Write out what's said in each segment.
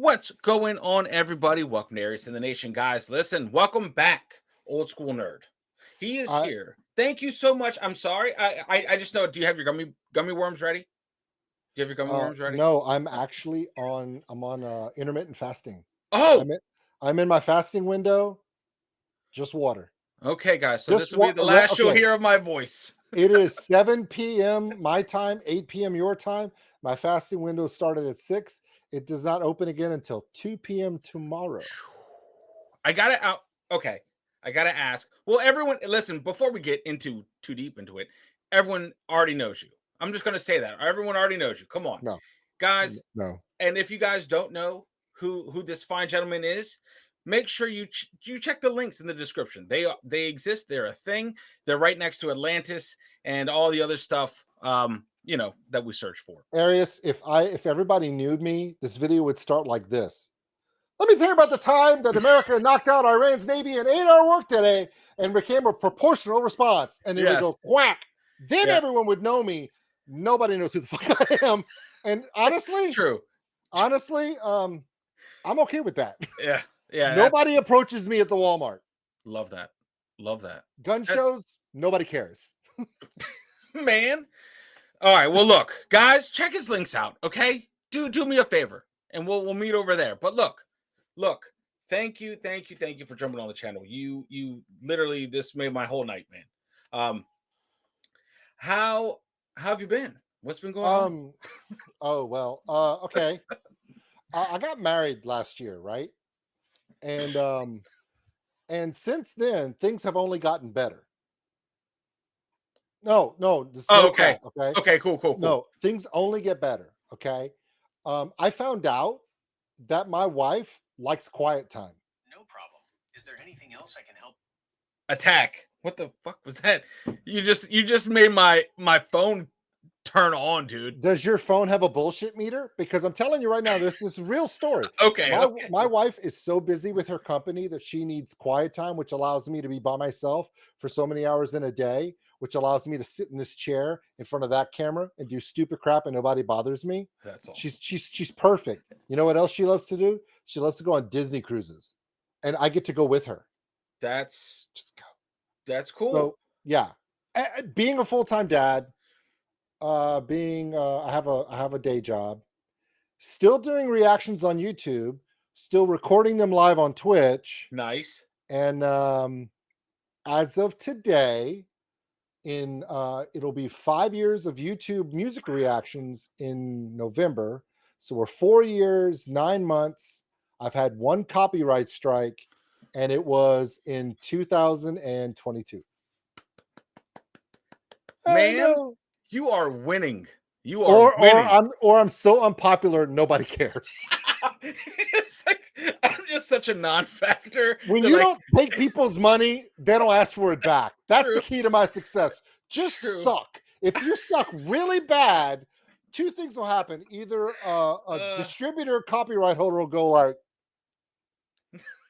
What's going on, everybody? Welcome to Aries in the Nation, guys. Listen, welcome back, old school nerd. He is I here. Thank you so much. I'm sorry. I just know. Do you have your gummy worms ready? Do you have your gummy worms ready? no, I'm on intermittent fasting. Oh, I'm in I'm in my fasting window, just water. okay, guys. So this Just will be what the last you'll okay. hear of my voice. It is 7 p.m. my time, 8 p.m. your time. My fasting window started at 6. It does not open again until 2 p.m. tomorrow. I gotta out. Okay, I gotta ask. Well, everyone, listen. Before we get into too deep into it, everyone already knows you. I'm just gonna say that everyone already knows you. Come on, No, guys. no. And if you guys don't know who this fine gentleman is, make sure you check the links in the description. They exist. They're a thing. They're right next to Atlantis and all the other stuff. That we search for. Arius, if everybody knew me, this video would start like this. Let me tell you about the time that America knocked out Iran's Navy in 8-hour workday and became a proportional response. And then we Yes. go quack. Then Yeah. everyone would know me. Nobody knows who the fuck I am. And honestly, True. I'm okay with that. Yeah. Yeah. Nobody approaches me at the Walmart. Love that. Love that. Gun shows, nobody cares. Man. All right. Well, look, guys, check his links out. Okay. Do me a favor, and we'll meet over there. But look. Thank you for jumping on the channel. You literally, this made my whole night, man. How have you been? What's been going on? Oh well. Okay. I got married last year, right? And since then things have only gotten better. No, this is no Okay. crap, okay? Okay. Cool. No, things only get better, okay? I found out that my wife likes quiet time. No problem. Is there anything else I can help? Attack. What the fuck was that? You just made my phone turn on, dude. Does your phone have a bullshit meter? Because I'm telling you right now, this is a real story. Okay. My wife is so busy with her company that she needs quiet time, which allows me to be by myself for so many hours in a day, which allows me to sit in this chair in front of that camera and do stupid crap and nobody bothers me. That's all. She's perfect. You know what else she loves to do? She loves to go on Disney cruises, and I get to go with her. That's Just go. That's cool. So yeah, being a full-time dad, I have a day job, still doing reactions on YouTube, still recording them live on Twitch, Nice. and as of today, it'll be 5 years of YouTube music reactions in November. So we're 4 years, 9 months. I've had one copyright strike, and it was in 2022. Man, you are winning. You are winning. I'm so unpopular, nobody cares. It's like I'm just such a non-factor. When that, you like, don't take people's money, they don't ask for it back. That's True. the key to my success. Just True. suck. If you suck really bad, two things will happen. Either a distributor copyright holder will go like,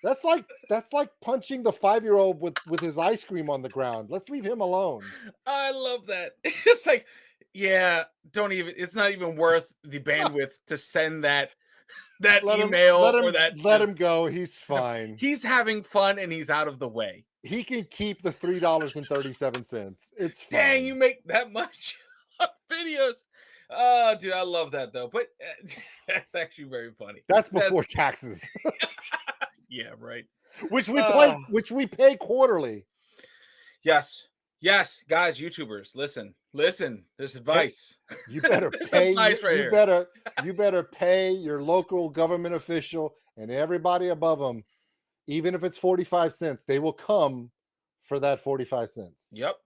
that's like punching the 5-year-old with his ice cream on the ground. Let's leave him alone. I love that. It's like, yeah, don't even. It's not even worth the bandwidth to send that email or that. Let him go. He's fine. He's having fun and he's out of the way. He can keep the $3.37. It's fine. Dang, you make that much on videos. Oh, dude, I love that though. But that's actually very funny. That's before taxes. Yeah, right. Which we pay quarterly. Yes, guys, YouTubers, listen. This advice. You better pay. You better pay your local government official and everybody above them, even if it's 45 cents. They will come for that 45 cents. Yep.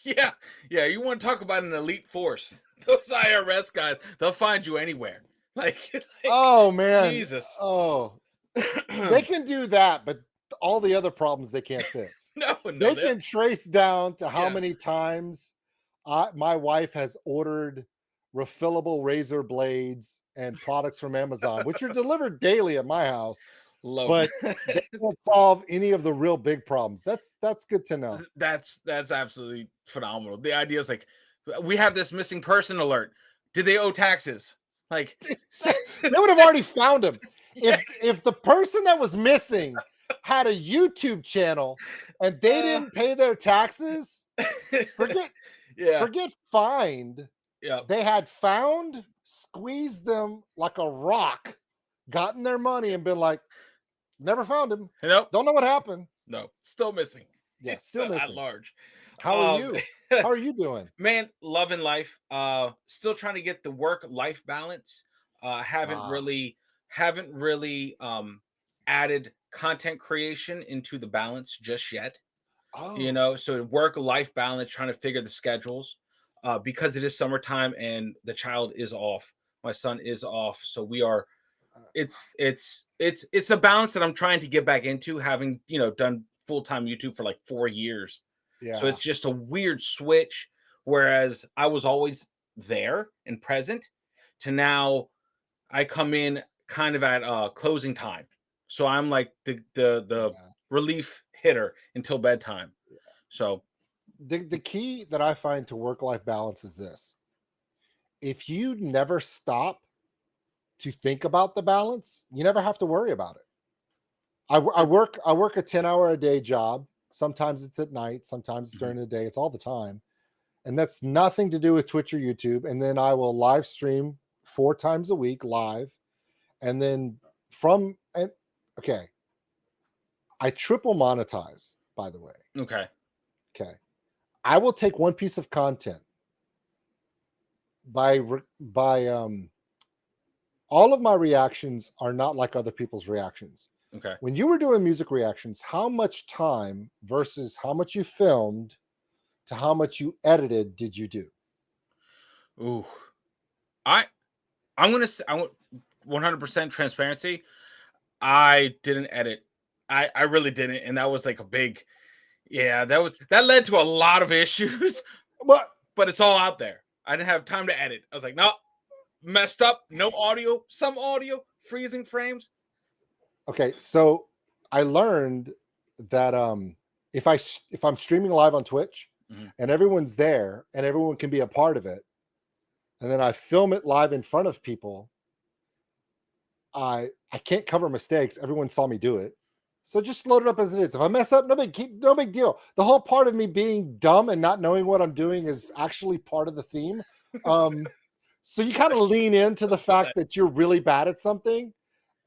Yeah. You want to talk about an elite force? Those IRS guys, they'll find you anywhere. Like oh man, Jesus. Oh, they can do that, but all the other problems they can't fix. No, they can trace down to how many times my wife has ordered refillable razor blades and products from Amazon, which are delivered daily at my house. But they won't solve any of the real big problems. That's good to know. That's absolutely phenomenal. The idea is like, we have this missing person alert. Did they owe taxes? Like, They would have already found him. If the person that was missing had a YouTube channel and they didn't pay their taxes, forget yeah, find. yeah. They had found, squeezed them like a rock, gotten their money, and been like, never found him. Nope. Don't know what happened. No, still missing. Yeah, It's still at missing. large. How are you? How are you doing? Man, loving life. Still trying to get the work-life balance. Haven't really added content creation into the balance just yet. You Oh, know, so work-life balance, trying to figure the schedules. Because it is summertime and the child is off. My son is off, so we are. It's a balance that I'm trying to get back into, having done full-time YouTube for like 4 years. So yeah. it's just a weird switch. Whereas I was always there and present, to now I come in kind of at closing time. So I'm like the Yeah. relief hitter until bedtime. So The key that I find to work-life balance is this. If you never stop to think about the balance, you never have to worry about it. I work a 10-hour a day job. Sometimes it's at night, sometimes it's during the day. It's all the time. And that's nothing to do with Twitch or YouTube. And then I will live stream 4 times a week live. And then okay. I triple monetize, by the way. okay. Okay. I will take one piece of content by all of my reactions are not like other people's reactions. Okay. When you were doing music reactions, how much time versus how much you filmed to how much you edited did you do? Ooh. I'm gonna say, I want 100% transparency. I didn't edit. I really didn't, and that was like a big, that led to a lot of issues. But it's all out there. I didn't have time to edit. I was like, no, messed up. No audio. Some audio. Freezing frames. Okay, so I learned that if I'm streaming live on Twitch and everyone's there and everyone can be a part of it, and then I film it live in front of people, I can't cover mistakes. Everyone saw me do it. So just load it up as it is. If I mess up, no big deal. The whole part of me being dumb and not knowing what I'm doing is actually part of the theme. So you kind of lean into the fact that you're really bad at something.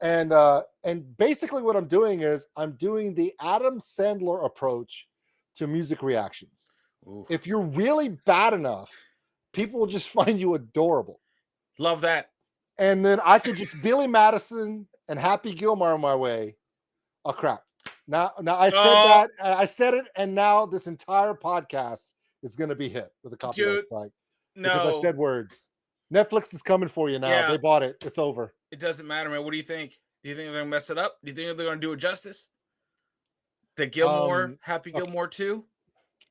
And basically what I'm doing is I'm doing the Adam Sandler approach to music reactions. Oof. If you're really bad enough, people will just find you adorable. Love that. And then I could just Billy Madison and Happy Gilmore on my way. Oh crap. Now I said that. I said it, and now this entire podcast is gonna be hit with a copyright strike. Because I said words. Netflix is coming for you now. Yeah. They bought it. It's over. It doesn't matter, man. What do you think? Do you think they're gonna mess it up? Do you think they're gonna do it justice? The Gilmore, Happy Gilmore 2?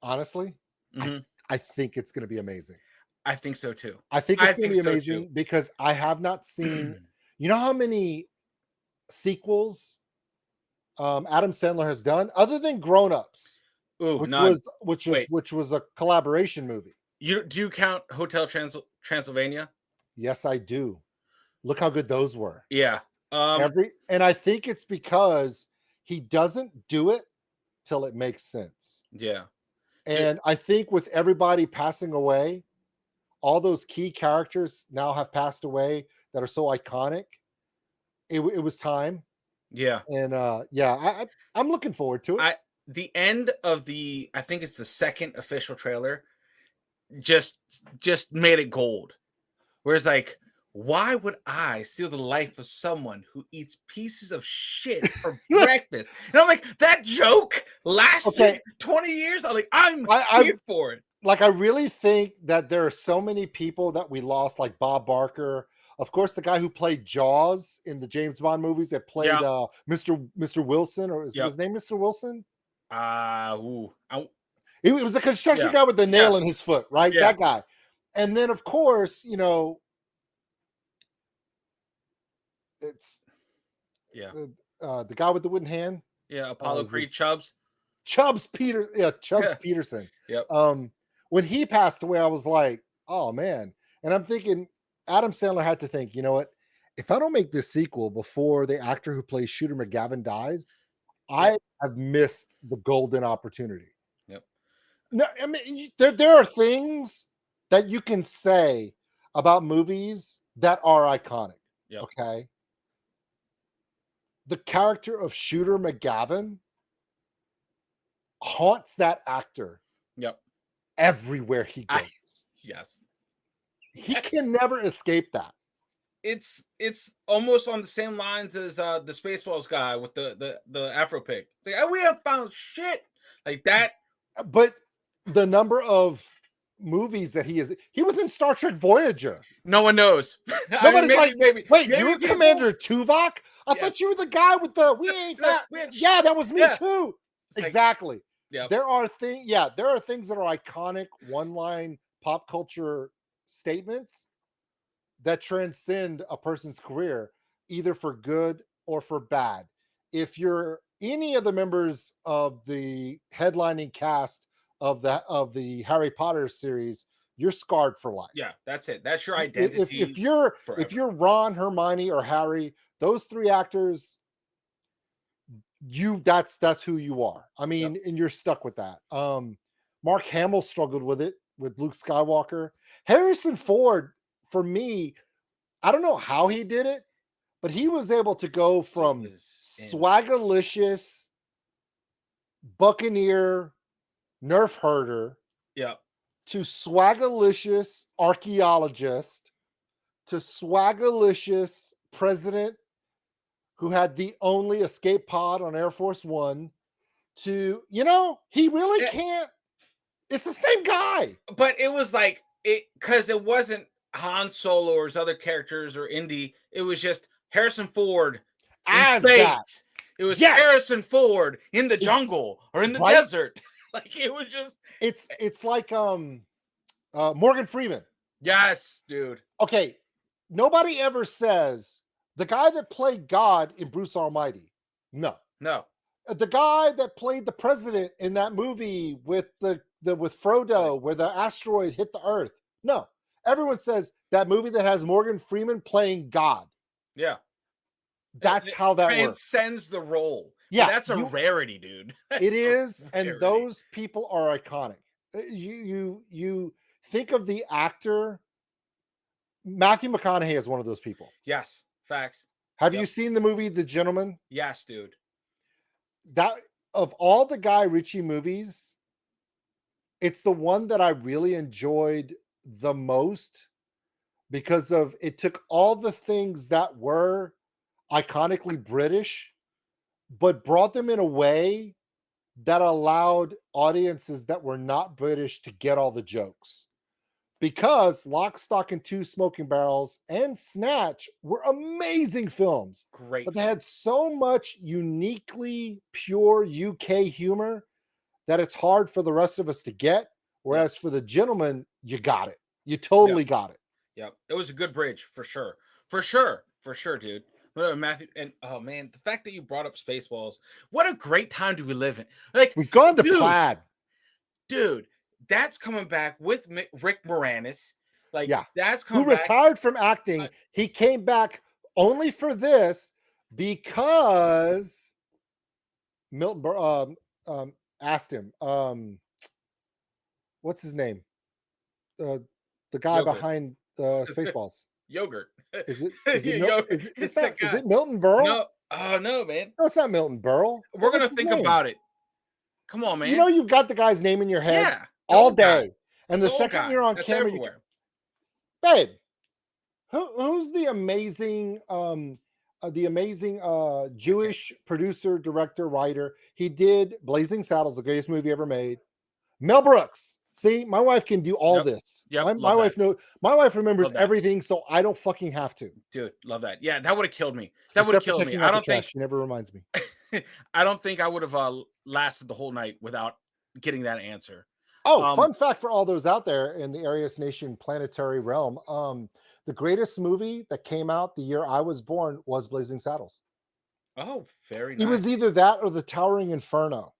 Honestly, I think it's gonna be amazing. I think so too. I think it's gonna be amazing because I have not seen. You know how many sequels Adam Sandler has done other than Grown Ups, which was a collaboration movie. Do you count Hotel Transylvania? Yes, I do. Look how good those were. Yeah. And I think it's because he doesn't do it till it makes sense. Yeah. And I think with everybody passing away, all those key characters now have passed away that are so iconic. It was time. Yeah. And I'm looking forward to it. The end of I think it's the second official trailer, just made it gold. Whereas like, why would I steal the life of someone who eats pieces of shit for breakfast? And I'm like, that joke lasted 20 years. I'm like, I'm here for it. Like, I really think that there are so many people that we lost, like Bob Barker. Of course, the guy who played Jaws in the James Bond movies that played Mr. Wilson, or is his name Mr. Wilson? It was the construction guy with the nail in his foot, right? That guy. And then, of course, it's the guy with the wooden hand. Yeah, Apollo Creed Chubbs Peterson. Yep. When he passed away, I was like, oh man. And I'm thinking, Adam Sandler had to think, you know what? If I don't make this sequel before the actor who plays Shooter McGavin dies, Yeah. I have missed the golden opportunity. Yep. No, I mean, there are things that you can say about movies that are iconic. Yep. Okay. The character of Shooter McGavin haunts that actor Yep. everywhere he goes. Yes. He can never escape that. It's almost on the same lines as the Spaceballs guy with the Afro pick. It's like, oh, we haven't found shit like that. But the number of movies that he was in Star Trek Voyager. No one knows. Nobody's like, maybe. Wait, maybe you were people- Commander Tuvok? I Yeah. thought you were the guy with the we ain't found. Yeah, that was me Yeah. too. It's like, Exactly. Yep. There are things that are iconic one-line pop culture statements that transcend a person's career, either for good or for bad. If you're any of the members of the headlining cast of the Harry Potter series, you're scarred for life. Yeah, that's it. That's your identity. If you're forever. Ron, Hermione, or Harry, those three actors, that's who you are. I mean, and you're stuck with that. Mark Hamill struggled with it with Luke Skywalker. Harrison Ford, for me, I don't know how he did it, but he was able to go from swagalicious Buccaneer nerf herder Yeah. to swagalicious archaeologist to swagalicious president who had the only escape pod on Air Force One to, he really can't. It's the same guy. But it was like because it wasn't Han Solo or his other characters or Indy. It was just Harrison Ford As in space. that. It was Yes. Harrison Ford in the jungle or in the Right? desert. Like it was just It's like Morgan Freeman. yes, dude. Okay, nobody ever says the guy that played God in Bruce Almighty. No. The guy that played the president in that movie with with Frodo, where the asteroid hit the Earth. No. Everyone says that movie that has Morgan Freeman playing God. Yeah. That's how that works. Transcends the role. Yeah, But that's a rarity, dude. It is, and rarity. those people are iconic. You think of the actor. Matthew McConaughey is one of those people. Yes, facts. Have you seen the movie The Gentleman? Yes, dude. That of all the Guy Ritchie movies, it's the one that I really enjoyed the most because of it took all the things that were iconically British, but brought them in a way that allowed audiences that were not British to get all the jokes. Because Lock, Stock, and Two Smoking Barrels and Snatch were amazing films. Great. But they had so much uniquely pure UK humor that it's hard for the rest of us to get. Whereas for The Gentleman, you got it. You totally got it. Yep. It was a good bridge for sure. For sure, dude. Matthew, and oh man, the fact that you brought up Spaceballs, what a great time do we live in? Like We've gone to Plaid. Dude, that's coming back with Rick Moranis. Like, that's coming back. Who retired from acting. He came back only for this because Milton asked him, what's his name? The guy Yogurt. behind the Spaceballs. Yogurt. Is it Yogurt. Is it Milton Berle? No. Oh, no, man. No, it's not Milton Berle. We're going to think about it. Come on, man. You know you've got the guy's name in your head. Yeah. All day. And the second you're on That's camera, everywhere. Babe, who's the amazing Jewish producer, director, writer? He did Blazing Saddles, the greatest movie ever made. Mel Brooks. See, my wife can do all this. Yep, my wife knows. My wife remembers everything, so I don't fucking have to. Dude, love that. Yeah, that would have killed me. That would have killed me. I don't think she never reminds me. I don't think I would have lasted the whole night without getting that answer. Oh, fun fact for all those out there in the Arius Nation planetary realm. The greatest movie that came out the year I was born was Blazing Saddles. Oh, very nice. It was either that or The Towering Inferno.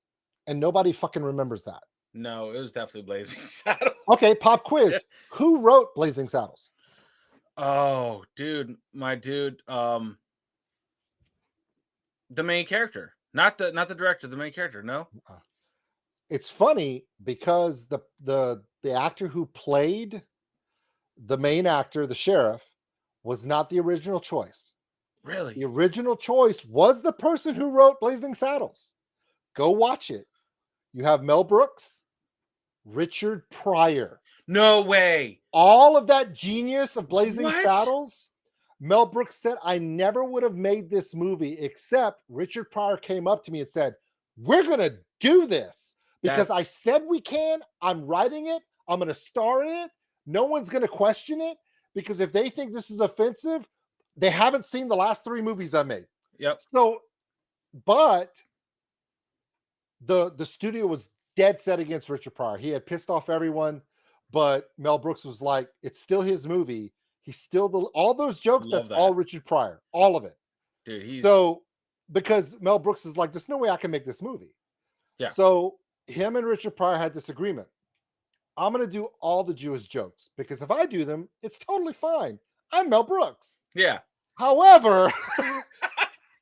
And nobody fucking remembers that. No, it was definitely Blazing Saddles. Okay, pop quiz. Who wrote Blazing Saddles? Oh, dude, my dude. The main character, not the director, the main character. No. It's funny because the actor who played the main actor, the sheriff, was not the original choice. Really? The original choice was the person who wrote Blazing Saddles. Go watch it. You have Mel Brooks, Richard Pryor. No way. All of that genius of Blazing What? Saddles. Mel Brooks said, I never would have made this movie except Richard Pryor came up to me and said, we're going to do this because I said we can. I'm writing it. I'm going to star in it. No one's going to question it because if they think this is offensive, they haven't seen the last 3 movies I made. Yep. So, but the studio was dead set against Richard Pryor. He had pissed off everyone, but Mel Brooks was like, it's still his movie. He's still all those jokes. Love That's that. all Richard Pryor, all of it. Dude, So because Mel Brooks is like, there's no way I can make this movie. Yeah. So him and Richard Pryor had this agreement. I'm going to do all the Jewish jokes because if I do them, it's totally fine. I'm Mel Brooks. Yeah. However,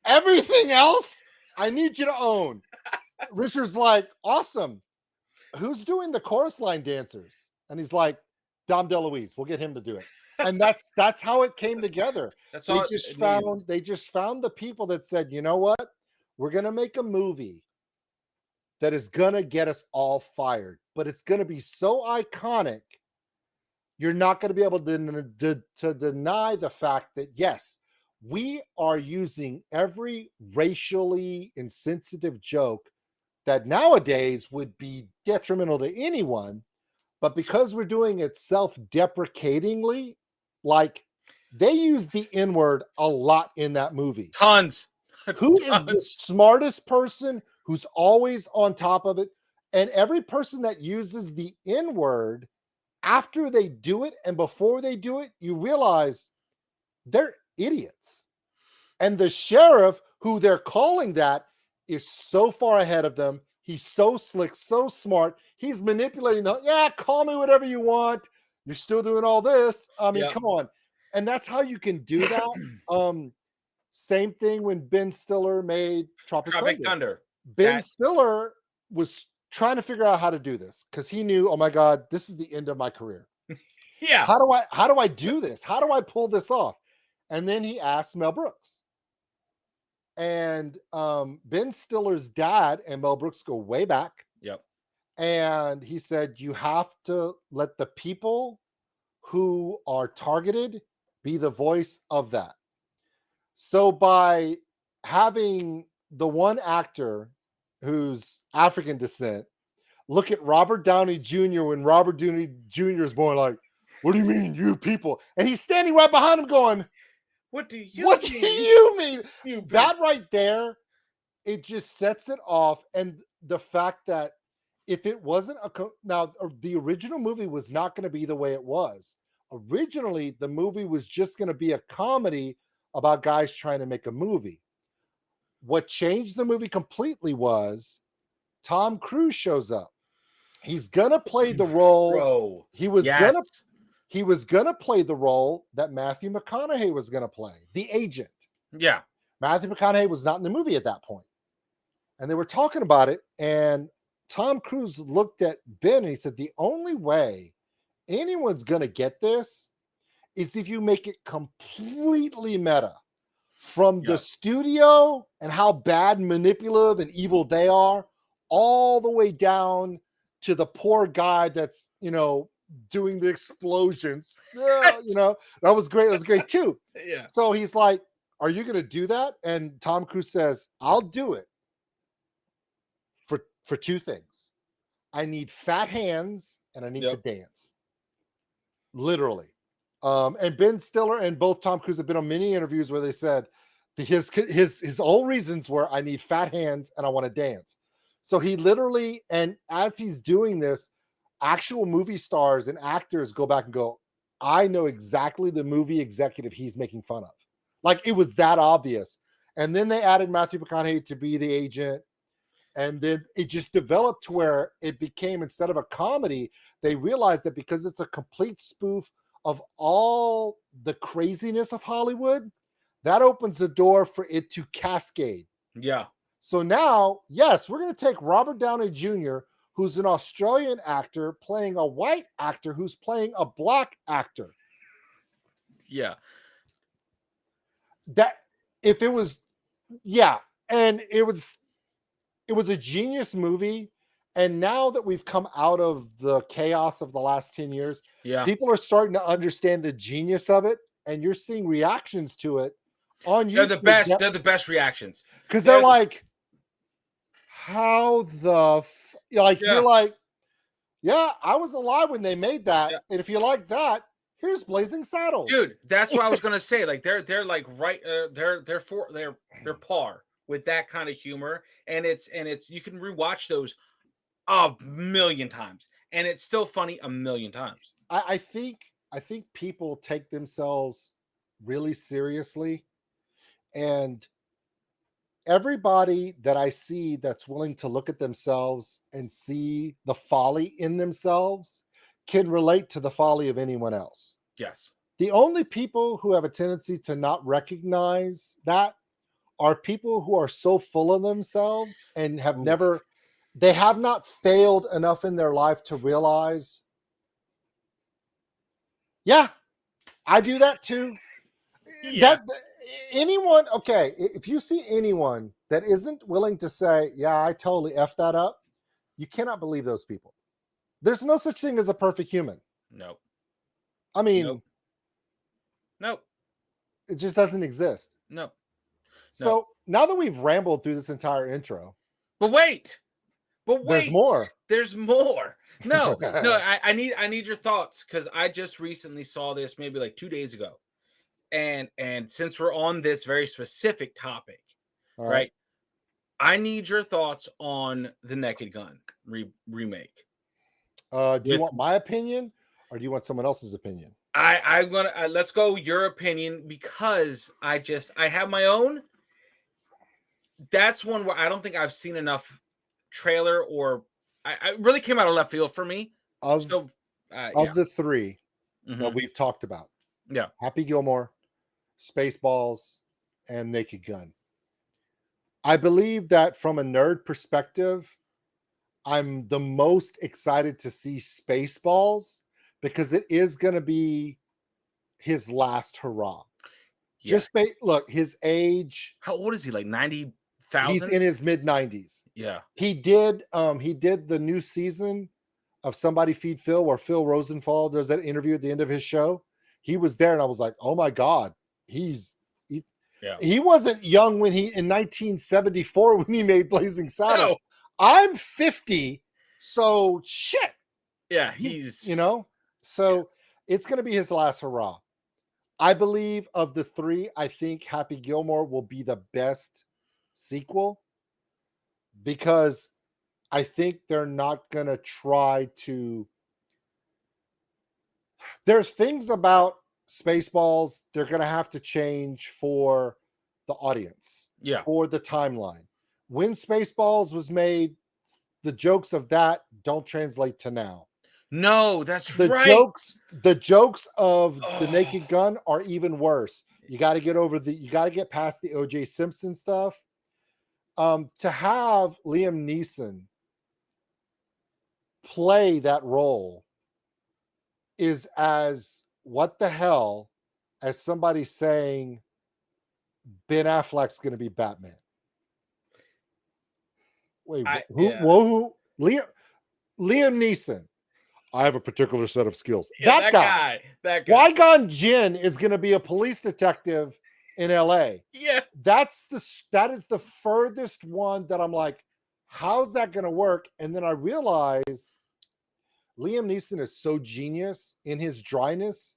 everything else I need you to own. Richard's like, awesome. Who's doing the chorus line dancers? And he's like, Dom DeLuise. We'll get him to do it. And that's how it came together. That's They all. just found the people that said, you know what? We're gonna make a movie that is gonna get us all fired, but it's gonna be so iconic. You're not gonna be able to deny the fact that yes, we are using every racially insensitive joke that nowadays would be detrimental to anyone, but because we're doing it self-deprecatingly, like they use the N-word a lot in that movie. Tons. Who is the smartest person who's always on top of it? And every person that uses the N-word, after they do it and before they do it, you realize they're idiots. And the sheriff who they're calling that is so far ahead of them. He's so slick, so smart. He's manipulating call me whatever you want. You're still doing all this. I mean, come on. And that's how you can do that. Same thing when Ben Stiller made Tropic Thunder. Ben Stiller was trying to figure out how to do this because he knew, oh my God, this is the end of my career. Yeah. How do I do this? How do I pull this off? And then he asked Mel Brooks. And Ben Stiller's dad and Mel Brooks go way back. Yep. And he said, you have to let the people who are targeted be the voice of that. So by having the one actor who's African descent look at Robert Downey Jr. when Robert Downey Jr. is born, like, what do you mean, you people? And he's standing right behind him going, What do you mean? That right there, it just sets it off. And the fact that if it wasn't the original movie was not going to be the way it was. Originally, the movie was just going to be a comedy about guys trying to make a movie. What changed the movie completely was Tom Cruise shows up. He's going to play the role. Bro, he was going to play the role that Matthew McConaughey was going to play, the agent. Yeah. Matthew McConaughey was not in the movie at that point. And they were talking about it. And Tom Cruise looked at Ben and he said, the only way anyone's going to get this is if you make it completely meta from the studio and how bad, manipulative, and evil they are, all the way down to the poor guy that's, doing the explosions. That was great. It was great too. Yeah. So he's like, are you going to do that? And Tom Cruise says, I'll do it for 2 things. I need fat hands and I need to dance. Literally. And Ben Stiller and both Tom Cruise have been on many interviews where they said his whole reasons were I need fat hands and I want to dance. So he literally, and as he's doing this, actual movie stars and actors go back and go, I know exactly the movie executive he's making fun of. Like it was that obvious. And then they added Matthew McConaughey to be the agent. And then it just developed to where it became, instead of a comedy, they realized that because it's a complete spoof of all the craziness of Hollywood, that opens the door for it to cascade. Yeah. So now, yes, we're going to take Robert Downey Jr., who's an Australian actor playing a white actor who's playing a black actor. Yeah. That if it was, yeah, and it was a genius movie. And now that we've come out of the chaos of the last 10 years, Yeah. people are starting to understand the genius of it, and you're seeing reactions to it on YouTube. They're the best. They're the best reactions. Because they're like, how the you're like, yeah, I was alive when they made that. Yeah. And if you like that, here's Blazing Saddles. Dude, that's what I was gonna say. Like they're like right they're par with that kind of humor. And it's you can rewatch those a million times and it's still funny a million times. I think people take themselves really seriously, and everybody that I see that's willing to look at themselves and see the folly in themselves can relate to the folly of anyone else. Yes. The only people who have a tendency to not recognize that are people who are so full of themselves and have they have not failed enough in their life to realize, yeah, I do that too. Yeah. Anyone, okay, if you see anyone that isn't willing to say, yeah, I totally effed that up, you cannot believe those people. There's no such thing as a perfect human. No. I mean, no. It just doesn't exist. No. So now that we've rambled through this entire intro, but wait, there's more. There's more. No, I need your thoughts, because I just recently saw this maybe like 2 days ago, and since we're on this very specific topic, right? I need your thoughts on the Naked Gun remake. Do you want my opinion, or do you want someone else's opinion? I'm gonna let's go your opinion, because I have my own. That's one where I don't think I've seen enough trailer, or I really came out of left field for me. Of the three that we've talked about, Happy Gilmore, Spaceballs, and Naked Gun. I believe that from a nerd perspective, I'm the most excited to see Spaceballs, because it is going to be his last hurrah. Yeah. Just look, his age. How old is he? Like 90,000? He's in his mid-90s. Yeah. He did the new season of Somebody Feed Phil, where Phil Rosenthal does that interview at the end of his show. He was there, and I was like, oh my God, he wasn't young in 1974 when he made Blazing Saddles. No. I'm 50, so shit. Yeah, he's so it's going to be his last hurrah. I believe of the three, I think Happy Gilmore will be the best sequel, because I think they're not going to try to. There's things about Spaceballs they're going to have to change for the audience, for the timeline. When Spaceballs was made, the jokes of that don't translate to now. No, that's right. The jokes of the Naked Gun are even worse. You got to get past the O.J. Simpson stuff. To have Liam Neeson play that role is as what the hell as somebody saying Ben Affleck's going to be Batman. Wait, who? Liam Neeson. I have a particular set of skills. Yeah, that guy. Qui-Gon Jinn is going to be a police detective in LA. Yeah. That is the furthest one that I'm like, how's that going to work? And then I realize Liam Neeson is so genius in his dryness.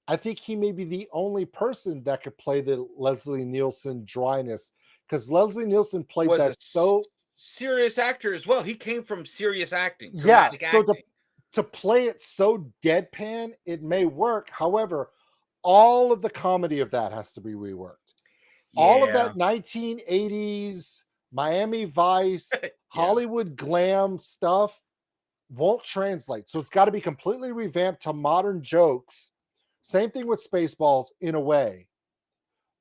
I think he may be the only person that could play the Leslie Nielsen dryness, because Leslie Nielsen played that so serious actor as well. He came from serious acting. Yeah. So to play it so deadpan, it may work. However, all of the comedy of that has to be reworked. Yeah. All of that 1980s Miami Vice, Hollywood glam stuff won't translate. So it's got to be completely revamped to modern jokes. Same thing with Spaceballs in a way.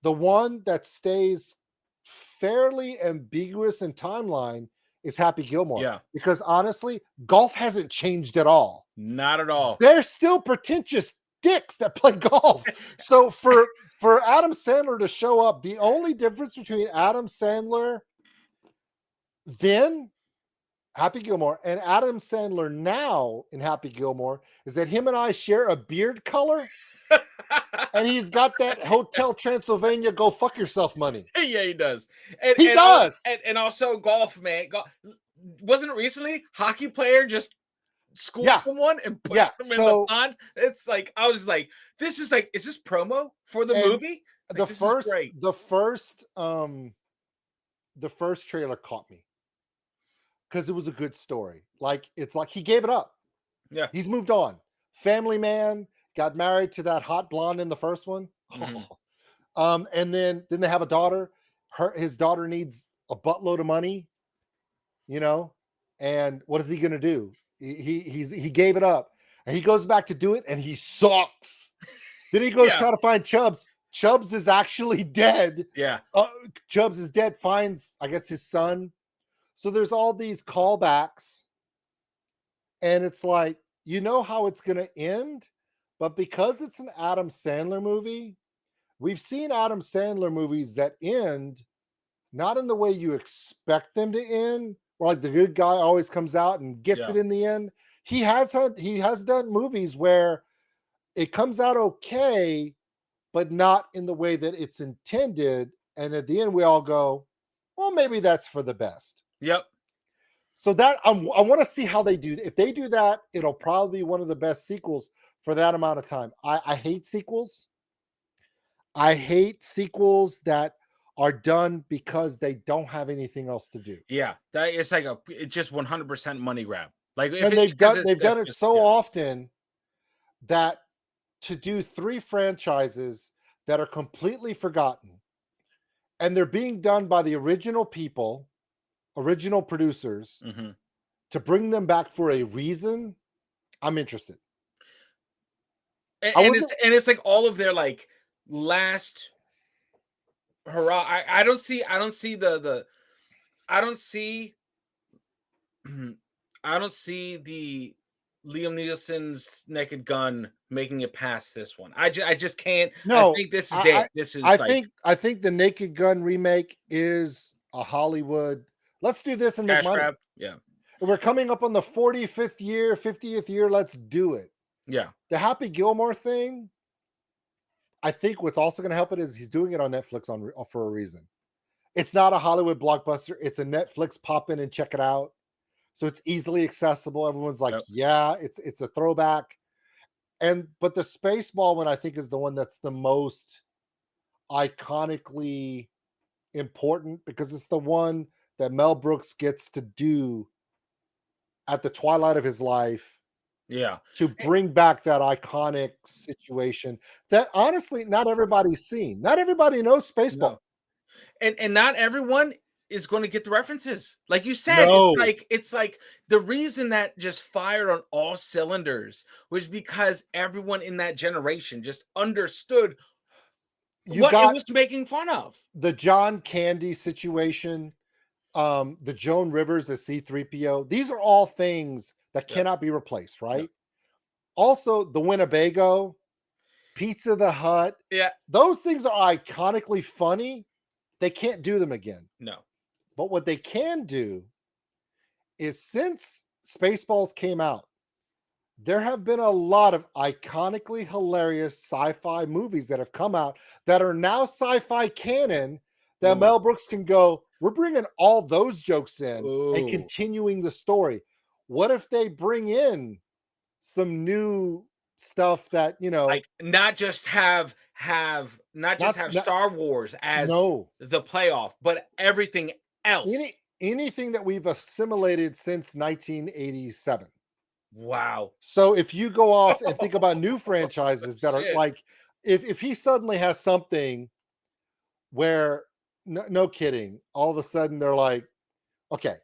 The one that stays fairly ambiguous in timeline is Happy Gilmore. Yeah. Because honestly, golf hasn't changed at all. Not at all. They're still pretentious dicks that play golf. So for Adam Sandler to show up, the only difference between Adam Sandler then Happy Gilmore and Adam Sandler now in Happy Gilmore is that him and I share a beard color, and he's got that Hotel Transylvania go fuck yourself money. Yeah, he does. And, He does. And also golf, man. Wasn't it recently hockey player just schooled Yeah. someone and put Yeah, them in so- the pond? It's like I was like, this is like, is this promo for the And movie? Like, the this is first great. the first trailer caught me because it was a good story. Like, it's like he gave it up. Yeah. He's moved on. Family man, got married to that hot blonde in the first one. Mhm. And then they have a daughter. His daughter needs a buttload of money, you know. And what is he gonna do? He gave it up, and he goes back to do it, and he sucks. Then he goes Yeah. try to find Chubbs. Chubbs is actually dead. Yeah. Chubbs is dead. Finds, I guess, his son. So there's all these callbacks, and it's like, you know how it's going to end, but because it's an Adam Sandler movie, we've seen Adam Sandler movies that end not in the way you expect them to end, where like the good guy always comes out and gets Yeah. it in the end. He has done movies where it comes out okay, but not in the way that it's intended, and at the end we all go, well, maybe that's for the best. Yep. So that I want to see how they do. If they do that, it'll probably be one of the best sequels for that amount of time. I hate sequels. I hate sequels that are done because they don't have anything else to do. Yeah. That it's like it's just 100% money grab. Like if And they've done it so yeah. often that to do 3 franchises that are completely forgotten, and they're being done by the original people, original producers, Mhm. to bring them back for a reason, I'm interested. And, I and wasn't- it's like all of their like last hurrah. I don't see I don't see the I don't see I don't see the Liam Neeson's Naked Gun making it past this one. I just can't. No, I think this is I- it. This is I like think the Naked Gun remake is a Hollywood. Let's do this and make cash money. grab. Yeah. We're coming up on the 45th year, 50th year. Let's do it. Yeah. The Happy Gilmore thing, I think what's also going to help it is he's doing it on Netflix for a reason. It's not a Hollywood blockbuster. It's a Netflix pop in and check it out. So it's easily accessible. Everyone's like, Yep. yeah, it's a throwback. But the Spaceball one, I think, is the one that's the most iconically important because it's the one that Mel Brooks gets to do at the twilight of his life Yeah. to bring back that iconic situation that honestly not everybody's seen. Not everybody knows Spaceball. No. And not everyone is going to get the references. Like you said, No. it's like the reason that just fired on all cylinders was because everyone in that generation just understood You what got it was making fun of. the John Candy situation, the Joan Rivers as C-3PO. These are all things that Yeah. cannot be replaced, right? Also, the Winnebago, Pizza the Hut. Yeah. Those things are iconically funny. They can't do them again. No. But what they can do is since Spaceballs came out, there have been a lot of iconically hilarious sci-fi movies that have come out that are now sci-fi canon that Ooh. Mel Brooks can go, we're bringing all those jokes in Ooh. and continuing the story. What if they bring in some new stuff that, you know, Like not just have Star Wars as no, the playoff, but everything else. anything that we've assimilated since 1987. Wow. So if you go off and think about new franchises that are Shit. like, if he suddenly has something where, no kidding, all of a sudden they're like, okay,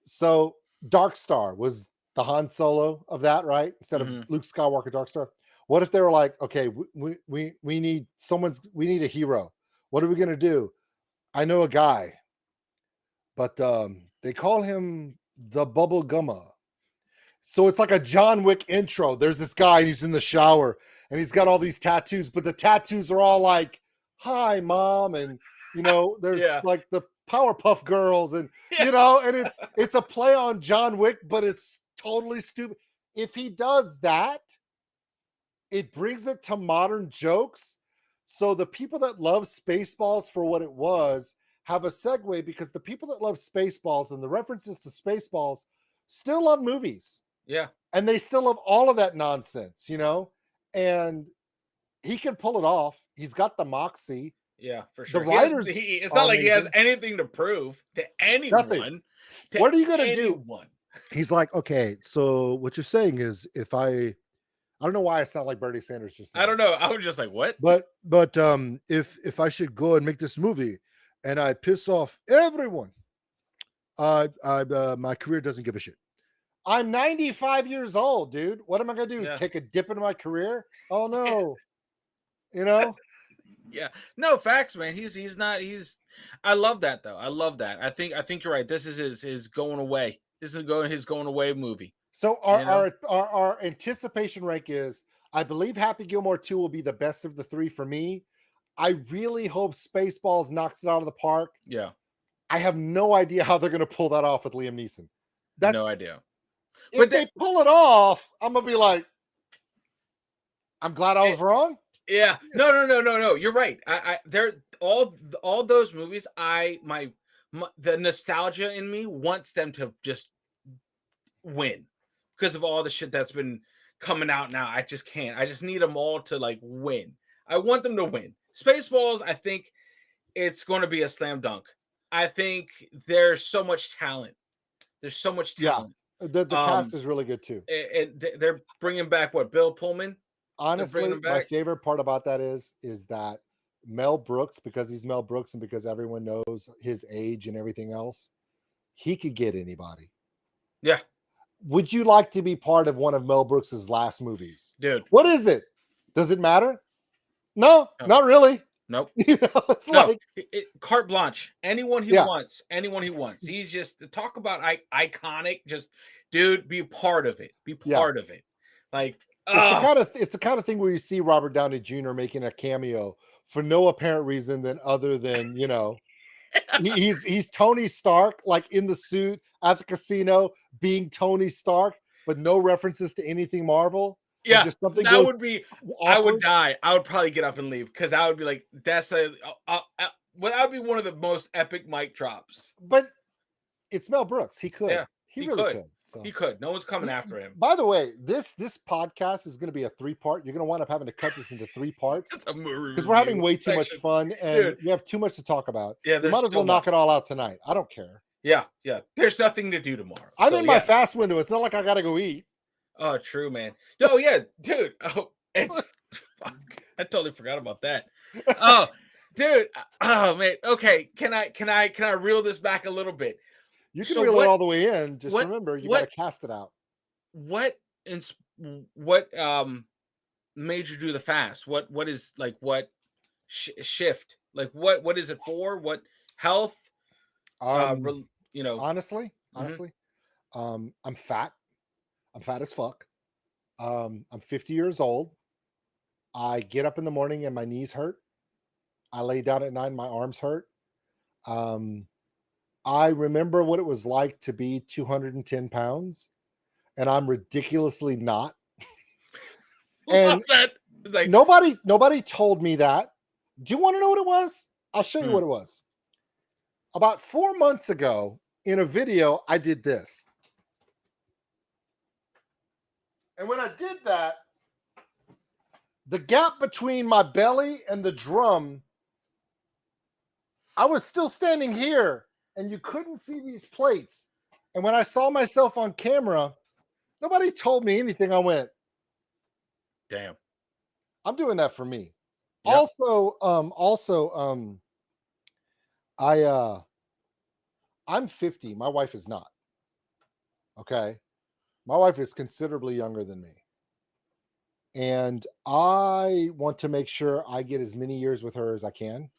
so Dark Star was the Han Solo of that, right? Instead of Mhm. Luke Skywalker, Darkstar. What if they were like, okay, we need we need a hero. What are we gonna do? I know a guy, but they call him the Bubble Gumma. So it's like a John Wick intro. There's this guy, and he's in the shower, and he's got all these tattoos, but the tattoos are all like, "Hi, mom," and there's Yeah. like the Powerpuff Girls, and Yeah. and it's a play on John Wick, but it's totally stupid. If he does that, it brings it to modern jokes. So the people that love Spaceballs for what it was have a segue, because the people that love Spaceballs and the references to Spaceballs still love movies, Yeah. and they still love all of that nonsense, and he can pull it off. He's got the moxie. Yeah, for The sure. writers It's are not like he has amazing. anything to prove to Nothing. anyone. To What are you gonna do? anyone. He's like, okay, so what you're saying is, if I don't know why I sound like Bernie Sanders just now. I don't know. I was just like, what? But if I should go and make this movie and I piss off everyone, my career doesn't give a shit. I'm 95 years old, dude. What am I gonna do? Yeah. Take a dip in my career? Oh no. You know? Yeah. No, facts, man. I love that though. I love that. I think you're right. This is his going away. This is his going away movie. So You know? our anticipation rank is, I believe Happy Gilmore 2 will be the best of the three for me. I really hope Spaceballs knocks it out of the park. Yeah. I have no idea how they're going to pull that off with Liam Neeson. That's No idea. If But they pull it off, I'm going to be like, I'm glad I was wrong. Yeah. No. You're right. They're all those movies. The nostalgia in me wants them to just win because of all the shit that's been coming out now. I just can't. I just need them all to like win. I want them to win. Spaceballs, I think it's going to be a slam dunk. I think there's so much talent. There's so much talent. The cast is really good too. And they're bringing back what, Bill Pullman? Honestly, him my back? favorite part about that is that Mel Brooks, because he's Mel Brooks and because everyone knows his age and everything else, he could get anybody. Yeah. Would you like to be part of one of Mel Brooks's last movies? Dude. What is it? Does it matter? No. Not really. Nope. It's No, like carte blanche. Anyone he wants. Anyone he wants. He's just talk about iconic. Just dude, be part of it. Be part of it. Like it's the kind of thing where you see Robert Downey Jr. making a cameo for no apparent reason other than he's Tony Stark, like in the suit at the casino, being Tony Stark, but no references to anything Marvel. Yeah, just something that would be. awkward. I would die. I would probably get up and leave because I would be like, "That's that would be one of the most epic mic drops." But it's Mel Brooks. He could. Yeah, he really could. So. He could. No one's coming after him. By the way, this podcast is going to be a 3-part. You're going to wind up having to cut this into 3 parts because we're having way too much fun and we have too much to talk about. Yeah, we might as well knock it all out tonight. I don't care. Yeah. There's nothing to do tomorrow. I'm in my fast window. It's not like I got to go eat. Oh, true, man. Oh, yeah, dude. Oh, it's fuck. I totally forgot about that. Oh, dude. Oh, man. Okay. Can I reel this back a little bit? You can reel it all the way in. Just remember, you got to cast it out. What made you do the fast? What is like what shift? Like what is it for? What health? Honestly, I'm fat. I'm fat as fuck. I'm 50 years old. I get up in the morning and my knees hurt. I lay down at night and my arms hurt. I remember what it was like to be 210 pounds, and I'm ridiculously not. And like, nobody told me that. Do you want to know what it was? I'll show you what it was. About 4 months ago, in a video, I did this. And when I did that, the gap between my belly and the drum, I was still standing here and you couldn't see these plates. And when I saw myself on camera, nobody told me anything. I went, damn, I'm doing that for me. Yep. I'm 50. My wife is not. Okay. My wife is considerably younger than me. And I want to make sure I get as many years with her as I can.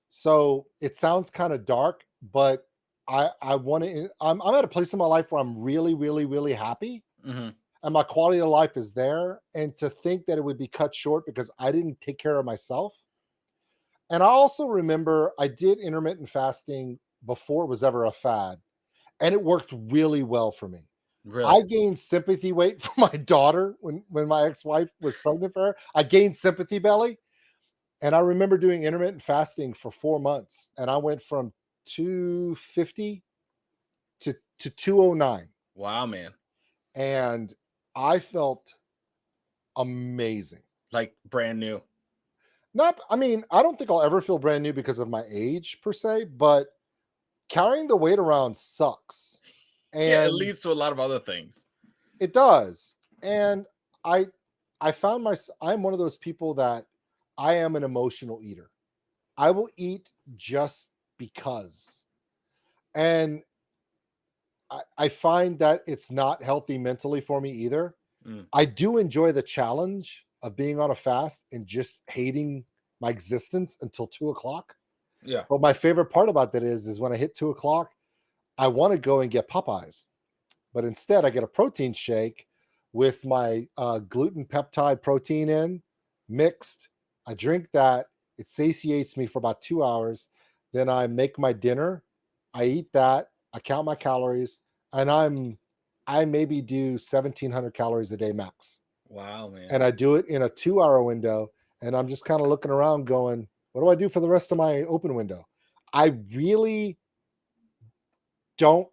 So it sounds kind of dark, but I want to. I'm at a place in my life where I'm really, really, really happy, Mm-hmm. and my quality of life is there. And to think that it would be cut short because I didn't take care of myself. And I also remember I did intermittent fasting before it was ever a fad, and it worked really well for me. Really? I gained sympathy weight for my daughter when my ex-wife was pregnant for her. I gained sympathy belly. And I remember doing intermittent fasting for 4 months, and I went from 250 to 209, Wow, man. and I felt amazing. Like brand new. I mean, I don't think I'll ever feel brand new because of my age per se, but carrying the weight around sucks. Yeah, it And leads to a lot of other things. it does. And I found I'm one of those people that I am an emotional eater. I will eat just because. And I find that it's not healthy mentally for me either. Mm. I do enjoy the challenge of being on a fast and just hating my existence until 2 o'clock. Yeah. But my favorite part about that is when I hit 2 o'clock, I want to go and get Popeyes. But instead, I get a protein shake with my gluten peptide protein in mixed. I drink that. It satiates me for about 2 hours. Then I make my dinner. I eat that. I count my calories, and I maybe do 1,700 calories a day max. Wow, man. And I do it in a 2 hour window. And I'm just kind of looking around going, what do I do for the rest of my open window? I really don't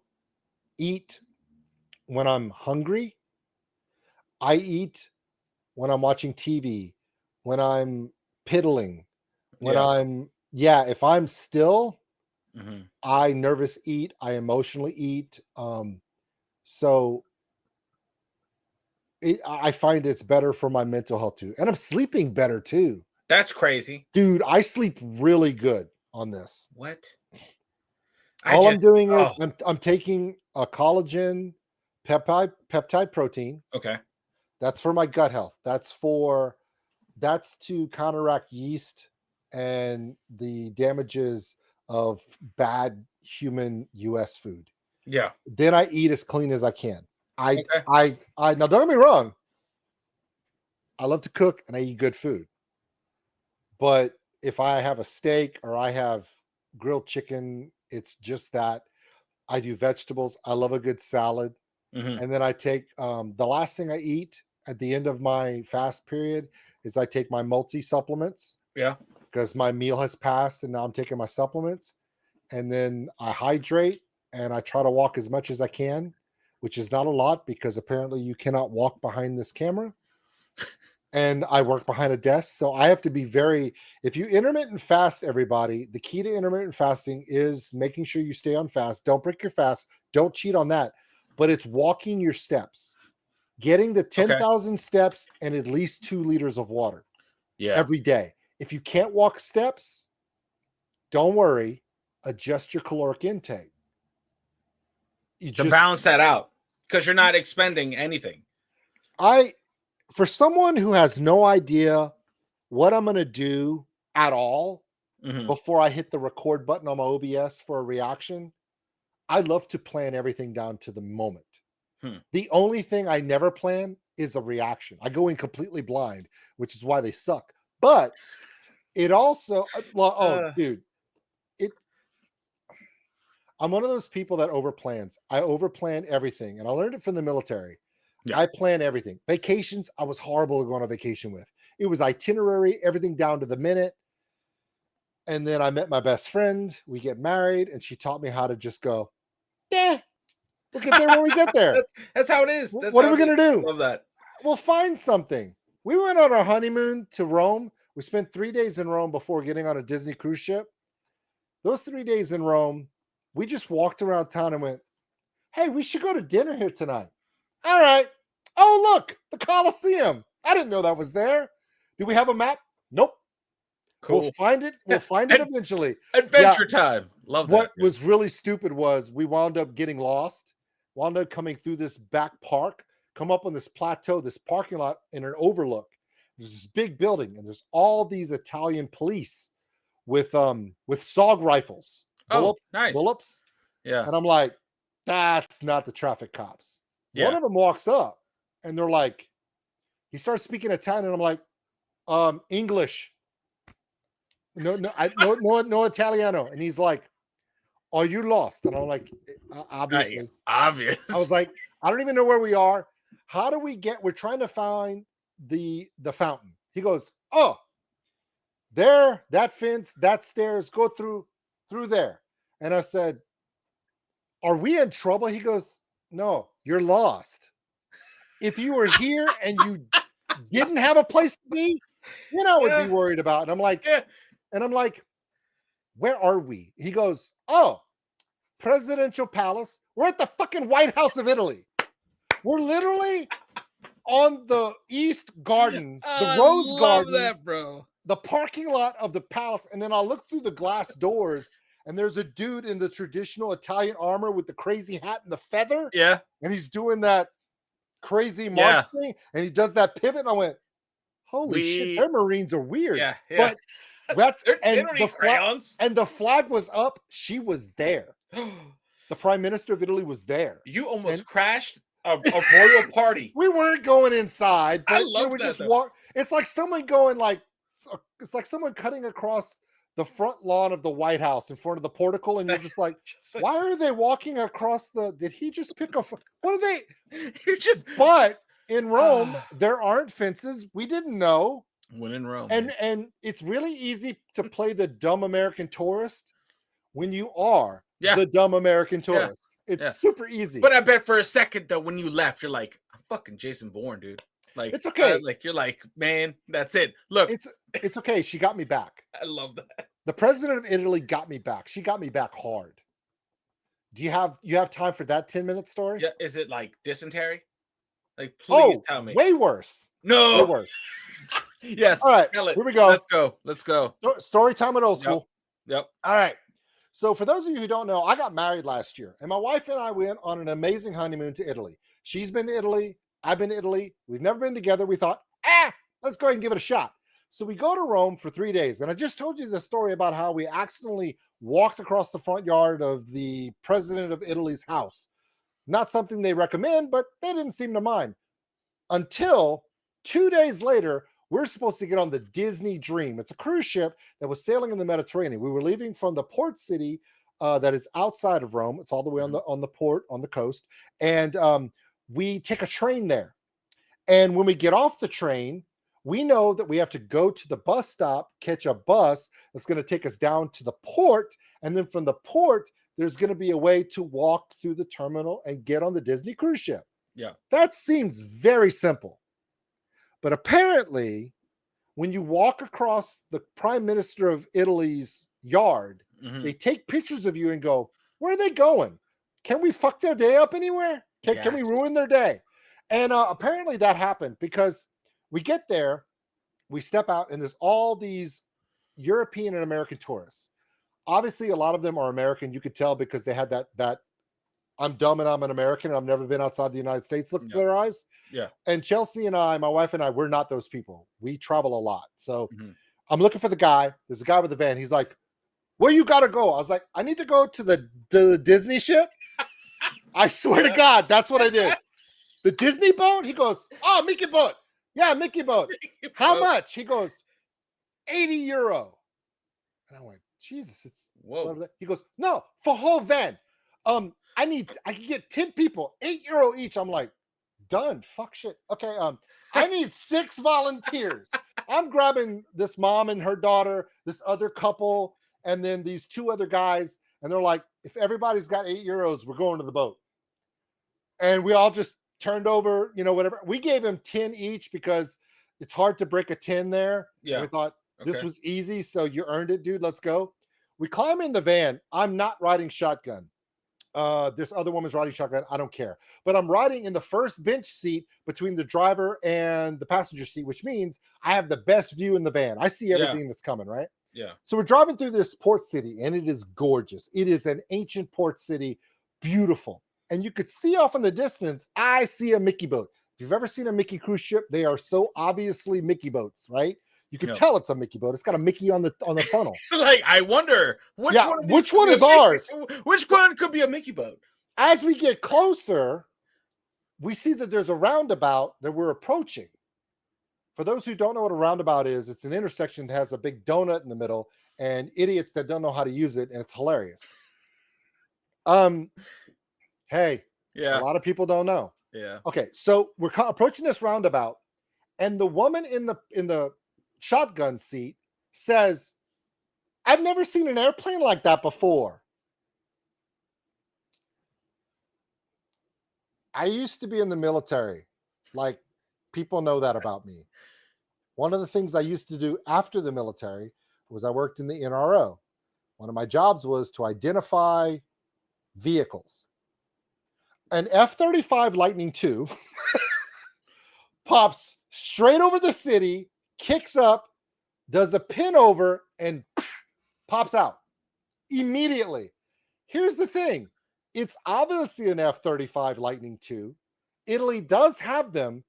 eat when I'm hungry. I eat when I'm watching TV, when I'm piddling, if I'm still, Mm-hmm. I nervous eat, I emotionally eat. So I find it's better for my mental health too. And I'm sleeping better too. That's crazy. Dude, I sleep really good on this. What? I'm doing is I'm taking a collagen peptide protein. Okay. That's for my gut health. That's to counteract yeast and the damages of bad human US food. Yeah. Then I eat as clean as I can. Okay. I now don't get me wrong. I love to cook and I eat good food. But if I have a steak or I have grilled chicken, it's just that. I do vegetables. I love a good salad. Mm-hmm. And then I take the last thing I eat at the end of my fast period is I take my multi supplements. Yeah. Because my meal has passed and now I'm taking my supplements. And then I hydrate and I try to walk as much as I can, which is not a lot because apparently you cannot walk behind this camera. And I work behind a desk. So I have to be if you intermittent fast, everybody, the key to intermittent fasting is making sure you stay on fast. Don't break your fast. Don't cheat on that. But it's walking your steps, getting the 10,000 steps and at least 2 liters of water every day. If you can't walk steps, don't worry. Adjust your caloric intake. Balance that out because you're not expending anything. For someone who has no idea what I'm going to do at all before I hit the record button on my OBS for a reaction, I love to plan everything down to the moment. The only thing I never plan is a reaction. I go in completely blind, which is why they suck. But it also, dude, I'm one of those people that overplans. I overplan everything, and I learned it from the military. Yeah. I plan everything. Vacations, I was horrible to go on a vacation with. It was itinerary, everything down to the minute. And then I met my best friend. We get married, and she taught me how to just go, we'll get there when we get there. That's how it is. What are we going to do? Love that. We'll find something. We went on our honeymoon to Rome. We spent 3 days in Rome before getting on a Disney cruise ship. Those 3 days in Rome, we just walked around town and went, hey, we should go to dinner here tonight. All right. Oh, look, the Colosseum. I didn't know that was there. Do we have a map? Nope. Cool. We'll find it. We'll find it eventually. Adventure time. Love that. What was really stupid was we wound up getting lost wound up coming through this back park, come up on this plateau, this parking lot in an overlook. There's this big building, and there's all these Italian police with SOG rifles. Oh, nice. Bullets. Yeah. And I'm like, that's not the traffic cops. Yeah. One of them walks up, and they're like, he starts speaking Italian, and I'm like, English. No Italiano. And he's like, are you lost? And I'm like, obviously. Obvious. I was like, I don't even know where we are. How do we get? We're trying to find the fountain. He goes, oh, there, that fence, that stairs, go through there. And I said, are we in trouble? He goes, no, you're lost. If you were here and you didn't have a place to be, then I would be worried about. And I'm like, where are we? He goes, oh, presidential palace. We're at the fucking White House of Italy. We're literally on the East Garden, the Rose Garden, that, bro. The parking lot of the palace. And then I'll look through the glass doors, and there's a dude in the traditional Italian armor with the crazy hat and the feather. Yeah. And he's doing that crazy march thing, and he does that pivot. And I went, holy shit, their Marines are weird. Yeah. But that's they don't need crayons. And the flag was up. She was there. The Prime Minister of Italy was there. You almost crashed a royal party. We weren't going inside, but we were just walk. It's like someone going it's like someone cutting across the front lawn of the White House in front of the portico, and you're just like, why are they walking across did he just pick a, what are they? But in Rome, there aren't fences. We didn't know. When in Rome. And it's really easy to play the dumb American tourist when you are the dumb American tourist. It's super easy. But I bet for a second though, when you left, you're like, I'm fucking Jason Bourne, dude. Like, it's okay. You're like, man, that's it. Look, it's okay. She got me back. I love that. The president of Italy got me back. She got me back hard. Do you have time for that 10-minute story? Yeah. Is it like dysentery? Like, please tell me. Way worse. No. Way worse. Yes. All right. Here we go. Let's go. Story time at Old School. Yep. All right. So for those of you who don't know, I got married last year, and my wife and I went on an amazing honeymoon to Italy. She's been to Italy. I've been to Italy. We've never been together. We thought, let's go ahead and give it a shot. So we go to Rome for 3 days. And I just told you the story about how we accidentally walked across the front yard of the president of Italy's house. Not something they recommend, but they didn't seem to mind. Until 2 days later, we're supposed to get on the Disney Dream. It's a cruise ship that was sailing in the Mediterranean. We were leaving from the port city that is outside of Rome. It's all the way on the port, on the coast. And we take a train there. And when we get off the train, we know that we have to go to the bus stop, catch a bus that's going to take us down to the port. And then from the port, there's going to be a way to walk through the terminal and get on the Disney cruise ship. Yeah. That seems very simple. But apparently, when you walk across the Prime Minister of Italy's yard, they take pictures of you and go, where are they going? Can we fuck their day up anywhere? Can we ruin their day? And apparently that happened, because we get there, we step out, and there's all these European and American tourists. Obviously, a lot of them are American. You could tell because they had that I'm dumb and I'm an American and I've never been outside the United States look to their eyes. Yeah. And Chelsea and I, my wife and I, we're not those people. We travel a lot. So I'm looking for the guy. There's a guy with a van. He's like, where you got to go? I was like, I need to go to the Disney ship. I swear to God, that's what I did. The Disney boat? He goes, oh, Mickey boat. Yeah, Mickey boat. How much? He goes, 80 euro. And I went, Jesus, it's whoa. He goes, no, for whole van. I can get 10 people, 8 euro each. I'm like, done. Fuck shit. Okay. I need 6 volunteers. I'm grabbing this mom and her daughter, this other couple, and then these 2 other guys. And they're like, if everybody's got 8 euros, we're going to the boat. And we all just turned over, whatever. We gave him 10 each because it's hard to break a 10 there. Yeah. And we thought this was easy. So you earned it, dude. Let's go. We climb in the van. I'm not riding shotgun. This other woman's riding shotgun. I don't care. But I'm riding in the first bench seat between the driver and the passenger seat, which means I have the best view in the van. I see everything that's coming, right? Yeah. So we're driving through this port city, and it is gorgeous. It is an ancient port city. Beautiful. and you could see off in the distance, I see a Mickey boat. If you've ever seen a Mickey cruise ship, they are so obviously Mickey boats, right? You can tell it's a Mickey boat. It's got a Mickey on the funnel. Like, I wonder which one of these which could one be a is ours? Which one could be a Mickey boat? As we get closer, we see that there's a roundabout that we're approaching. For those who don't know what a roundabout is, it's an intersection that has a big donut in the middle and idiots that don't know how to use it, and it's hilarious. Hey, a lot of people don't know. Yeah. Okay, so we're approaching this roundabout, and the woman in the shotgun seat says, "I've never seen an airplane like that before." I used to be in the military. Like, people know that about me. One of the things I used to do after the military was I worked in the NRO. One of my jobs was to identify vehicles. An F-35 Lightning II pops straight over the city, kicks up, does a pin over, and pops out immediately. Here's the thing. It's obviously an F-35 Lightning II. Italy does have them.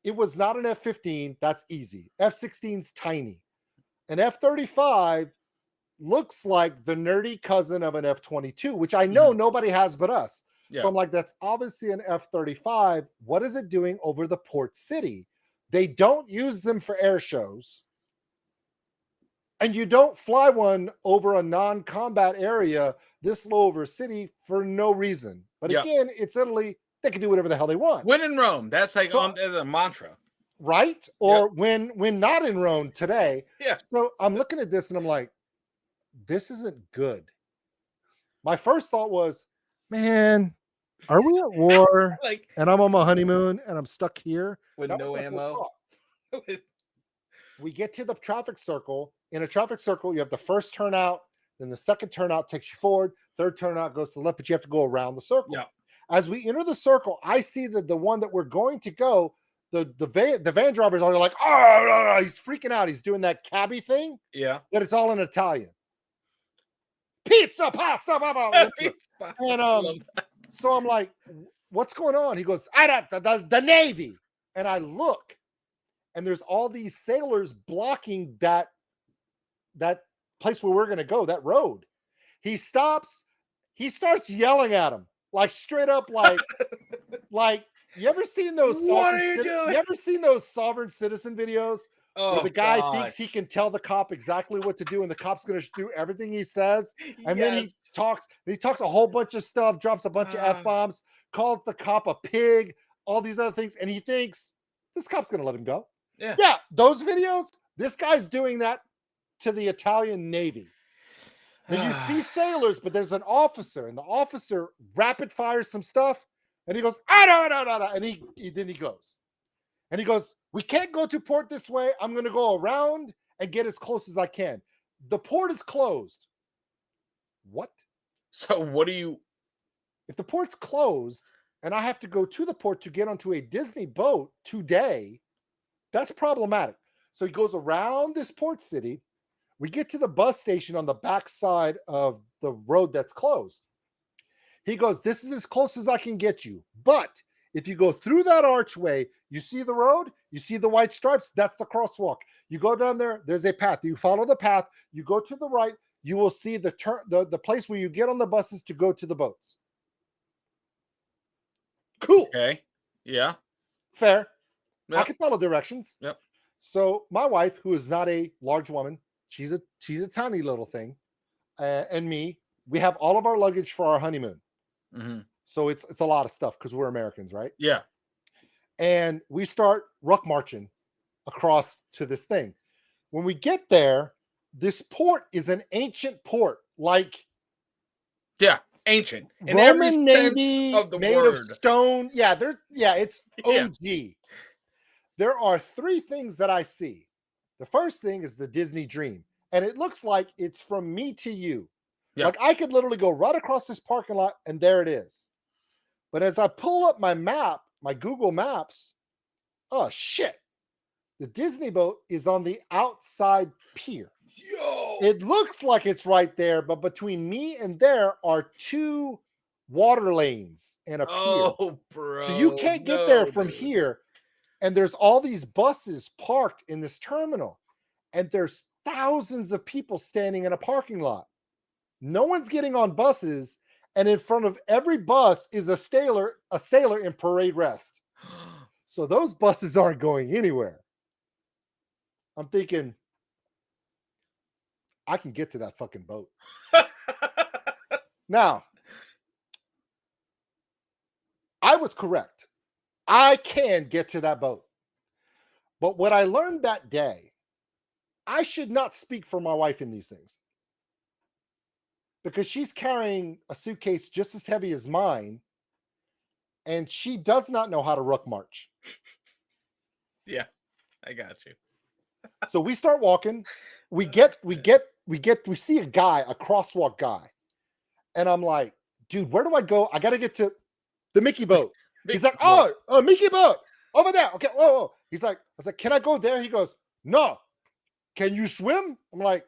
It was not an F-15. That's easy. F-16's tiny. An F-35 looks like the nerdy cousin of an F-22, which I know nobody has but us. Yeah. So I'm like, that's obviously an F-35. What is it doing over the port city? They don't use them for air shows. And you don't fly one over a non-combat area this low over a city for no reason. But again, it's Italy. They can do whatever the hell they want. When in Rome, that's like the mantra, right? Or when not in Rome today. Yeah. So I'm looking at this and I'm like, this isn't good. My first thought was, man, are we at war? Like, and I'm on my honeymoon and I'm stuck here with no ammo. We get to the traffic circle. In a traffic circle, you have the first turnout, then the second turnout takes you forward, third turnout goes to the left, but you have to go around the circle. Yeah. As we enter the circle, I see that the one that we're going to go, the van driver's already like, oh, he's freaking out. He's doing that cabbie thing. Yeah. But it's all in Italian. Pizza, pasta, blah, blah. And so I'm like, what's going on? He goes, the Navy. And I look, and there's all these sailors blocking that place where we're going to go, that road. He stops. He starts yelling at him. Like straight up, like you ever seen those? What are you doing? You ever seen those sovereign citizen videos where the guy thinks he can tell the cop exactly what to do, and the cop's going to do everything he says, and then he talks a whole bunch of stuff, drops a bunch of F-bombs, calls the cop a pig, all these other things, and he thinks this cop's going to let him go. Yeah, those videos. This guy's doing that to the Italian Navy. And you see sailors, but there's an officer, and the officer rapid fires some stuff, and he goes, no, and then he goes. And he goes, we can't go to port this way. I'm going to go around and get as close as I can. The port is closed. What? So what do you... If the port's closed, and I have to go to the port to get onto a Disney boat today, that's problematic. So he goes around this port city. We get to the bus station on the back side of the road that's closed. He goes, this is as close as I can get you. But if you go through that archway, you see the road, you see the white stripes, that's the crosswalk. You go down there, there's a path. You follow the path, you go to the right, you will see the place where you get on the buses to go to the boats. Cool. Okay. Yeah. Fair. Yep. I can follow directions. Yep. So my wife, who is not a large woman, she's a tiny little thing, and me, we have all of our luggage for our honeymoon. Mm-hmm. So it's a lot of stuff because we're Americans, right? Yeah. And we start ruck marching across to this thing. When we get there, this port is an ancient port, like ancient in Roman every Navy, sense of the made word. of stone. It's OG. There are three things that I see. The first thing is the Disney Dream, and it looks like it's from me to you. Yeah. Like I could literally go right across this parking lot, and there it is. But as I pull up my map, my Google Maps, oh shit, the Disney boat is on the outside pier. Yo, it looks like it's right there, but between me and there are two water lanes and a pier. Oh, bro. So you can't get there from dude. here. And there's all these buses parked in this terminal. And there's thousands of people standing in a parking lot. No one's getting on buses. And in front of every bus is a sailor in parade rest. So those buses aren't going anywhere. I'm thinking, I can get to that fucking boat. Now, I was correct. I can get to that boat. But what I learned that day, I should not speak for my wife in these things. Because she's carrying a suitcase just as heavy as mine. And she does not know how to ruck march. Yeah, I got you. So we start walking. We see a guy, a crosswalk guy. And I'm like, dude, where do I go? I got to get to the Mickey boat. He's like, oh, Mickey boat over there. Okay. Whoa. He's like, I was like, can I go there? He goes, no. Can you swim? I'm like,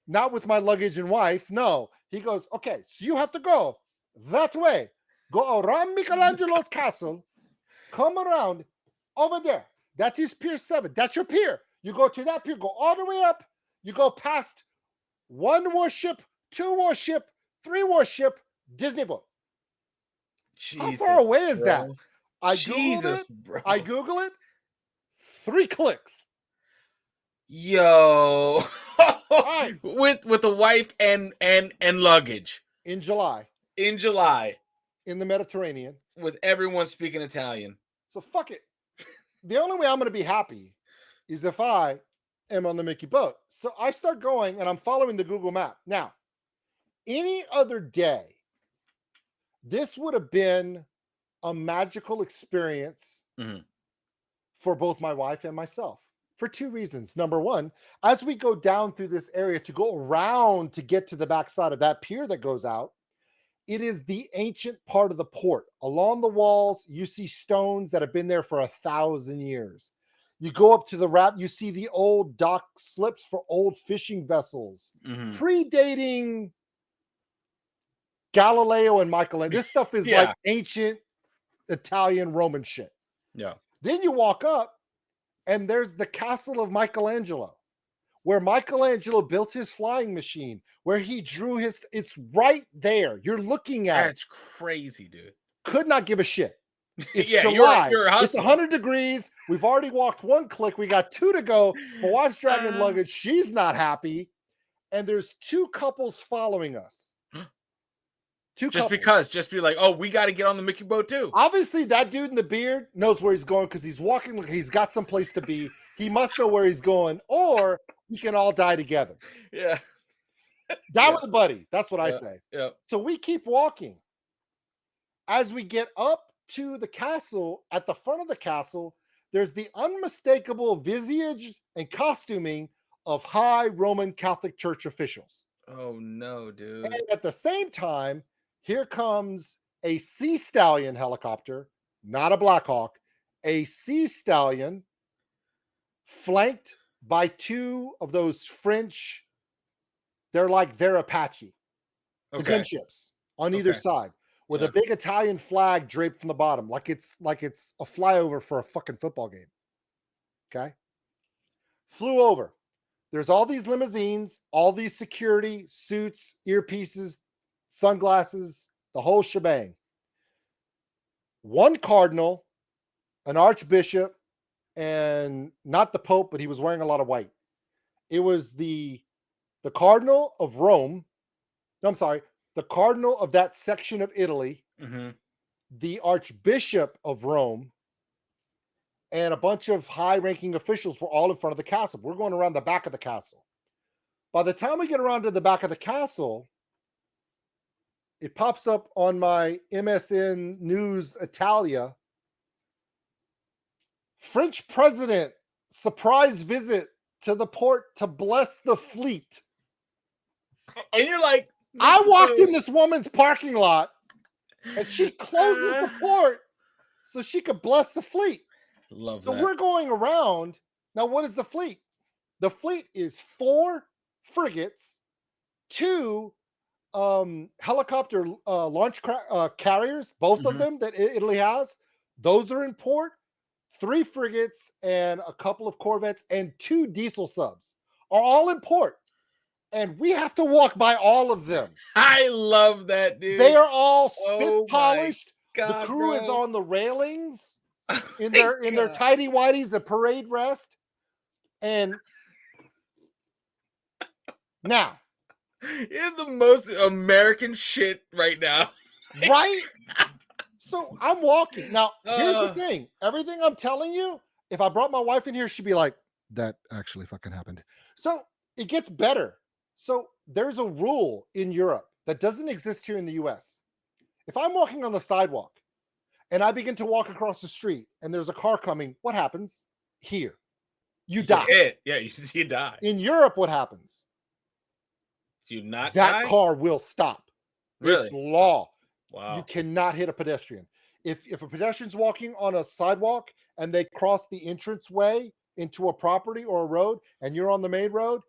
not with my luggage and wife. No. He goes, okay, so you have to go that way. Go around Michelangelo's castle. Come around over there. That is Pier 7. That's your pier. You go to that pier, go all the way up. You go past 1 warship, 2 warship, 3 warship, Disney boat. How far away is that? I Google it. 3 clicks. Yo. with the wife and luggage. In July. In July. In the Mediterranean. With everyone speaking Italian. So fuck it. The only way I'm going to be happy is if I am on the Mickey boat. So I start going and I'm following the Google map. Now, any other day, this would have been a magical experience for both my wife and myself for 2 reasons. Number one, as we go down through this area to go around to get to the backside of that pier that goes out, it is the ancient part of the port. Along the walls, you see stones that have been there for 1,000 years. You go up to the wrap, you see the old dock slips for old fishing vessels, predating Galileo and Michelangelo. This stuff is like ancient Italian Roman shit. Yeah. Then you walk up and there's the castle of Michelangelo, where Michelangelo built his flying machine, where he drew it's right there. You're looking at That's crazy, dude. Could not give a shit. It's yeah, July. You're it's 100 degrees. We've already walked 1 click. We got 2 to go. My wife's dragging luggage. She's not happy. And there's 2 couples following us. 2 just couples. Just be like, oh, we got to get on the Mickey boat too. Obviously, that dude in the beard knows where he's going because he's walking. He's got some place to be. He must know where he's going, or we can all die together. Yeah. Die with a buddy. That's what I say. Yeah. So we keep walking. As we get up to the castle, at the front of the castle, there's the unmistakable visage and costuming of high Roman Catholic Church officials. Oh, no, dude. And at the same time, here comes a Sea Stallion helicopter, not a Black Hawk, a Sea Stallion flanked by 2 of those French, they're Apache, the gunships on either side, with a big Italian flag draped from the bottom, like it's a flyover for a fucking football game. Okay. Flew over. There's all these limousines, all these security, suits, earpieces, sunglasses, the whole shebang. 1 cardinal, an archbishop, and not the Pope, but he was wearing a lot of white. It was the Cardinal of Rome. No, I'm sorry. The Cardinal of that section of Italy, the Archbishop of Rome, and a bunch of high-ranking officials were all in front of the castle. We're going around the back of the castle. By the time we get around to the back of the castle, it pops up on my MSN News Italia. French president surprise visit to the port to bless the fleet. And you're like, I walked in this woman's parking lot and she closes the port so she could bless the fleet. Love so that. We're going around. Now, what is the fleet? The fleet is 4 frigates, 2 helicopter launch carriers, both of Mhm. them that Italy has. Those are in port. 3 frigates and a couple of corvettes and 2 diesel subs are all in port. And we have to walk by all of them. I love that, dude. They are all spit Oh my polished. The God, crew is bro. on the railings Oh in my their God. tidy whities, the parade rest. And now, You're the most American shit right now. right? So I'm walking. Now, here's the Uh, thing. Everything I'm telling you, if I brought my wife in here, she'd be like, that actually fucking happened. So it gets better. So there's a rule in Europe that doesn't exist here in the US. If I'm walking on the sidewalk and I begin to walk across the street and there's a car coming, what happens? Here, you you die. hit. Yeah, you die. In Europe, what happens? Do you not That die? car will stop. It's Really? law. You Wow. cannot hit a pedestrian. If a pedestrian's walking on a sidewalk and they cross the entrance way into a property or a road and you're on the main road,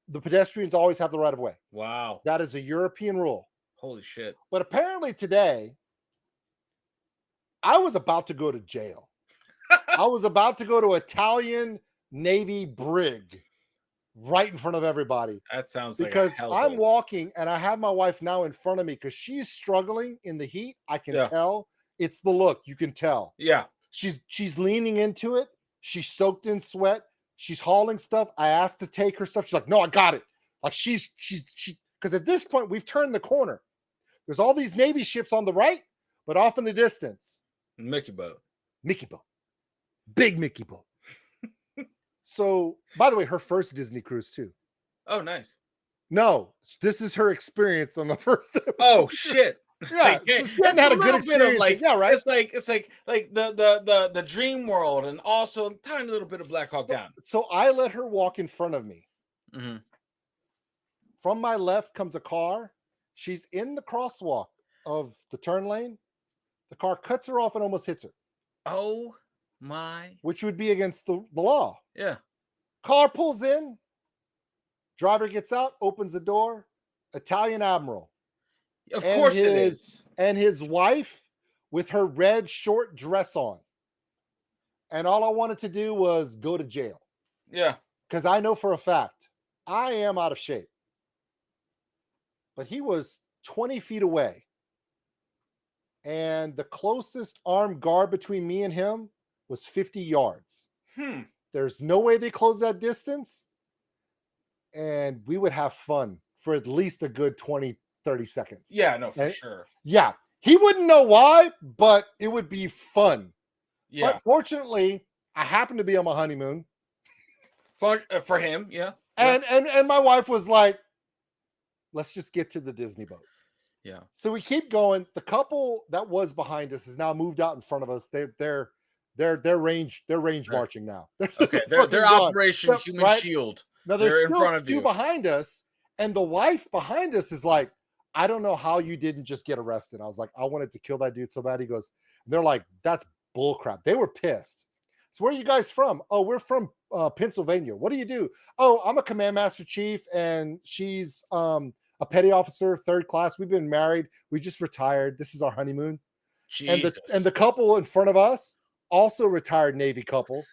the pedestrians always have the right of way. Wow. That is a European rule. Holy shit. But apparently today, I was about to go to jail. I was about to go to Italian Navy brig right in front of everybody. That sounds like Because a I'm hellhole. walking and I have my wife now in front of me because she's struggling in the heat. I can Yeah. tell. It's the look. You can tell. Yeah. She's leaning into it. She's soaked in sweat. She's hauling stuff. I asked to take her stuff. She's like, no, I got it. Like she because at this point we've turned the corner. There's all these Navy ships on the right, but off in the distance, Mickey boat. Mickey boat, big Mickey boat. So, by the way, her first Disney cruise too. Oh, nice. No, this is her experience on the first episode. Oh shit. Yeah, Like, just it's hadn't had a good little bit of experience. like, Yeah, right. It's like the dream world and also a tiny little bit of Black Hawk Down. So I let her walk in front of me. Mhm. From my left comes a car. She's in the crosswalk of the turn lane. The car cuts her off and almost hits her, Oh my. which would be against the law. Yeah. Car pulls in. Driver gets out, opens the door. Italian admiral. Of And course it his- is. And his wife with her red short dress on. And all I wanted to do was go to jail. Yeah. Because I know for a fact I am out of shape. But he was 20 feet away. And the closest armed guard between me and him was 50 yards. There's no way they close that distance. And we would have fun for at least a good 20, 30 seconds. Yeah, no, for And- sure. Yeah. He wouldn't know why, but it would be fun. Yeah. But fortunately, I happened to be on my honeymoon. For him, yeah. Yeah. And my wife was like, let's just get to the Disney boat. Yeah. So we keep going. The couple that was behind us has now moved out in front of us. They're range Right. marching now. Okay. fucking They're gone. Operation Yep, Human right? Shield. Now there's They're in still front of two you. behind us, and the wife behind us is like, I don't know how you didn't just get arrested. I was like, I wanted to kill that dude so bad. He goes, they're like, that's bullcrap. They were pissed. So where are you guys from? Oh, we're from Pennsylvania. What do you do? Oh, I'm a command master chief, and she's a petty officer, 3rd class. We've been married. We just retired. This is our honeymoon. Jesus. And the couple in front of us, also retired Navy couple.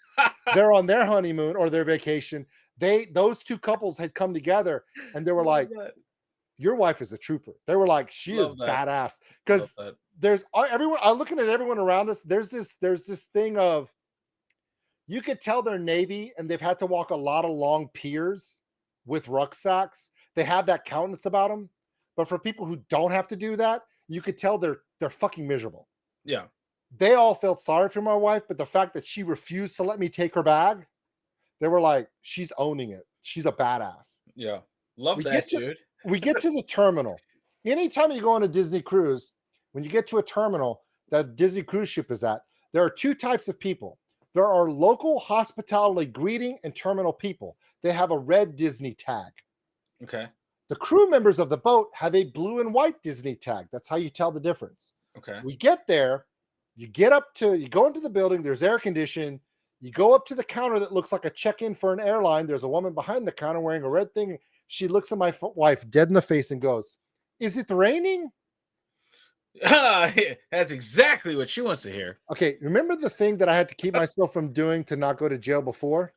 They're on their honeymoon or their vacation. Those two couples had come together and they were like, your wife is a trooper. They were like, she Love is that. badass. Because Love that. there's everyone, I'm looking at everyone around us. There's this thing of, you could tell they're Navy and they've had to walk a lot of long piers with rucksacks. They have that countenance about them. But for people who don't have to do that, you could tell they're fucking miserable. Yeah. They all felt sorry for my wife, but the fact that she refused to let me take her bag, they were like, she's owning it. She's a badass. Yeah. Love We that, get to- dude. We get to the terminal. Anytime you go on a Disney cruise, when you get to a terminal that Disney cruise ship is at, there are 2 types of people. There are local hospitality greeting and terminal people. They have a red Disney tag. Okay. The crew members of the boat have a blue and white Disney tag. That's how you tell the difference. Okay. We get there, you go into the building, there's air conditioning. You go up to the counter that looks like a check-in for an airline. There's a woman behind the counter wearing a red thing. She looks at my wife dead in the face and goes, Is it raining? That's exactly what she wants to hear. Okay, remember the thing that I had to keep myself from doing to not go to jail before?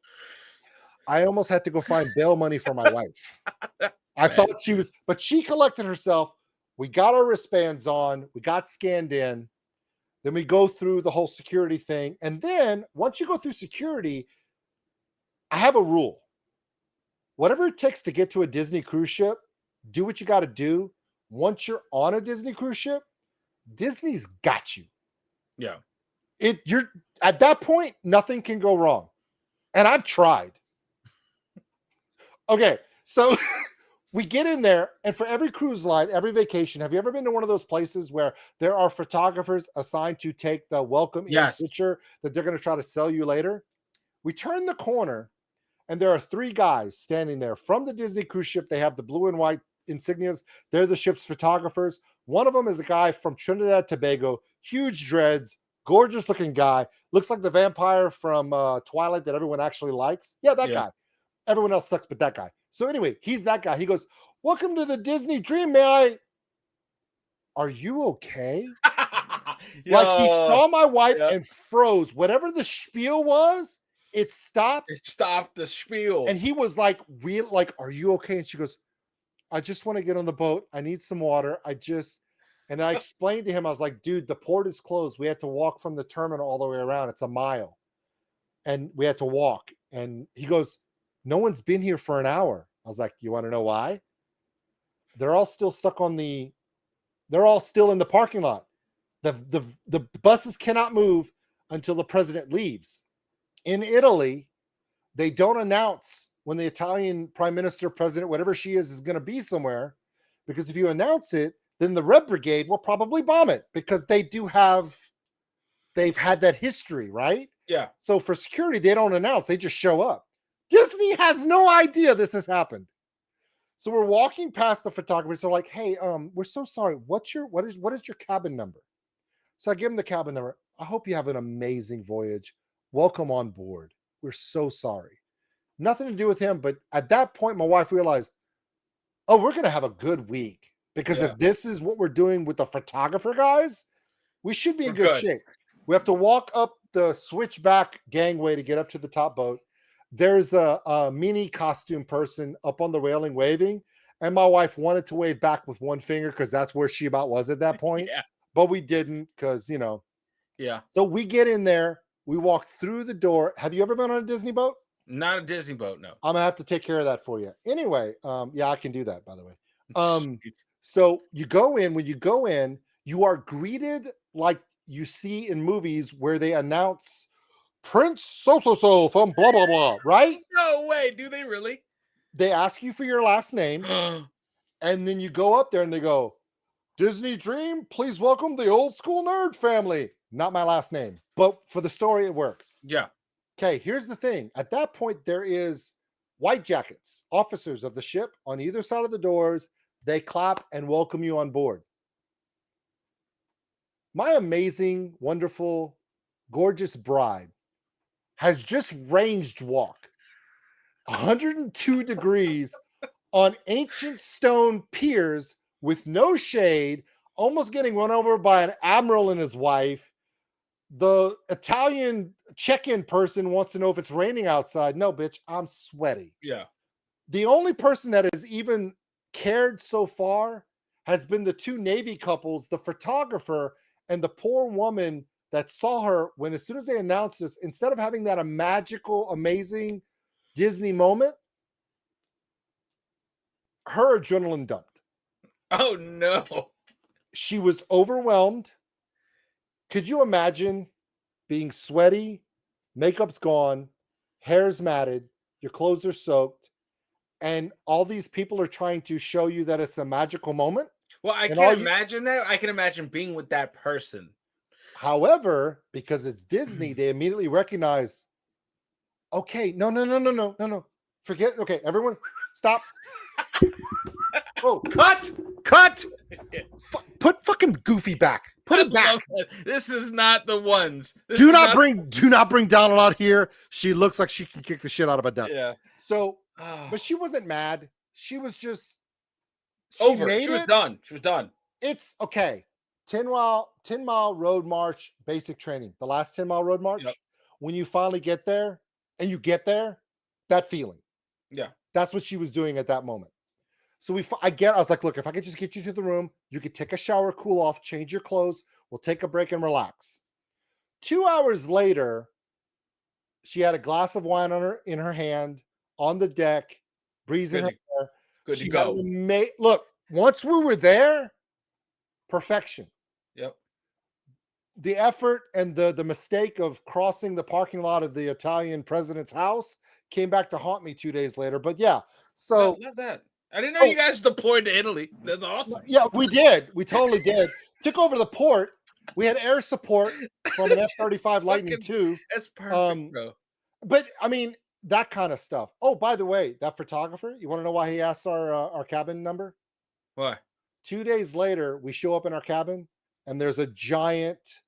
I almost had to go find bail money for my wife. I Man, thought she was, but she collected herself. We got our wristbands on, we got scanned in. Then we go through the whole security thing. And then once you go through security, I have a rule. Whatever it takes to get to a Disney cruise ship, do what you got to do. Once you're on a Disney cruise ship, Disney's got you. yeah. You're at that point, nothing can go wrong. And I've tried. Okay, so we get in there, and for every cruise line, every vacation, have you ever been to one of those places where there are photographers assigned to take the welcome in picture that they're going to try to sell you later? We turn the corner, and there are 3 guys standing there from the Disney cruise ship. They have the blue and white insignias. They're the ship's photographers. One of them is a guy from Trinidad Tobago, huge dreads, gorgeous looking guy, looks like the vampire from Twilight that everyone actually likes. Yeah, that guy. Everyone else sucks but that guy. So anyway, he's that guy. He goes, "Welcome to the Disney Dream, man. Are you okay?" Like he saw my wife and froze. Whatever the spiel was, it stopped. It stopped the spiel. And he was like, "Are you okay?" And she goes, "I just want to get on the boat. I need some water. And I explained to him, I was like, "Dude, the port is closed. We had to walk from the terminal all the way around. It's a mile. And we had to walk." And he goes, "No one's been here for an hour." I was like, "You want to know why? They're all still they're all still in the parking lot. The buses cannot move until the president leaves. In Italy, they don't announce when the Italian prime minister, president, whatever she is going to be somewhere, because if you announce it, then the Red Brigade will probably bomb it, because they've had that history, right?" Yeah. So for security, they don't announce, they just show up. Disney has no idea this has happened. So we're walking past the photographers. They're like, "Hey, we're so sorry. What is your cabin number?" So I give them the cabin number. "I hope you have an amazing voyage. Welcome on board. We're so sorry." Nothing to do with him. But at that point, my wife realized, oh, we're going to have a good week, because if this is what we're doing with the photographer guys, we should be in good shape. We have to walk up the switchback gangway to get up to the top boat. There's a mini costume person up on the railing waving, and my wife wanted to wave back with one finger because that's where she about was at that point. But we didn't, because so we get in there, we walk through the door. Have you ever been on a Disney boat? Not a Disney boat, no. I'm gonna have to take care of that for you anyway. Yeah, I can do that, by the way. So you go in. When you go in, you are greeted like you see in movies where they announce Prince so from blah blah blah, right? No way, do they really? They ask you for your last name, and then you go up there and they go, "Disney Dream, please welcome the old school nerd family." Not my last name, but for the story, it works. Yeah. Okay, here's the thing. At that point, there is white jackets, officers of the ship on either side of the doors. They clap and welcome you on board. My amazing, wonderful, gorgeous bride has just ranged walk 102 degrees on ancient stone piers with no shade, almost getting run over by an admiral and his wife. The Italian check-in person wants to know if it's raining outside. No, bitch, I'm sweaty. Yeah. The only person that has even cared so far has been the 2 Navy couples, the photographer and the poor woman that saw her when, as soon as they announced this, instead of having that a magical, amazing Disney moment, her adrenaline dumped. Oh, no. She was overwhelmed. Could you imagine being sweaty, makeup's gone, hair's matted, your clothes are soaked, and all these people are trying to show you that it's a magical moment? Well, I can't imagine that. I can imagine being with that person. However, because it's Disney, they immediately recognize, okay, no. Forget, okay, everyone, stop. Oh, cut. Put fucking Goofy back. Put it back. This is not the ones. Do not bring Donald out here. She looks like she can kick the shit out of a duck. Yeah. So, but she wasn't mad. She Over. made She was it. done. She was done. It's okay. 10-mile road march basic training. The last 10-mile road march. Yep. When you finally get there and you get there, that feeling. Yeah. That's what she was doing at that moment. So I was like, look, if I could just get you to the room, you could take a shower, cool off, change your clothes. We'll take a break and relax. 2 hours later, she had a glass of wine in her hand on the deck, breezing her hair. Good to She got go. look, once we were there, perfection. Yep. The effort and the mistake of crossing the parking lot of the Italian president's house came back to haunt me 2 days later. But yeah, so Love that. I didn't know you guys deployed to Italy. That's awesome. yeah, we did. We totally did. Took over the port. We had air support from an F-35 Lightning II. That's perfect, bro. But I mean, that kind of stuff. Oh, by the way, that photographer, you want to know why he asked our cabin number? Why? 2 days later, we show up in our cabin and there's a giant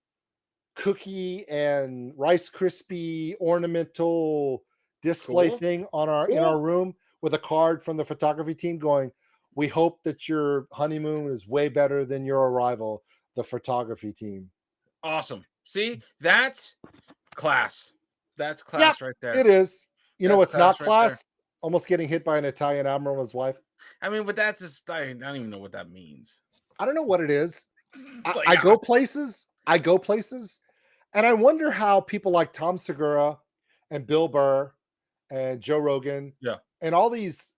cookie and Rice Krispie ornamental display thing on in our room with a card from the photography team going, "We hope that your honeymoon is way better than your arrival, the photography team." Awesome. See, that's class. That's class right there. It is. You know That's what's not class right class? Almost getting hit by an Italian admiral and his wife. I mean, but that's just, I don't even know what that means. I don't know what it is. But I yeah. go places. And I wonder how people like Tom Segura and Bill Burr and Joe Rogan, and all these,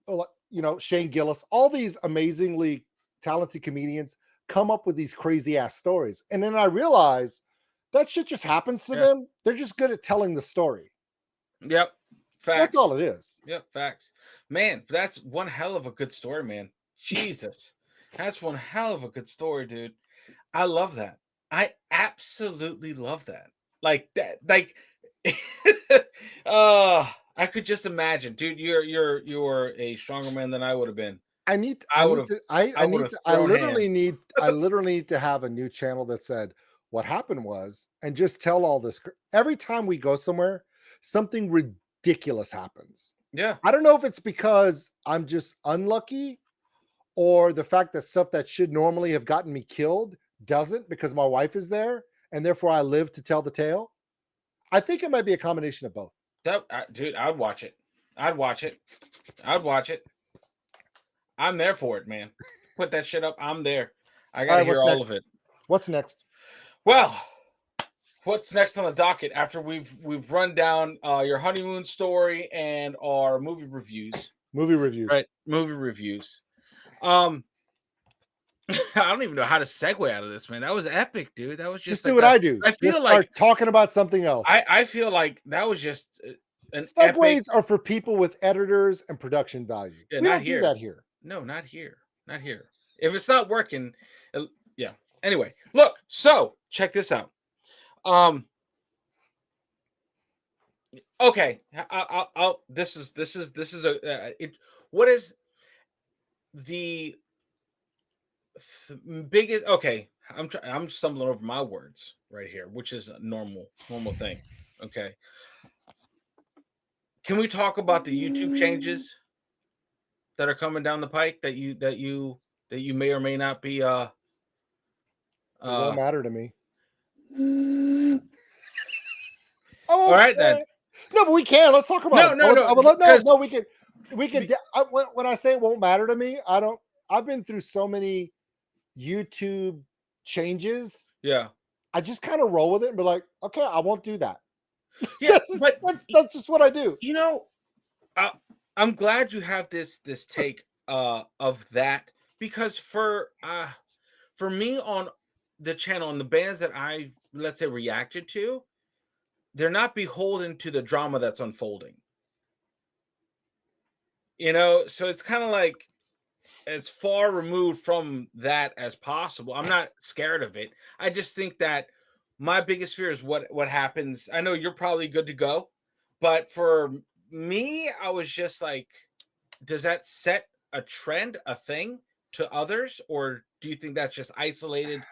Shane Gillis, all these amazingly talented comedians come up with these crazy ass stories. And then I realize that shit just happens to them. They're just good at telling the story. Yep. Facts. That's all it is. Yep. Facts. Man, that's one hell of a good story, man. Jesus. That's one hell of a good story, dude. I love that. I absolutely love that. Like that, like I could just imagine, dude. You're a stronger man than I would have been. I literally need to have a new channel that said what happened was, and just tell all this. Every time we go somewhere, something ridiculous happens. Yeah. I don't know if it's because I'm just unlucky or the fact that stuff that should normally have gotten me killed doesn't, because my wife is there and therefore I live to tell the tale. I think it might be a combination of both. Dude, I'd watch it. I'd watch it. I'm there for it, man. Put that shit up. I'm there. I gotta hear all of it. What's next? Well, what's next on the docket after we've run down your honeymoon story and our movie reviews? Right. Movie reviews. I don't even know how to segue out of this, man. That was epic, dude. That was just do what I do. I feel like talking about something else. I feel like that was just an segues are for people with editors and production value. Yeah, we don't do that here. No, not here. Not here. If it's not working, yeah. Anyway, look. So check this out. Okay. I'll. This is a. What is the biggest? Okay, I'm stumbling over my words right here, which is a normal thing. Okay. Can we talk about the YouTube changes that are coming down the pike that you may or may not be it won't matter to me. All right then. No, but we can. Let's talk about it. No, we can. When I say it won't matter to me, I've been through so many YouTube changes. Yeah. I just kind of roll with it and be like, okay, I won't do that. Yeah, that's just what I do. You know, I'm glad you have this take of that, because for me on the channel and the bands that I, let's say, reacted to, they're not beholden to the drama that's unfolding. You know, so it's kind of like as far removed from that as possible. I'm not scared of it. I just think that my biggest fear is what happens. I know you're probably good to go, but for me, I was just like, does that set a trend, a thing to others, or do you think that's just isolated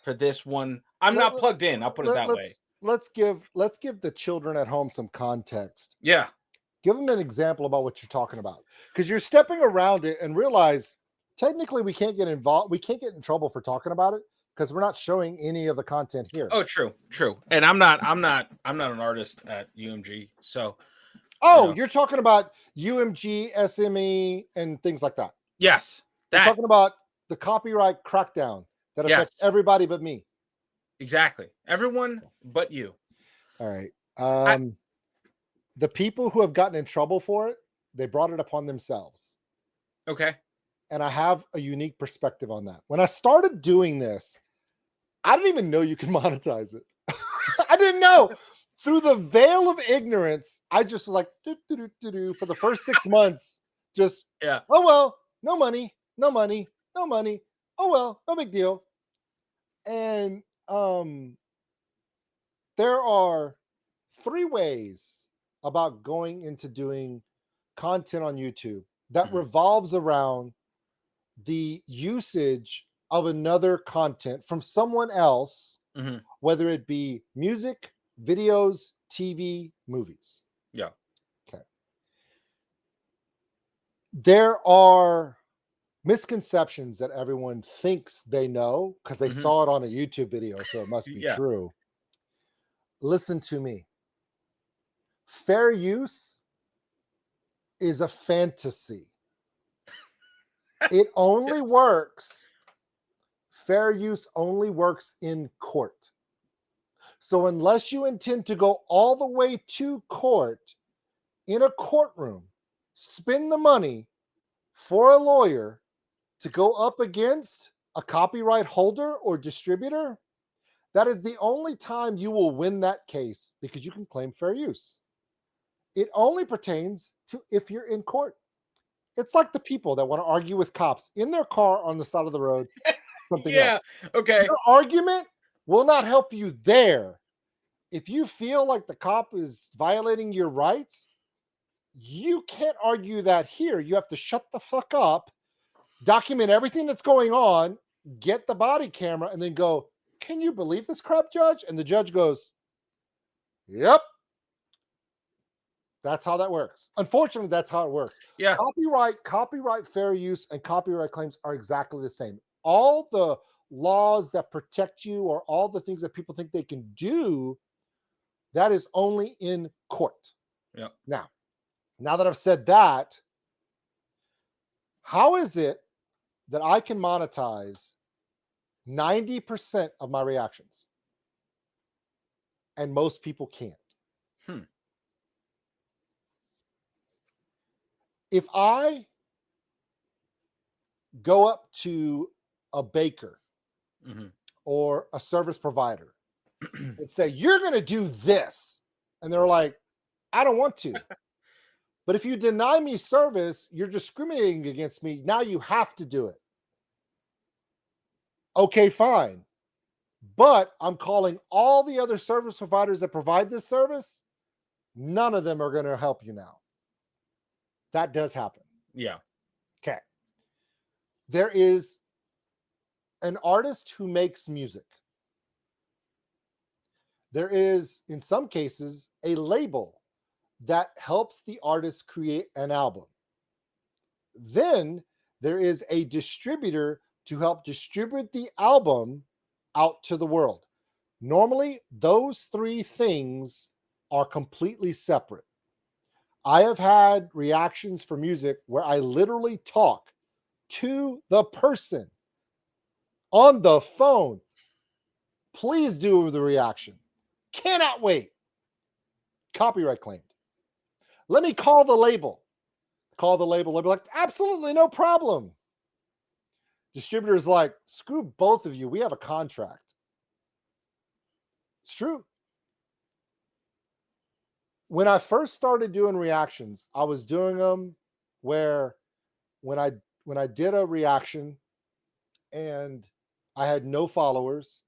for this one? I'm not plugged in. I'll put it that way. Let's give the children at home some context. Yeah. Give them an example about what you're talking about, because you're stepping around it and realize technically we can't get involved. We can't get in trouble for talking about it because we're not showing any of the content here. Oh, true. And I'm not an artist at UMG. So, Oh, you're talking about UMG, SME, and things like that. Yes. You're talking about the copyright crackdown that affects everybody but me. Exactly. Everyone but you. All right. The people who have gotten in trouble for it, they brought it upon themselves. Okay. And I have a unique perspective on that. When I started doing this, I didn't even know you could monetize it. I didn't know. Through the veil of ignorance, I just was like, for the first 6 months, just, oh, well, no money. Oh, well, no big deal. And there are 3 ways about going into doing content on YouTube that revolves around the usage of another content from someone else, whether it be music, videos, TV, movies. Yeah. Okay. There are misconceptions that everyone thinks they know because they saw it on a YouTube video, so it must be true. Listen to me. Fair use is a fantasy. It only works. Fair use only works in court. So unless you intend to go all the way to court in a courtroom, spend the money for a lawyer to go up against a copyright holder or distributor, that is the only time you will win that case because you can claim fair use. It only pertains to if you're in court. It's like the people that want to argue with cops in their car on the side of the road. Something else. Okay. Your argument will not help you there. If you feel like the cop is violating your rights, you can't argue that here. You have to shut the fuck up, document everything that's going on, get the body camera, and then go, can you believe this crap, judge? And the judge goes, yep. That's how that works. Unfortunately, that's how it works. Yeah. Copyright fair use, and copyright claims are exactly the same. All the laws that protect you or all the things that people think they can do, that is only in court. Yeah. Now that I've said that, how is it that I can monetize 90% of my reactions and most people can't? If I go up to a baker or a service provider and say, you're going to do this, and they're like, I don't want to. But if you deny me service, you're discriminating against me. Now you have to do it. Okay, fine. But I'm calling all the other service providers that provide this service. None of them are going to help you now. That does happen. Yeah. Okay. There is an artist who makes music. There is, in some cases, a label that helps the artist create an album. Then there is a distributor to help distribute the album out to the world. Normally, those 3 things are completely separate. I have had reactions for music where I literally talk to the person on the phone. Please do the reaction. Cannot wait. Copyright claimed. Let me call the label. Call the label. They'll be like, absolutely no problem. Distributor is like, screw both of you. We have a contract. It's true. When I first started doing reactions, I was doing them where when I did a reaction and I had no followers,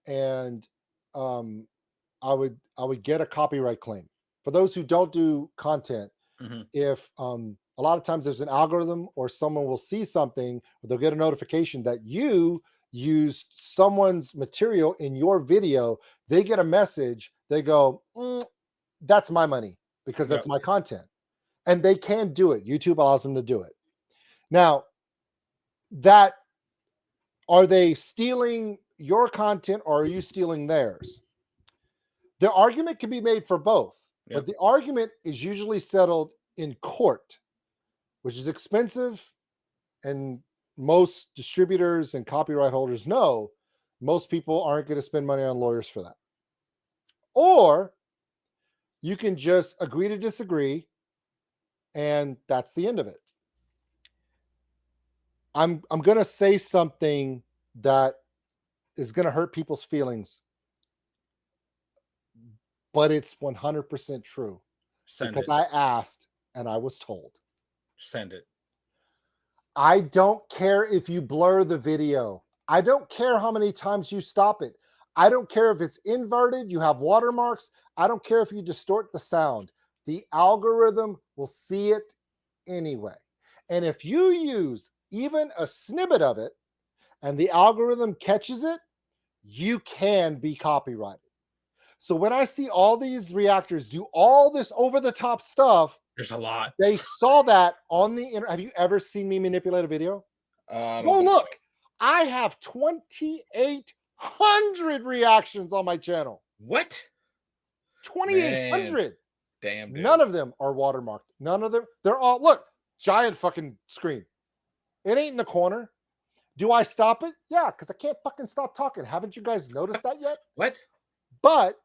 and I would get a copyright claim. For those who don't do content, if a lot of times there's an algorithm or someone will see something, or they'll get a notification that you used someone's material in your video, they get a message, they go, that's my money because that's my content. And they can do it. YouTube allows them to do it. Now, that are they stealing your content or are you stealing theirs? The argument can be made for both, but the argument is usually settled in court, which is expensive, and most distributors and copyright holders know most people aren't going to spend money on lawyers for that. Or you can just agree to disagree, and that's the end of it. I'm going to say something that is going to hurt people's feelings, but it's 100% true. Because I asked and I was told. Send it. I don't care if you blur the video. I don't care how many times you stop it. I don't care if it's inverted, you have watermarks. I don't care if you distort the sound. The algorithm will see it anyway. And if you use even a snippet of it and the algorithm catches it, you can be copyrighted. So when I see all these reactors do all this over-the-top stuff, there's a lot. They saw that on the internet. Have you ever seen me manipulate a video? Go look. I have 2,800 reactions on my channel. What? 2,800. Damn, dude. None of them are watermarked. None of them. They're all, look, giant fucking screen. It ain't in the corner. Do I stop it? Yeah, because I can't fucking stop talking. Haven't you guys noticed that yet? What? But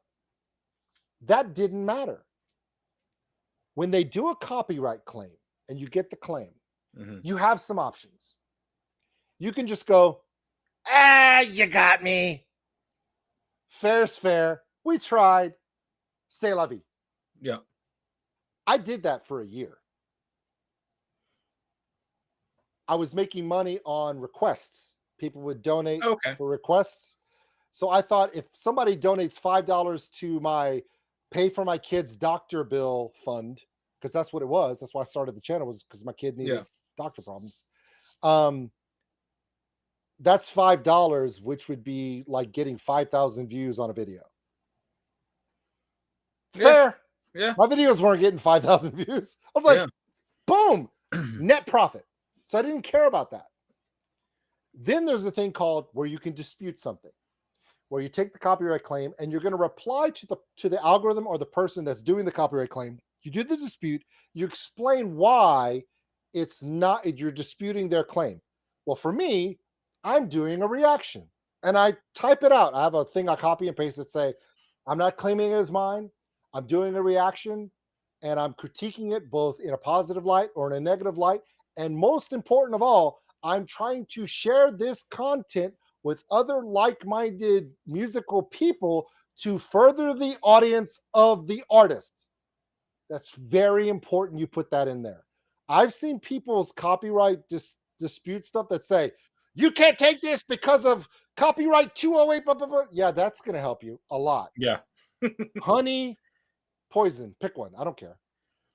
that didn't matter. When they do a copyright claim and you get the claim, you have some options. You can just go, you got me. Fair's fair. We tried. C'est la vie. Yeah. I did that for a year. I was making money on requests. People would donate for requests. So I thought if somebody donates $5 to my pay for my kid's doctor bill fund, because that's what it was. That's why I started the channel, was because my kid needed doctor problems. That's $5, which would be like getting 5,000 views on a video. Fair. Yeah. My videos weren't getting 5,000 views. I was like, boom, net profit. So I didn't care about that. Then there's a thing called where you can dispute something, where you take the copyright claim and you're going to reply to the algorithm or the person that's doing the copyright claim. You do the dispute, you explain why it's not, you're disputing their claim. Well, for me, I'm doing a reaction and I type it out. I have a thing I copy and paste that say, I'm not claiming it as mine. I'm doing a reaction and I'm critiquing it both in a positive light or in a negative light. And most important of all, I'm trying to share this content with other like-minded musical people to further the audience of the artist. That's very important. You put that in there. I've seen people's copyright dispute stuff that say, you can't take this because of copyright 208, blah, blah, blah. Yeah, that's going to help you a lot. Yeah. Honey, poison, pick one. I don't care.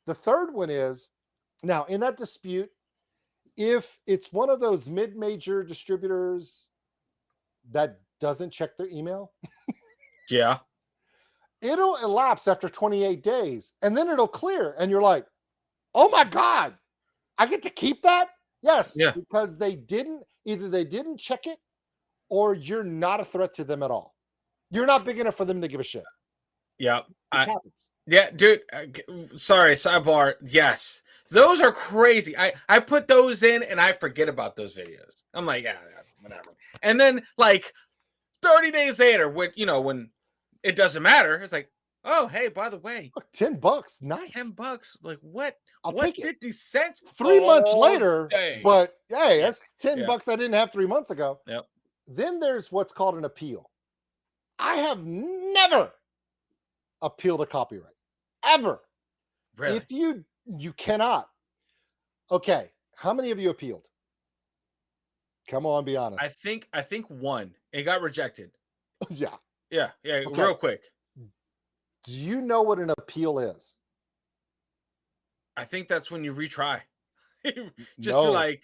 The third one is, now in that dispute, if it's one of those mid-major distributors that doesn't check their email, it'll elapse after 28 days and then it'll clear. And you're like, oh my God, I get to keep that? Yes, because either they didn't check it or you're not a threat to them at all. You're not big enough for them to give a shit. Yeah. Which happens. Yeah, dude. Sorry, sidebar. Yes. Those are crazy. I put those in and I forget about those videos. I'm like, yeah, whatever. And then like 30 days later, when it doesn't matter, it's like, oh, hey, by the way, look, $10. Nice. $10. Like what? I'll what, take it. 50 cents? 3 months later, day. But hey, that's $10 I didn't have 3 months ago. Yep. Then there's what's called an appeal. I have never appealed a copyright. Ever. Really? If you cannot. Okay. How many of you appealed? Come on, be honest. I think one. It got rejected. Yeah. Yeah. Okay. Real quick. Do you know what an appeal is? I think that's when you retry. Just No. be like,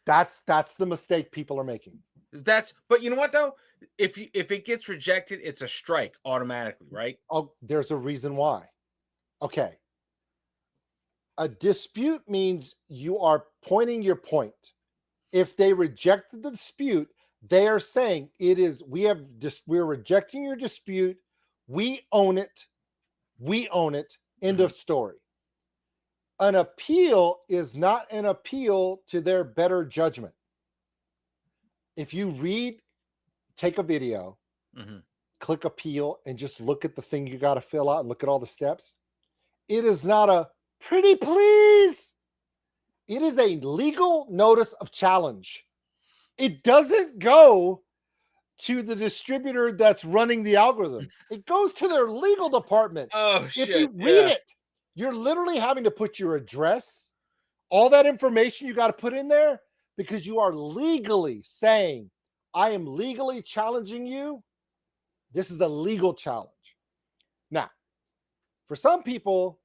that's the mistake people are making. But you know what though? If it gets rejected, it's a strike automatically, right? Oh, there's a reason why. Okay. A dispute means you are pointing your point. If they rejected the dispute, they are saying we're rejecting your dispute. We own it. We own it. End of story. An appeal is not an appeal to their better judgment. If you take a video, click appeal, and just look at the thing you got to fill out and look at all the steps, it is not a pretty please. It is a legal notice of challenge. It doesn't go to the distributor that's running the algorithm. It goes to their legal department. Oh, shit. If you read it, you're literally having to put your address, all that information you got to put in there, because you are legally saying, I am legally challenging you. This is a legal challenge. Now, for some people,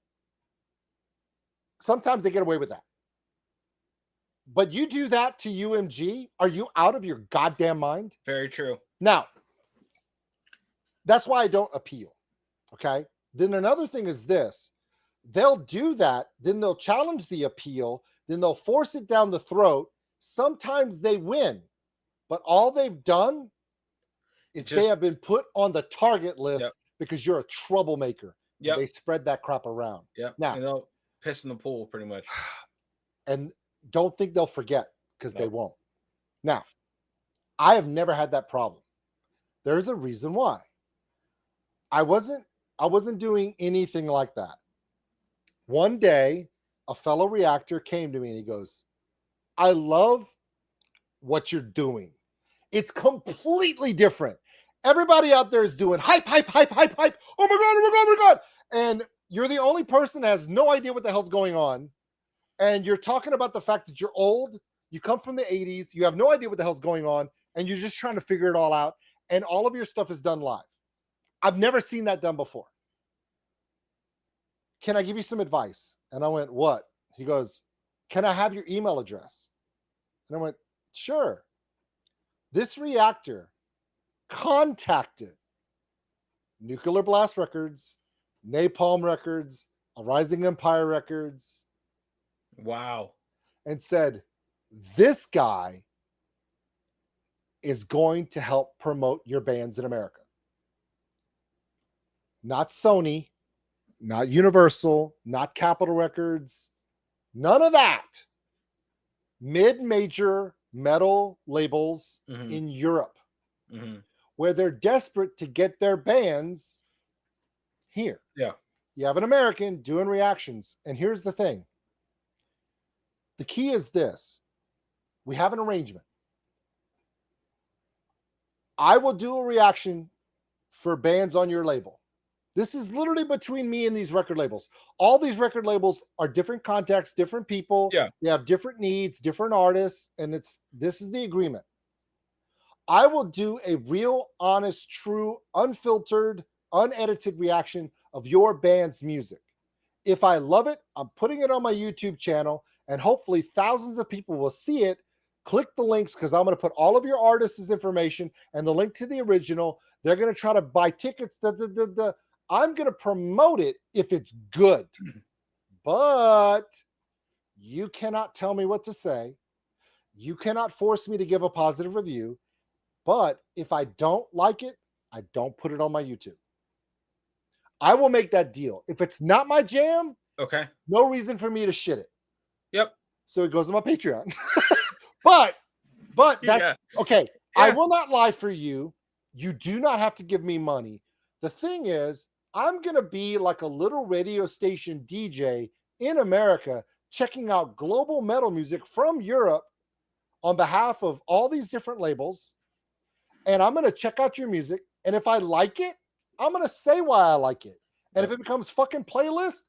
sometimes they get away with that. But you do that to UMG, are you out of your goddamn mind? Very true. Now, that's why I don't appeal. Okay. Then another thing is this. They'll do that. Then they'll challenge the appeal. Then they'll force it down the throat. Sometimes they win. But all they've done is they have been put on the target list because you're a troublemaker. Yeah. They spread that crap around. Yeah. Now, and they'll piss in the pool pretty much. And don't think they'll forget, because they won't. Now, I have never had that problem. There's a reason why. I wasn't doing anything like that. One day, a fellow reactor came to me and he goes, I love what you're doing. It's completely different. Everybody out there is doing hype, hype, hype, hype, hype. Oh my God, oh my God, oh my God. And you're the only person that has no idea what the hell's going on. And you're talking about the fact that you're old, you come from the 80s, you have no idea what the hell's going on, and you're just trying to figure it all out. And all of your stuff is done live. I've never seen that done before. Can I give you some advice? And I went, what? He goes, can I have your email address? And I went, sure. This reactor contacted Nuclear Blast Records, Napalm Records, A Rising Empire Records. Wow. And said, this guy is going to help promote your bands in America. Not Sony, not Universal, not Capitol Records, none of that. Mid-major metal labels in Europe, where they're desperate to get their bands here. Yeah. You have an American doing reactions. And here's the thing. The key is this. We have an arrangement. I will do a reaction for bands on your label. This is literally between me and these record labels. All these record labels are different contexts, different people. Yeah. They have different needs, different artists, and this is the agreement. I will do a real, honest, true, unfiltered, unedited reaction of your band's music. If I love it, I'm putting it on my YouTube channel, and hopefully thousands of people will see it. Click the links, because I'm going to put all of your artists' information and the link to the original. They're going to try to buy tickets. I'm going to promote it if it's good. But you cannot tell me what to say. You cannot force me to give a positive review. But if I don't like it, I don't put it on my YouTube. I will make that deal. If it's not my jam, okay, no reason for me to shit it. Yep. So it goes on my Patreon. but that's okay. I will not lie for you. You do not have to give me money. The thing is, I'm going to be like a little radio station DJ in America, checking out global metal music from Europe on behalf of all these different labels. And I'm going to check out your music. And if I like it, I'm going to say why I like it. And if it becomes fucking playlist,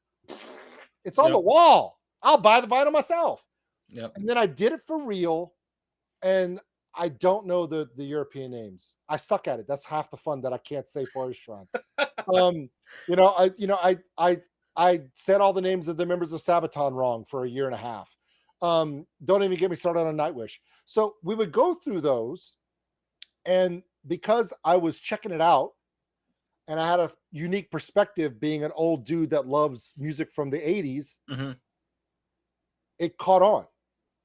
it's on the wall. I'll buy the vinyl myself. Yep. And then I did it for real. And I don't know the European names. I suck at it. That's half the fun, that I can't say forest shots. I said all the names of the members of Sabaton wrong for a year and a half. Don't even get me started on Nightwish. So we would go through those, and because I was checking it out, and I had a unique perspective being an old dude that loves music from the 80s, it caught on.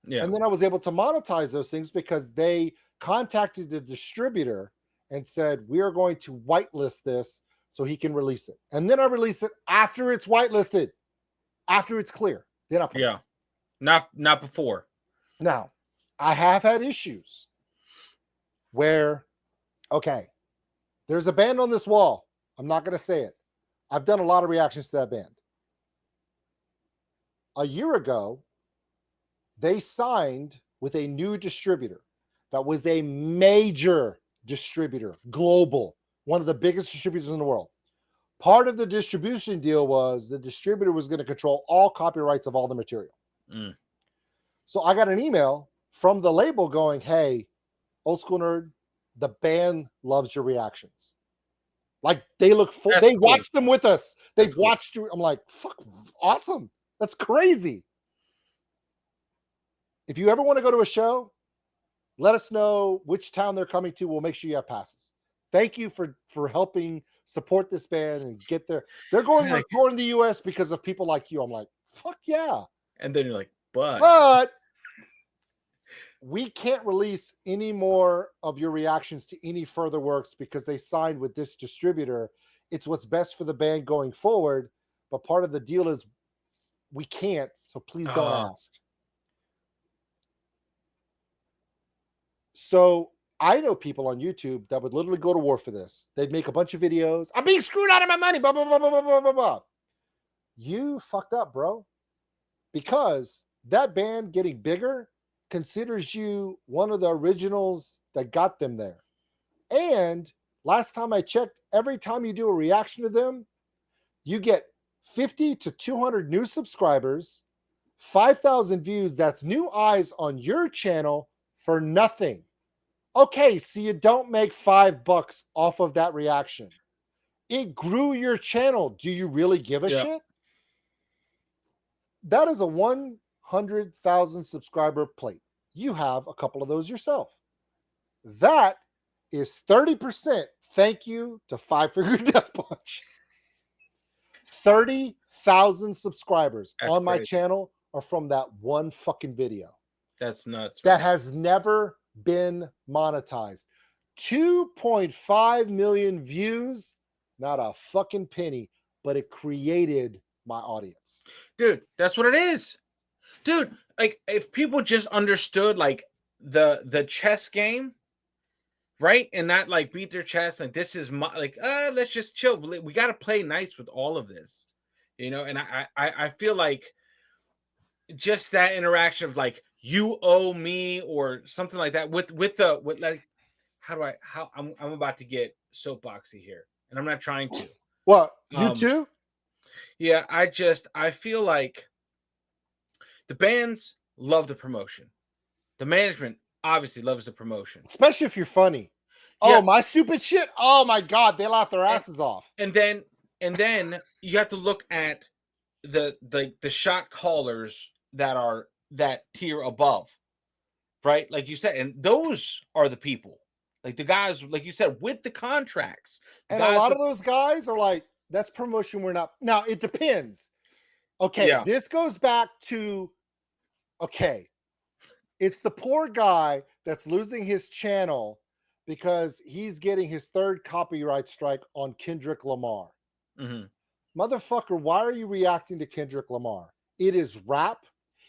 Yeah. And then I was able to monetize those things because they contacted the distributor and said, we are going to whitelist this so he can release it. And then I release it after it's whitelisted, after it's clear. Then I put it. Yeah. Not before. Now, I have had issues where, okay, there's a band on this wall. I'm not going to say it. I've done a lot of reactions to that band. A year ago, they signed with a new distributor that was a major distributor, global, one of the biggest distributors in the world. Part of the distribution deal was the distributor was going to control all copyrights of all the material. Mm. So I got an email from the label going, hey, Old School Nerd, the band loves your reactions. Like they look for, That's they cool. watched them with us. They That's cool. watched you. I'm like, fuck, awesome. That's crazy. If you ever want to go to a show, let us know which town they're coming to. We'll make sure you have passes. Thank you for helping support this band and get there. They're going to record in the US because of people like you. I'm like, fuck yeah. And then you're like, but we can't release any more of your reactions to any further works because they signed with this distributor. It's what's best for the band going forward. But part of the deal is we can't. So please don't ask. So I know people on YouTube that would literally go to war for this. They'd make a bunch of videos. I'm being screwed out of my money. Blah, blah, blah, blah, blah, blah, blah, blah. You fucked up, bro. Because that band getting bigger considers you one of the originals that got them there. And last time I checked, every time you do a reaction to them, you get 50 to 200 new subscribers, 5,000 views. That's new eyes on your channel for nothing. Okay, so you don't make $5 off of that reaction. It grew your channel. Do you really give a shit? That is a 100,000 subscriber plate. You have a couple of those yourself. That is 30% thank you to Five Finger Death Punch. 30,000 subscribers on my channel are from that one fucking video. That's nuts. That has never been monetized. 2.5 million views, not a fucking penny, but it created my audience. Dude, that's what it is. Dude, like if people just understood like the chess game, right? And not like beat their chest like this is my like let's just chill. We got to play nice with all of this. You know, and I feel like just that interaction of like you owe me or something like that with like I'm about to get soapboxy here and I'm not trying to. What? You too? Yeah, I feel like the bands love the promotion. The management obviously loves the promotion. Especially if you're funny. Yeah. Oh, my stupid shit. Oh my God, they laugh their asses off. And then you have to look at the shot callers that tier above, right? Like you said, and those are the people, like the guys, like you said, with the contracts. And a lot of those guys are like, that's promotion. We're not. Now it depends. Okay, this goes back to, okay, it's the poor guy that's losing his channel because he's getting his third copyright strike on Kendrick Lamar. Mm-hmm. Motherfucker, why are you reacting to Kendrick Lamar? It is rap.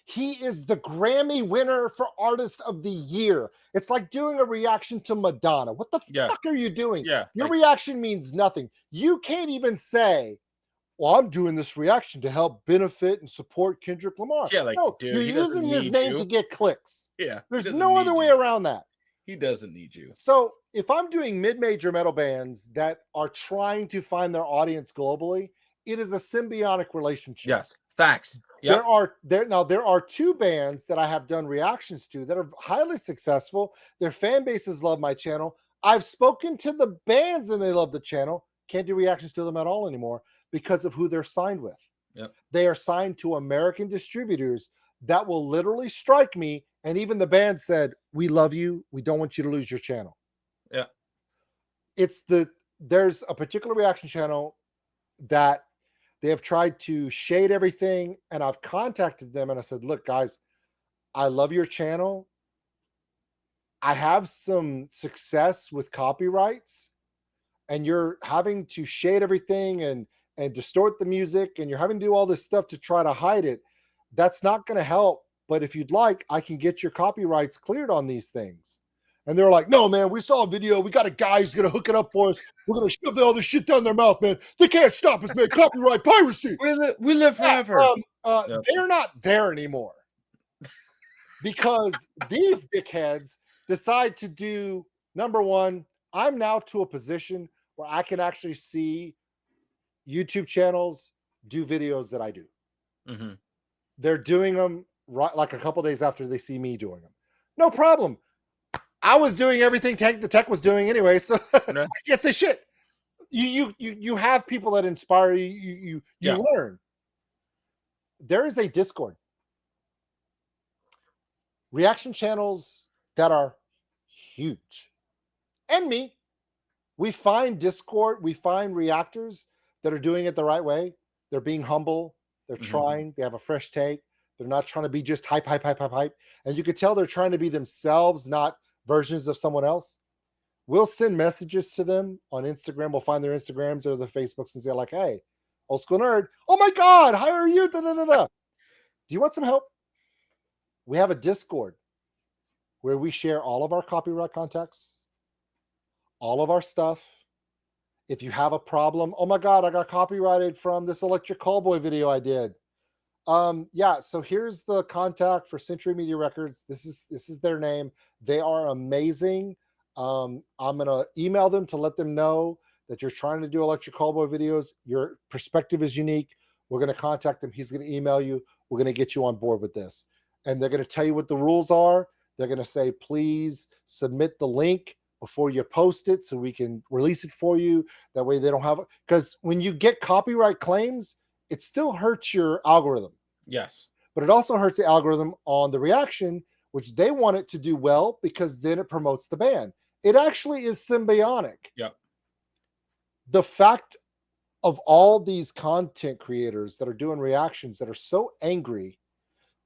He is the Grammy winner for Artist of the Year. It's like doing a reaction to Madonna. What the fuck are you doing? Yeah, your reaction means nothing. You can't even say, well, I'm doing this reaction to help benefit and support Kendrick Lamar. Yeah, like, no, dude, you're using his name to get clicks. Yeah. There's no other way around that. He doesn't need you. So if I'm doing mid-major metal bands that are trying to find their audience globally, it is a symbiotic relationship. Yes, facts. Yep. There are two bands that I have done reactions to that are highly successful. Their fan bases love my channel. I've spoken to the bands and they love the channel. Can't do reactions to them at all anymore because of who they're signed with. Yep. They are signed to American distributors that will literally strike me. And even the band said, we love you. We don't want you to lose your channel. Yeah. There's a particular reaction channel that they have tried to shade everything. And I've contacted them and I said, look, guys, I love your channel. I have some success with copyrights, and you're having to shade everything and distort the music, and you're having to do all this stuff to try to hide it. That's not going to help. But if you'd like, I can get your copyrights cleared on these things. And they're like, no, man, we saw a video. We got a guy who's going to hook it up for us. We're going to shove all this shit down their mouth, man. They can't stop us, man. Copyright piracy. We live forever. Yep. They're not there anymore because these dickheads decide to do, number one, I'm now to a position where I can actually see YouTube channels do videos that I do. Mhm. They're doing them right like a couple days after they see me doing them. No problem. I was doing everything the tech was doing anyway, so No. I can't say shit. You have people that inspire you. Yeah. Learn. There is a Discord. Reaction channels that are huge. And me. We find Discord, we find reactors that are doing it the right way. They're being humble. They're trying. They have a fresh take. They're not trying to be just hype. And you could tell they're trying to be themselves, not versions of someone else. We'll send messages to them on Instagram. We'll find their Instagrams or their Facebooks and say like, hey, old school nerd. Oh my God, how are you? Da, da, da, da. Do you want some help? We have a Discord where we share all of our copyright contacts, all of our stuff. If you have a problem, oh my God, I got copyrighted from this Electric Callboy video I did. Yeah, so here's the contact for Century Media Records. This is their name. They are amazing. I'm gonna email them to let them know that you're trying to do Electric Callboy videos. Your perspective is unique. We're gonna contact him. He's gonna email you. We're gonna get you on board with this. And they're gonna tell you what the rules are. They're gonna say, please submit the link before you post it so we can release it for you. That way they don't have, because when you get copyright claims, it still hurts your algorithm. Yes. But it also hurts the algorithm on the reaction, which they want it to do well because then it promotes the band. It actually is symbiotic. Yep. The fact of all these content creators that are doing reactions that are so angry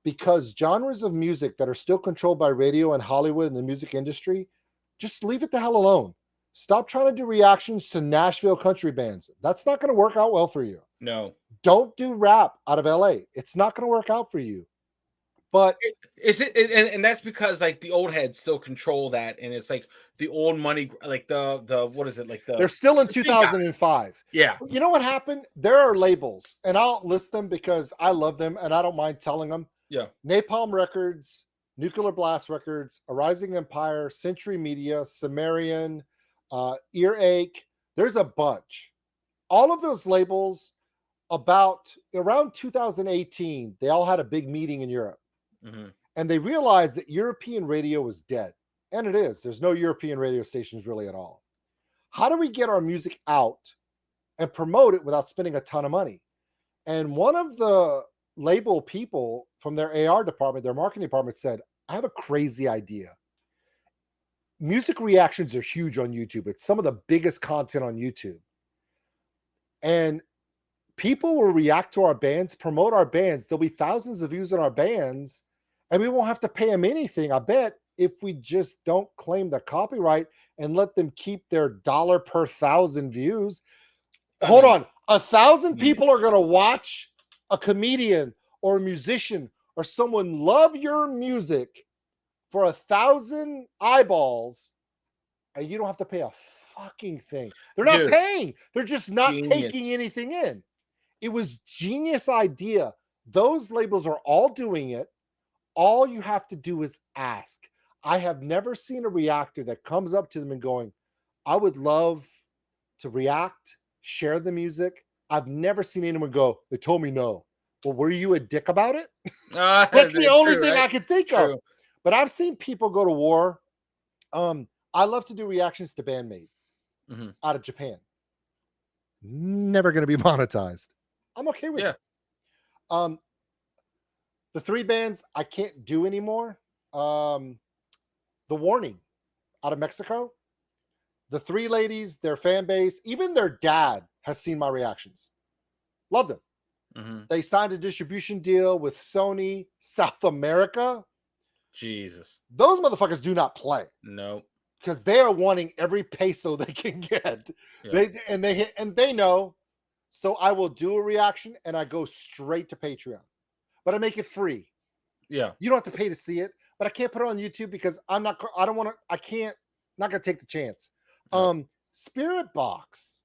because genres of music that are still controlled by radio and Hollywood and the music industry, just leave it the hell alone. Stop trying to do reactions to Nashville country bands. That's not going to work out well for you. No. Don't do rap out of LA. It's not going to work out for you. But is it, and that's because like the old heads still control that, and it's like the old money, like the what is it, like they're still in 2005. Yeah. You know what happened? There are labels, and I'll list them because I love them and I don't mind telling them. Yeah. Napalm Records, Nuclear Blast Records, Arising Empire, Century Media, Sumerian, Earache. There's a bunch. All of those labels, around 2018, they all had a big meeting in Europe. Mm-hmm. And they realized that European radio was dead. And it is. There's no European radio stations really at all. How do we get our music out and promote it without spending a ton of money? And one of the label people from their AR department, their marketing department, said, I have a crazy idea. Music reactions are huge on YouTube. It's some of the biggest content on YouTube. And people will react to our bands, promote our bands. There'll be thousands of views on our bands, and we won't have to pay them anything, I bet, if we just don't claim the copyright and let them keep their dollar per 1,000 views. Hold on. 1,000 people are going to watch a comedian or a musician or someone love your music for 1,000 eyeballs, and you don't have to pay a fucking thing. They're not paying. They're just not taking anything in. It was genius idea. Those labels are all doing it. All you have to do is ask. I have never seen a reactor that comes up to them and going, I would love to react, share the music. I've never seen anyone go, they told me no. Well, were you a dick about it? That's the only thing I could think of. But I've seen people go to war. I love to do reactions to Bandmate out of Japan. Never going to be monetized. I'm okay with it. The 3 bands I can't do anymore. The Warning out of Mexico. The 3 ladies, their fan base, even their dad has seen my reactions. Loved them. They signed a distribution deal with Sony South America. Jesus. Those motherfuckers do not play No. because they are wanting every peso they can get. Yeah. They know. So I will do a reaction and I go straight to Patreon, but I make it free. Yeah. You don't have to pay to see it, but I can't put it on YouTube because I don't want to, I can't, not going to take the chance. Yeah. Spirit Box,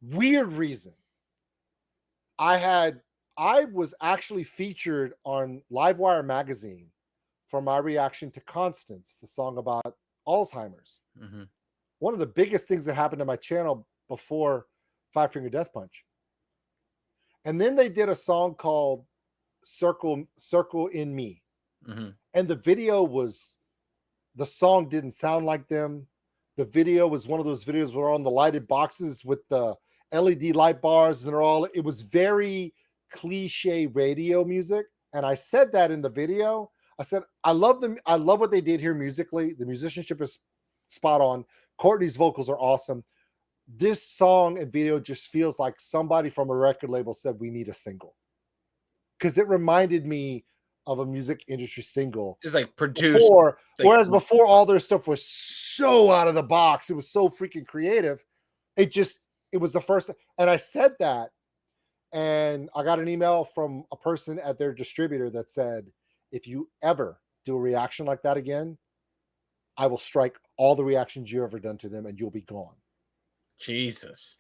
weird reason. I was actually featured on Livewire magazine for my reaction to Constance, the song about Alzheimer's. Mm-hmm. One of the biggest things that happened to my channel before Five Finger Death Punch. And then they did a song called Circle in Me. Mm-hmm. And the song didn't sound like them. The video was one of those videos where on the lighted boxes with the LED light bars, and it was very cliche radio music. And I said that in the video. I said, I love them. I love what they did here musically. The musicianship is spot on. Courtney's vocals are awesome. This song and video just feels like somebody from a record label said, we need a single. Because it reminded me of a music industry single. It's like produced. Whereas before all their stuff was so out of the box. It was so freaking creative. It was the first. And I said that. And I got an email from a person at their distributor that said, if you ever do a reaction like that again, I will strike all the reactions you've ever done to them and you'll be gone. Jesus.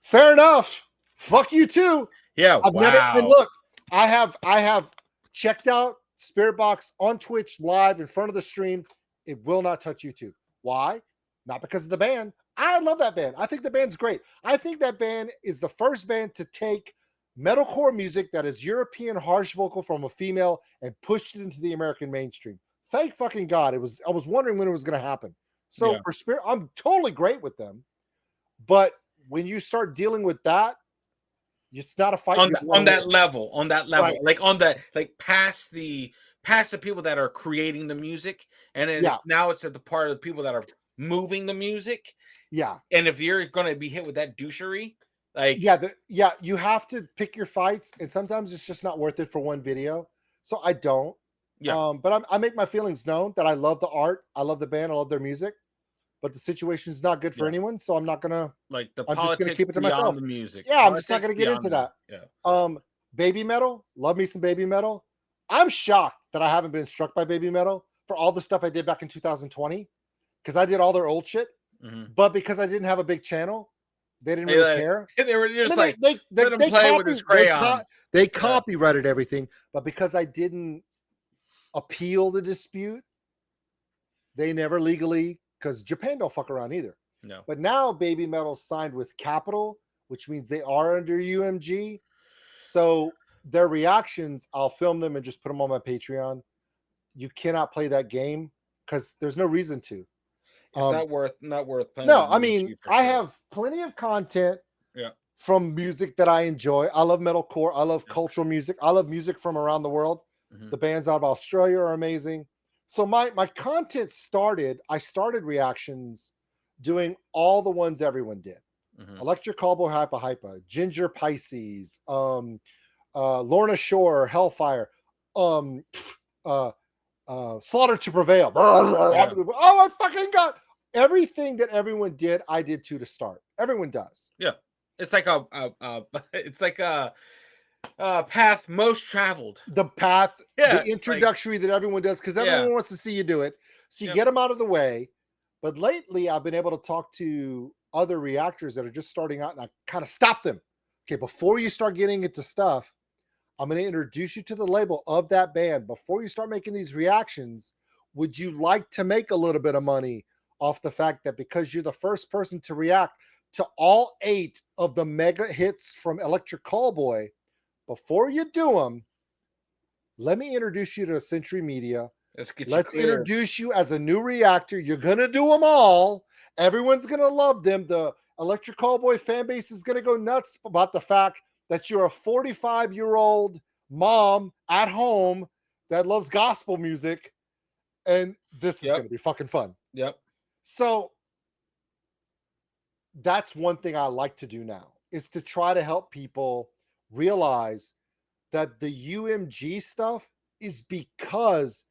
Fair enough. Fuck you too. Yeah. I've never even looked. I have checked out Spirit Box on Twitch live in front of the stream. It will not touch YouTube. Why? Not because of the band. I love that band. I think the band's great. I think that band is the first band to take metalcore music that is European harsh vocal from a female and pushed it into the American mainstream. Thank fucking God. I was wondering when it was going to happen. So for Spirit, I'm totally great with them. But when you start dealing with that, it's not a fight on that level, right. like past the people that are creating the music, and now it's at the part of the people that are moving the music. Yeah. And if you're going to be hit with that douchery, like you have to pick your fights, and sometimes it's just not worth it for one video. So I don't. Yeah. But I make my feelings known that I love the art, I love the band, I love their music. But the situation is not good for anyone, so I'm not gonna like the. I'm just gonna keep it to myself. The music. Yeah, I'm just not gonna get into that. Yeah. Baby metal, love me some baby metal. I'm shocked that I haven't been struck by baby metal for all the stuff I did back in 2020, because I did all their old shit. Mm-hmm. But because I didn't have a big channel, they didn't really care. They were just they play with his crayons. They copyrighted everything, but because I didn't appeal the dispute, they never legally. Because Japan don't fuck around either. No. But now Baby Metal signed with Capitol, which means they are under UMG. So their reactions, I'll film them and just put them on my Patreon. You cannot play that game because there's no reason to. It's not worth playing. No, I mean, I have plenty of content from music that I enjoy. I love metalcore. I love cultural music. I love music from around the world. Mm-hmm. The bands out of Australia are amazing. So my content I started reactions doing all the ones everyone did. Mm-hmm. Electric Callboy Hypa, Ginger Pisces, Lorna Shore, Hellfire, Slaughter to Prevail. Oh, I fucking got everything that everyone did. I did too to start. Everyone does. Yeah, it's like a path most traveled. The path, the introductory that everyone does, because everyone wants to see you do it. So you get them out of the way. But lately, I've been able to talk to other reactors that are just starting out, and I kind of stop them. Okay, before you start getting into stuff, I'm going to introduce you to the label of that band. Before you start making these reactions, would you like to make a little bit of money off the fact that because you're the first person to react to all 8 of the mega hits from Electric Callboy, before you do them, let me introduce you to Century Media. Let's introduce you as a new reactor. You're going to do them all. Everyone's going to love them. The Electric Callboy fan base is going to go nuts about the fact that you're a 45-year-old mom at home that loves gospel music. And this is going to be fucking fun. Yep. So that's one thing I like to do now, is to try to help people realize that the UMG stuff is because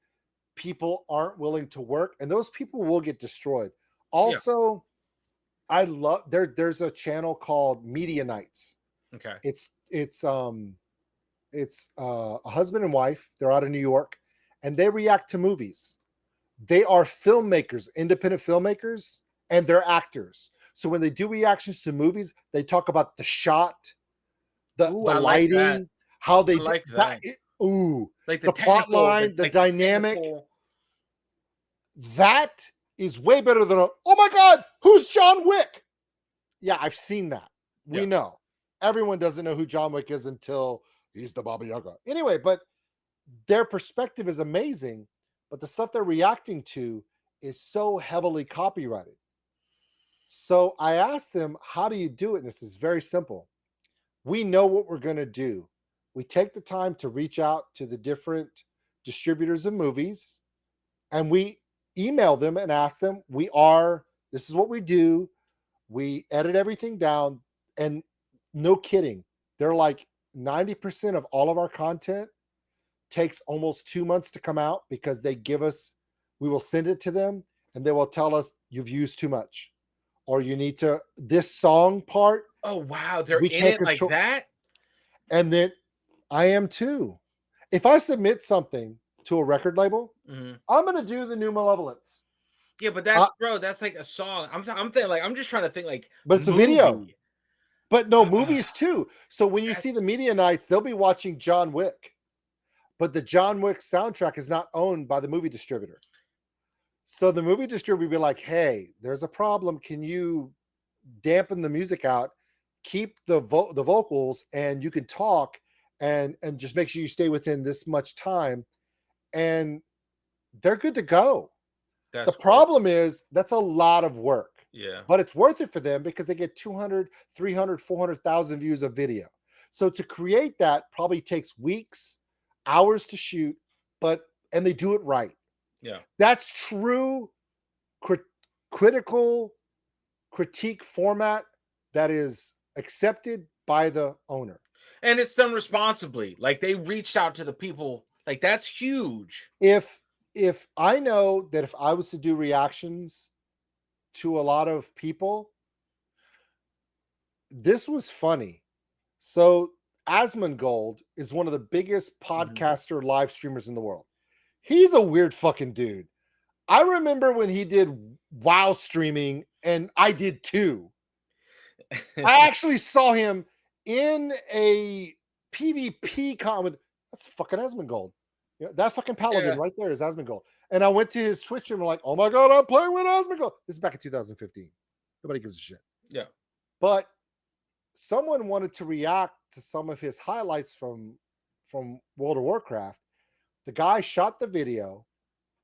people aren't willing to work, and those people will get destroyed. Also, I love there's a channel called Media Nights. Okay. It's a husband and wife. They're out of New York, and they react to movies. They are filmmakers, independent filmmakers, and they're actors. So when they do reactions to movies, they talk about the shot, the lighting, like how they like did that. like the plot line, the dynamic. That is way better than oh my God, who's John Wick? Yeah, I've seen that. We know. Everyone doesn't know who John Wick is until he's the Baba Yaga. Anyway, but their perspective is amazing, but the stuff they're reacting to is so heavily copyrighted. So I asked them, how do you do it? And this is very simple. We know what we're going to do. We take the time to reach out to the different distributors of movies, and we email them and ask them, this is what we do. We edit everything down, and no kidding, they're like 90% of all of our content takes almost 2 months to come out because we will send it to them and they will tell us you've used too much, or you need to, this song part. Oh, wow. They're in it like that? And then I am too. If I submit something to a record label, I'm going to do the New Malevolence. Yeah, but that's like a song. I'm thinking like, I'm just trying to think like, but it's a video. But no, movies too. So when you see the Media Nights, they'll be watching John Wick. But the John Wick soundtrack is not owned by the movie distributor. So the movie distributor will be like, hey, there's a problem. Can you dampen the music out, keep the vocals, and you can talk, and just make sure you stay within this much time. And they're good to go. The problem is that's a lot of work. Yeah. But it's worth it for them because they get 200, 300, 400,000 views of video. So to create that probably takes weeks, hours to shoot, and they do it right. Yeah. That's true critical critique format that is accepted by the owner. And it's done responsibly. Like they reached out to the people. Like that's huge. If I know that if I was to do reactions to a lot of people, this was funny. So Asmongold is one of the biggest podcaster live streamers in the world. He's a weird fucking dude. I remember when he did WoW streaming, and I did too. I actually saw him in a PvP comment. That's fucking Asmongold. Yeah, that fucking paladin right there is Asmongold. And I went to his Twitch stream and I'm like, oh my God, I'm playing with Asmongold. This is back in 2015. Nobody gives a shit. Yeah. But someone wanted to react to some of his highlights from World of Warcraft. The guy shot the video,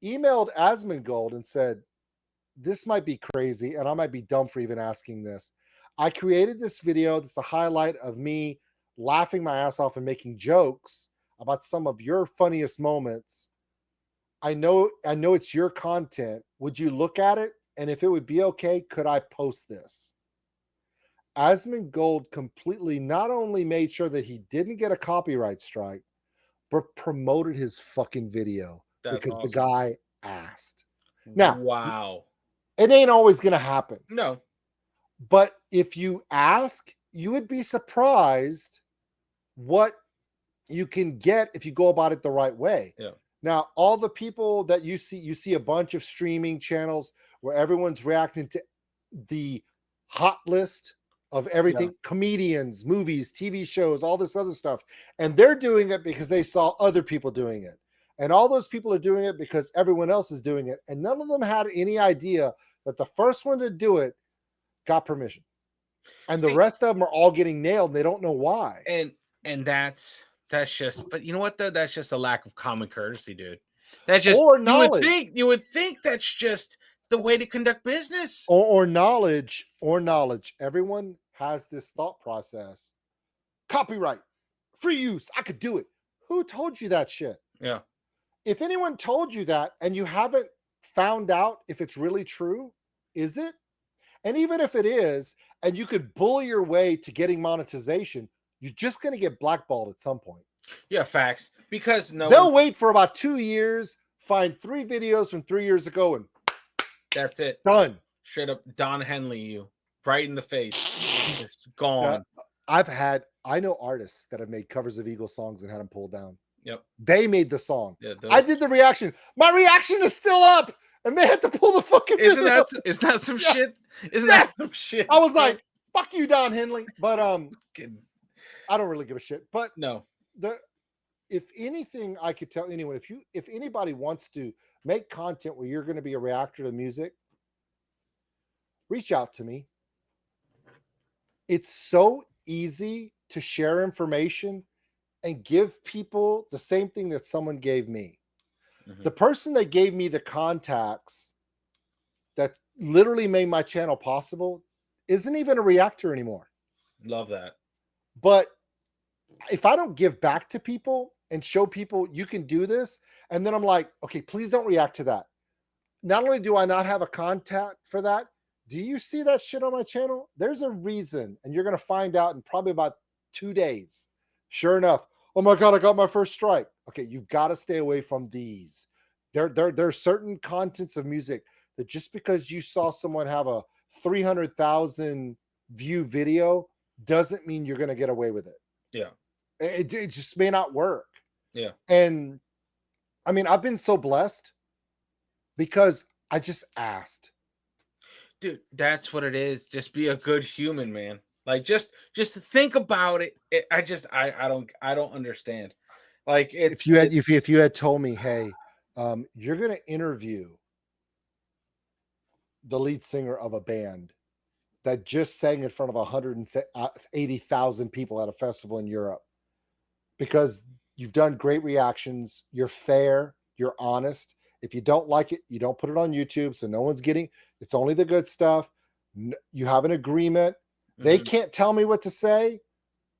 emailed Asmongold and said, this might be crazy and I might be dumb for even asking this. I created this video. This is a highlight of me laughing my ass off and making jokes about some of your funniest moments. I know it's your content. Would you look at it? And if it would be okay, could I post this? Asmongold completely not only made sure that he didn't get a copyright strike, but promoted his fucking video. That's because awesome. The guy asked. Now, wow. It ain't always going to happen. No. But if you ask, you would be surprised what you can get if you go about it the right way. Yeah. Now, all the people that you see a bunch of streaming channels where everyone's reacting to the hot list of everything, comedians, movies, TV shows, all this other stuff. And they're doing it because they saw other people doing it. And all those people are doing it because everyone else is doing it. And none of them had any idea that the first one to do it got permission. And the rest of them are all getting nailed. And they don't know why. And that's just, but you know what though? That's just a lack of common courtesy, dude. That's just or knowledge. You would think that's just the way to conduct business. Or knowledge. Everyone has this thought process. Copyright, free use. I could do it. Who told you that shit? Yeah. If anyone told you that and you haven't found out if it's really true, is it? And even if it is, and you could bully your way to getting monetization, you're just going to get blackballed at some point. Yeah, facts. Because they'll wait for about 2 years, find 3 videos from 3 years ago and That's it. done. Straight up Don Henley you right in the face. It's gone. I know artists that have made covers of Eagles songs and had them pulled down. Yep. They made the song. Yeah, I did the reaction. My reaction is still up, and they had to pull the fucking isn't video. that some Yeah. shit? Isn't Yes. that some shit? I was like, fuck you, Don Henley. But Fucking- I don't really give a shit. But no. if anything I could tell anyone, if anybody wants to make content where you're going to be a reactor to music, reach out to me. It's so easy to share information and give people the same thing that someone gave me. Mhm. The person that gave me the contacts that literally made my channel possible isn't even a reactor anymore. Love that. But if I don't give back to people and show people you can do this, and then I'm like, okay, please don't react to that. Not only do I not have a contact for that, do you see that shit on my channel? There's a reason, and you're going to find out in probably about 2 days. Sure enough, oh my God, I got my first strike. Okay, you've got to stay away from these. There's certain contents of music that just because you saw someone have a 300,000 view video doesn't mean you're going to get away with it. Yeah. It just may not work. Yeah. And I mean, I've been so blessed because I just asked. Dude, that's what it is. Just be a good human, man. Like just think about it. I don't understand. Like If you had told me, hey, you're going to interview the lead singer of a band that just sang in front of 180,000 people at a festival in Europe, because you've done great reactions, you're fair, you're honest. If you don't like it, you don't put it on YouTube, so no one's getting, it's only the good stuff. You have an agreement. They can't tell me what to say,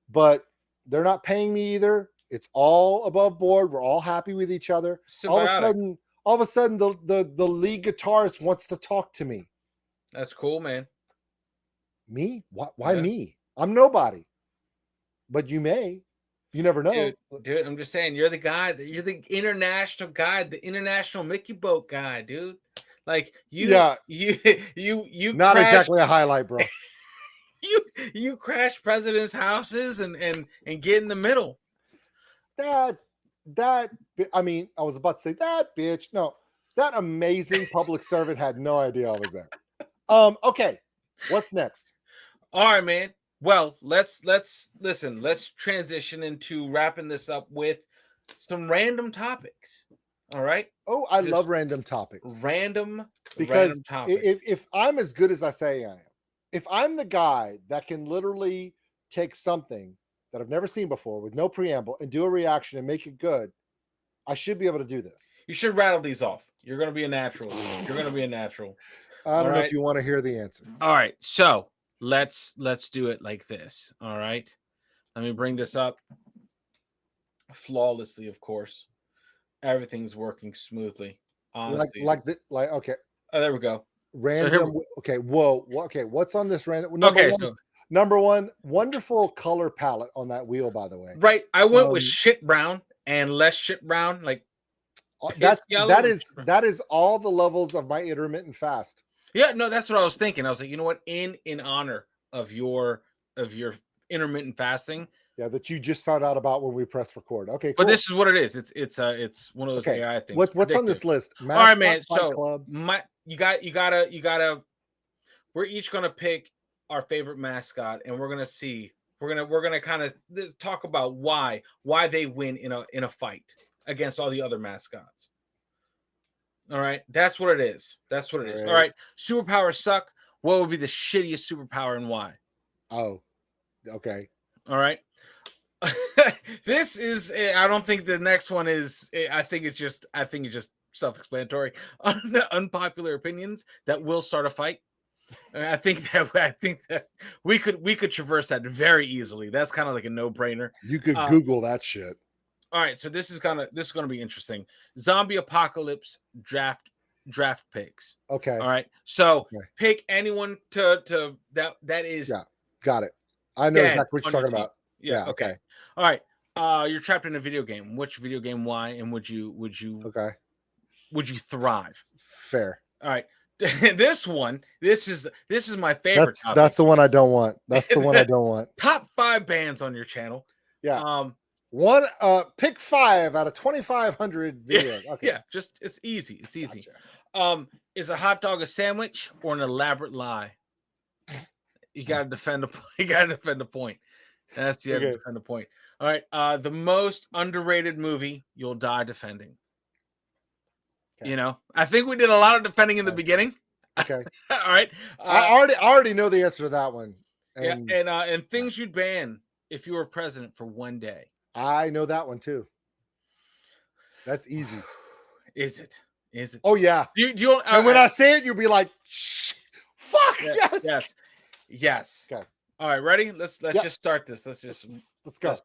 but they're not paying me either. It's all above board. We're all happy with each other. Symbiotic. All of a sudden, the lead guitarist wants to talk to me. That's cool, man. Me? Why me? I'm nobody. But you may. You never know. Dude, I'm just saying, you're the guy. You're the international guy, the international Mickey boat guy, dude. Like you Yeah. You Not exactly a highlight, bro. you crash presidents' houses and get in the middle. I mean, I was about to say that bitch. No, that amazing public servant had no idea I was there. Okay, what's next? All right, man. Well, let's listen. Let's transition into wrapping this up with some random topics. All right. Oh, I love random topics. Because topics. if I'm as good as I say I am, if I'm the guy that can literally take something that I've never seen before with no preamble and do a reaction and make it good, I should be able to do this. You should rattle these off. You're going to be a natural. You're going to be a natural. I don't know if you want to hear the answer. All right. So let's do it like this. All right. Let me bring this up flawlessly, of course. Everything's working smoothly. Honestly. Okay. Oh, there we go. Random. Okay. Whoa. Okay. What's on this random? Number one, wonderful color palette on that wheel, by the way. Right. I went with shit brown and less shit brown. Like that is all the levels of my intermittent fast. Yeah, no, that's what I was thinking. I was like, you know what? In honor of your intermittent fasting. Yeah, that you just found out about when we press record. Okay, cool. But this is what it is. It's one of those AI things. What's on this list? All right, man. So you gotta. We're each gonna pick our favorite mascot, and we're gonna see. We're gonna kind of talk about why they win in a fight against all the other mascots. All right, that's what it is. That's what it is. All right, superpowers suck. What would be the shittiest superpower and why? Oh, okay. All right. This is. I don't think the next one is. I think it's just self-explanatory. Unpopular opinions that will start a fight. I think that we could traverse that very easily. That's kind of like a no-brainer. You could Google that shit. All right, so this is gonna be interesting. Zombie apocalypse draft picks. Okay. All right. So pick anyone to that is. Yeah. Got it. I know exactly what you're talking about. Yeah. Okay. All right. You're trapped in a video game. Which video game? Why? And would you? Okay. would you thrive? Fair. All right. This is my favorite topic. That's the one I don't want. That's the one I don't want. Top 5 bands on your channel. Yeah. Pick 5 out of 2,500 videos. Okay. Yeah, it's easy. It's easy. Gotcha. Is a hot dog a sandwich or an elaborate lie? You gotta defend you gotta defend a point. That's you gotta defend a point. All right. The most underrated movie you'll die defending. Okay. You know, I think we did a lot of defending in the beginning. Okay. All right. I already know the answer to that one. And, and things you'd ban if you were president for one day. I know that one too. That's easy. Is it? Oh yeah. And when I say it, you'll be like, shh, fuck yes. Okay. All right, ready? Let's just start this. Let's go.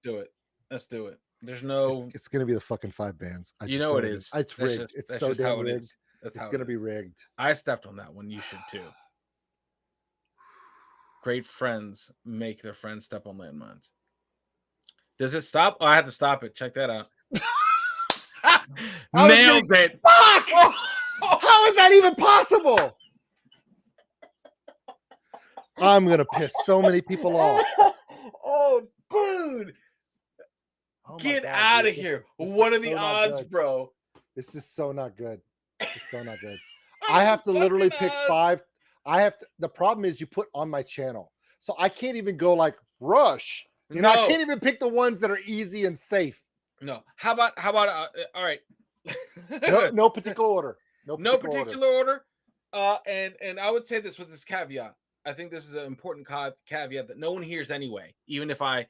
Let's do it. There's no. It's gonna be the fucking 5 bands. It is. It's rigged. It's so damn rigged. It's gonna be rigged. I stepped on that one. You should too. Great friends make their friends step on landmines. Does it stop? Oh, I had to stop it. Check that out. Nailed it. Fuck! How is that even possible? I'm gonna piss so many people off. Oh, dude. Get out of here. What are the odds, bro? This is so not good. I have to literally pick 5. The problem is you put on my channel. So I can't even go like Rush. You know, I can't even pick the ones that are easy and safe. No. How about all right. no particular order. No particular order. And I would say this with this caveat. I think this is an important caveat that no one hears anyway. Even if I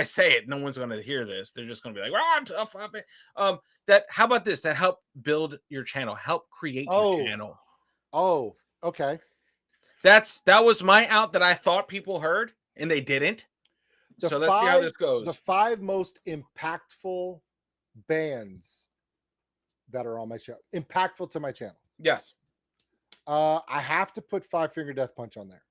say it, no one's going to hear this. They're just going to be like, how about this? That help build your channel, help create your channel. Oh, okay. That was my out that I thought people heard and they didn't. So let's see how this goes. The 5 most impactful bands that are on my channel. Impactful to my channel. Yes. I have to put 5 Finger Death Punch on there.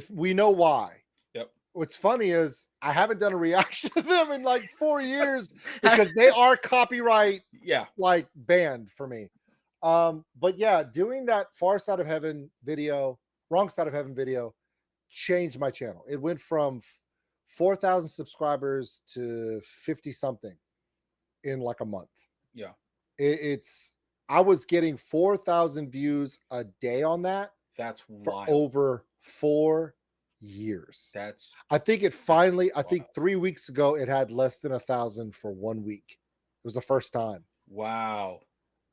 We know why. Yep. What's funny is I haven't done a reaction to them in like 4 years because they are copyright like banned for me. But yeah, doing that Wrong Side of Heaven video changed my channel. It went from 4,000 subscribers to 50 something in like a month. Yeah. I was getting 4,000 views a day on that. That's for over 4 years. I think 3 weeks ago it had less than 1,000 for 1 week. It was the first time. Wow.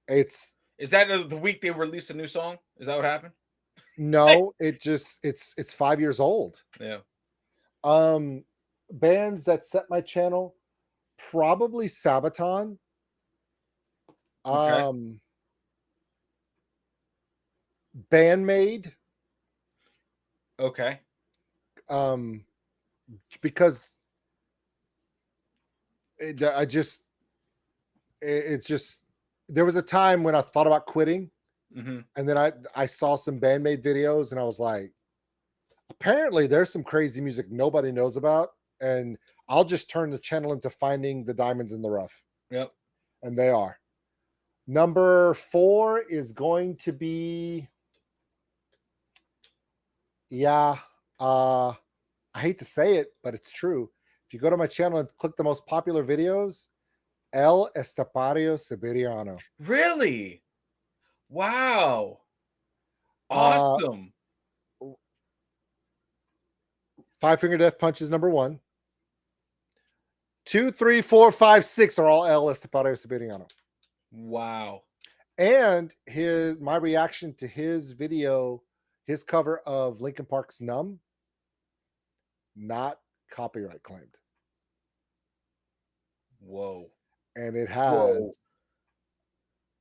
Is that the week they released a new song? Is that what happened? No, it's 5 years old. Yeah. Bands that set my channel, probably Sabaton. Okay. Bandmade. Okay. Because there was a time when I thought about quitting, and then I saw some Bandmade videos, and I was like, apparently there's some crazy music nobody knows about, and I'll just turn the channel into finding the diamonds in the rough. Yep. And they are. Number 4 is going to be, I hate to say it, but it's true. If you go to my channel and click the most popular videos, El Estapario Siberiano. Really? Wow. Awesome. 5 Finger Death Punch is number 1. 2, 3, 4, 5, 6 are all El Estapario Siberiano. Wow. And my reaction to his video, his cover of Linkin Park's Numb, not copyright claimed. Whoa. And it has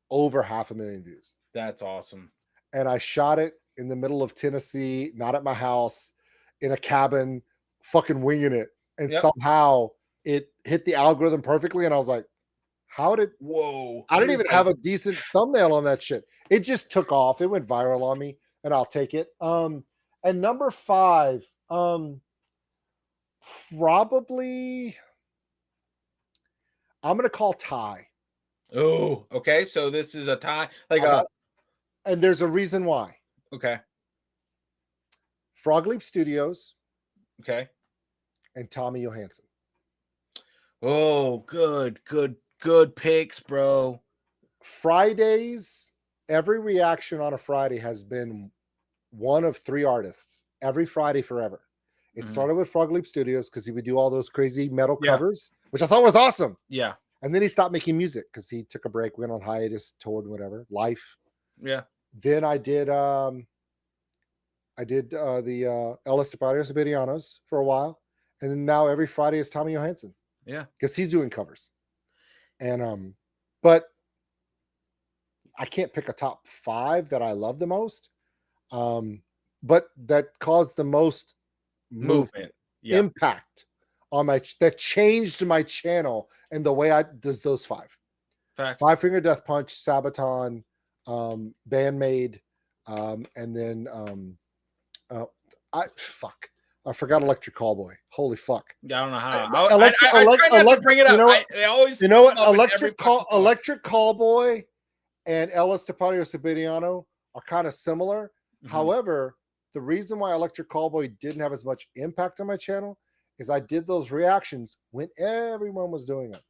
over 500,000 views. That's awesome. And I shot it in the middle of Tennessee, not at my house, in a cabin, fucking winging it. And somehow it hit the algorithm perfectly. And I was like, whoa. I didn't even have a decent thumbnail on that shit. It just took off. It went viral on me, and I'll take it. And number 5, probably I'm going to call Ty. Oh, okay. So this is a tie. Like I got, and there's a reason why. okay, Frog Leap Studios okay. and Tommy Johansson. Oh, good picks, bro. Fridays, every reaction on a Friday has been one of 3 artists every Friday forever. It started with Frog Leap Studios because he would do all those crazy metal covers, which I thought was awesome. Yeah. And then he stopped making music because he took a break, went on hiatus, toured, whatever, life. Yeah. Then I did the Ellis Siberianos for a while. And then now every Friday is Tommy Johansson. Yeah. Because he's doing covers. And but I can't pick a top 5 that I love the most. But that caused the most movement, impact on that changed my channel and the way I does those 5. Facts. 5 Finger Death Punch, Sabaton, Bandmade, and then I forgot Electric Callboy. Holy fuck. Yeah, I don't know how. I try not to bring it up. You know what? They always Electric Callboy and Ellis Tapadio Siberiano are kind of similar. However, the reason why Electric Callboy didn't have as much impact on my channel is I did those reactions when everyone was doing it.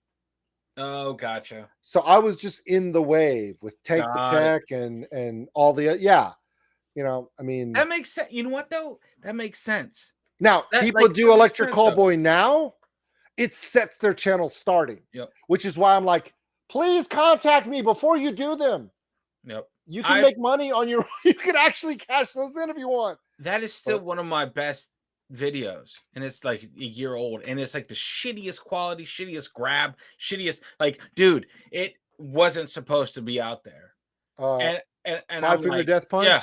Oh, gotcha. So I was just in the wave with Take the Tech and all the I mean that makes sense. You know what though? That makes sense. Now people do Electric Callboy now. It sets their channel starting. Yep. Which is why I'm like, please contact me before you do them. Yep. You can make money on your. You can actually cash those in if you want. That is still one of my best videos, and it's like a year old, and it's like the shittiest quality, shittiest grab, shittiest. Like, dude, it wasn't supposed to be out there. And 5 Finger Death Punch. Yeah,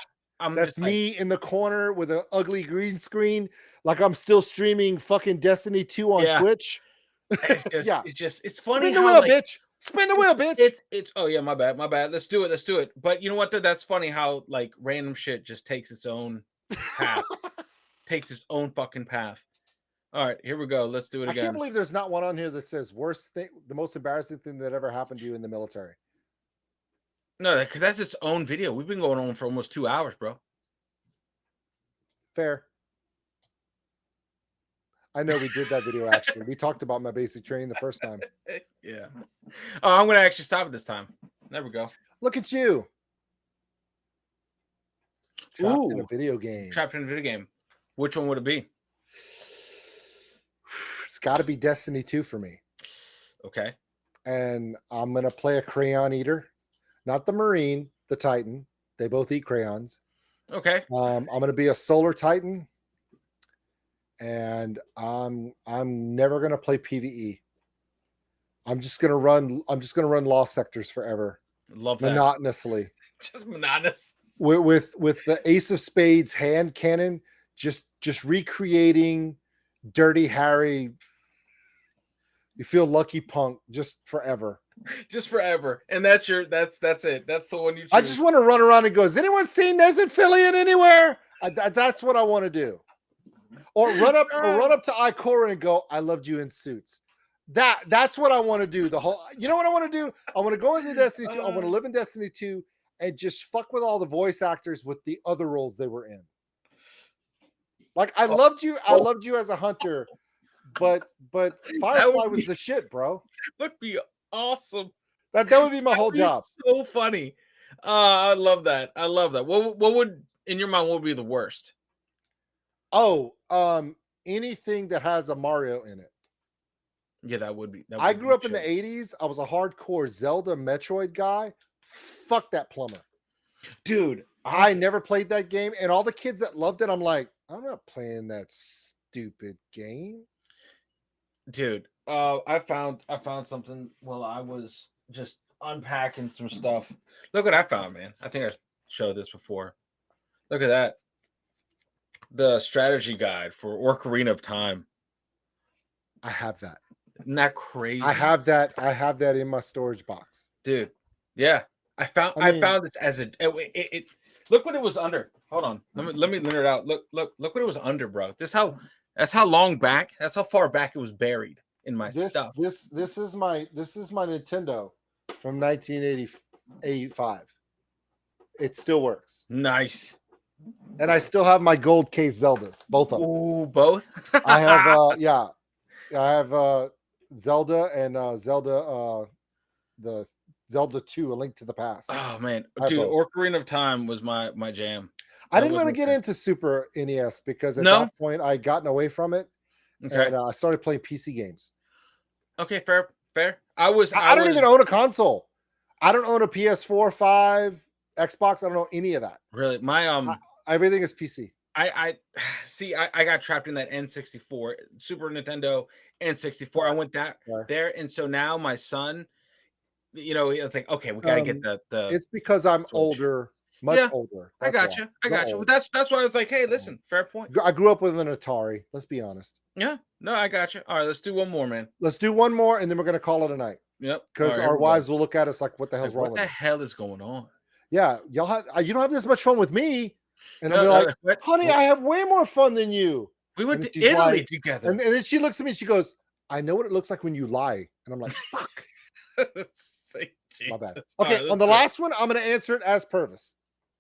that's me in the corner with an ugly green screen, like I'm still streaming fucking Destiny 2 on Twitch. It's funny. Spin the wheel, bitch. Spin the wheel, bitch. It's oh yeah, my bad. Let's do it. But you know what? That's funny how like random shit just takes its own path, takes its own fucking path. All right, here we go. Let's do it again. I can't believe there's not one on here that says worst thing, the most embarrassing thing that ever happened to you in the military. No, because that's its own video. We've been going on for almost 2 hours, bro. Fair. I know we did that video actually. We talked about my basic training the first time. Yeah. Oh, I'm gonna actually stop it this time. There we go. Look at you. Trapped in a video game. Trapped in a video game. Which one would it be? It's got to be Destiny 2 for me. Okay. And I'm gonna play a crayon eater, not the Marine, the Titan. They both eat crayons. Okay. I'm gonna be a Solar Titan. And I'm never gonna play PvE. I'm just gonna run Lost Sectors forever. Love that. Monotonously. Just monotonous. With the Ace of Spades hand cannon, just recreating Dirty Harry. You feel Lucky Punk just forever. Just forever. And that's it. That's the one you choose. I just want to run around and go, has anyone seen Nathan Fillion anywhere? That's what I want to do. Or run up to Ikora and go, I loved you in Suits. That's what I want to do. You know what I want to do? I want to go into Destiny 2. I want to live in Destiny 2 and just fuck with all the voice actors with the other roles they were in. Like I loved you as a hunter, but Firefly was the shit, bro. That would be awesome. That would be my whole job. So funny. I love that. What would in your mind what would be the worst? Oh, anything that has a Mario in it. Yeah, that would be. I grew up in the 80s. I was a hardcore Zelda Metroid guy. Fuck that plumber. Dude, I never played that game. And all the kids that loved it, I'm like, I'm not playing that stupid game. Dude, I found something while I was just unpacking some stuff. Look what I found, man. I think I showed this before. Look at that. The strategy guide for Ocarina of Time. I have that. Isn't that crazy? I have that in my storage box. Dude. Yeah. I found this as it look what it was under. Hold on. Let me learn it out. Look what it was under, bro. That's how long back. That's how far back it was buried in my stuff. This is my Nintendo from 1985. It still works. Nice. And I still have my gold case Zeldas, both of them. Ooh, both. I have I have Zelda and the Zelda 2, A Link to the Past. Oh man, I dude, both. Ocarina of Time was my jam. I That didn't was want to my get thing. into Super NES because at No? that point I had gotten away from it Okay. and I started playing PC games. Okay, fair. I don't even own a console. I don't own a PS4, 5, Xbox. I don't know any of that. really my Everything is PC. I see. I got trapped in that N64, Super Nintendo N64. I went there, and so now my son, it's like, okay, we got to get the. It's because I'm Switch. older, much older. I got you. Well, that's why I was like, hey, listen, fair point. I grew up with an Atari. Let's be honest. Yeah, no, I got you. All right, let's do one more, man. Let's do one more, and then we're gonna call it a night. Yep. Because our wives will look at us like, "What the hell's wrong with us? What the hell is going on?" Yeah, you don't have this much fun with me, and I'll be like, "Honey, I have way more fun than you." We went to Italy together, and then she looks at me and she goes, "I know what it looks like when you lie," and I'm like, "Fuck." My bad. Okay, on the last one, I'm gonna answer it as Purvis.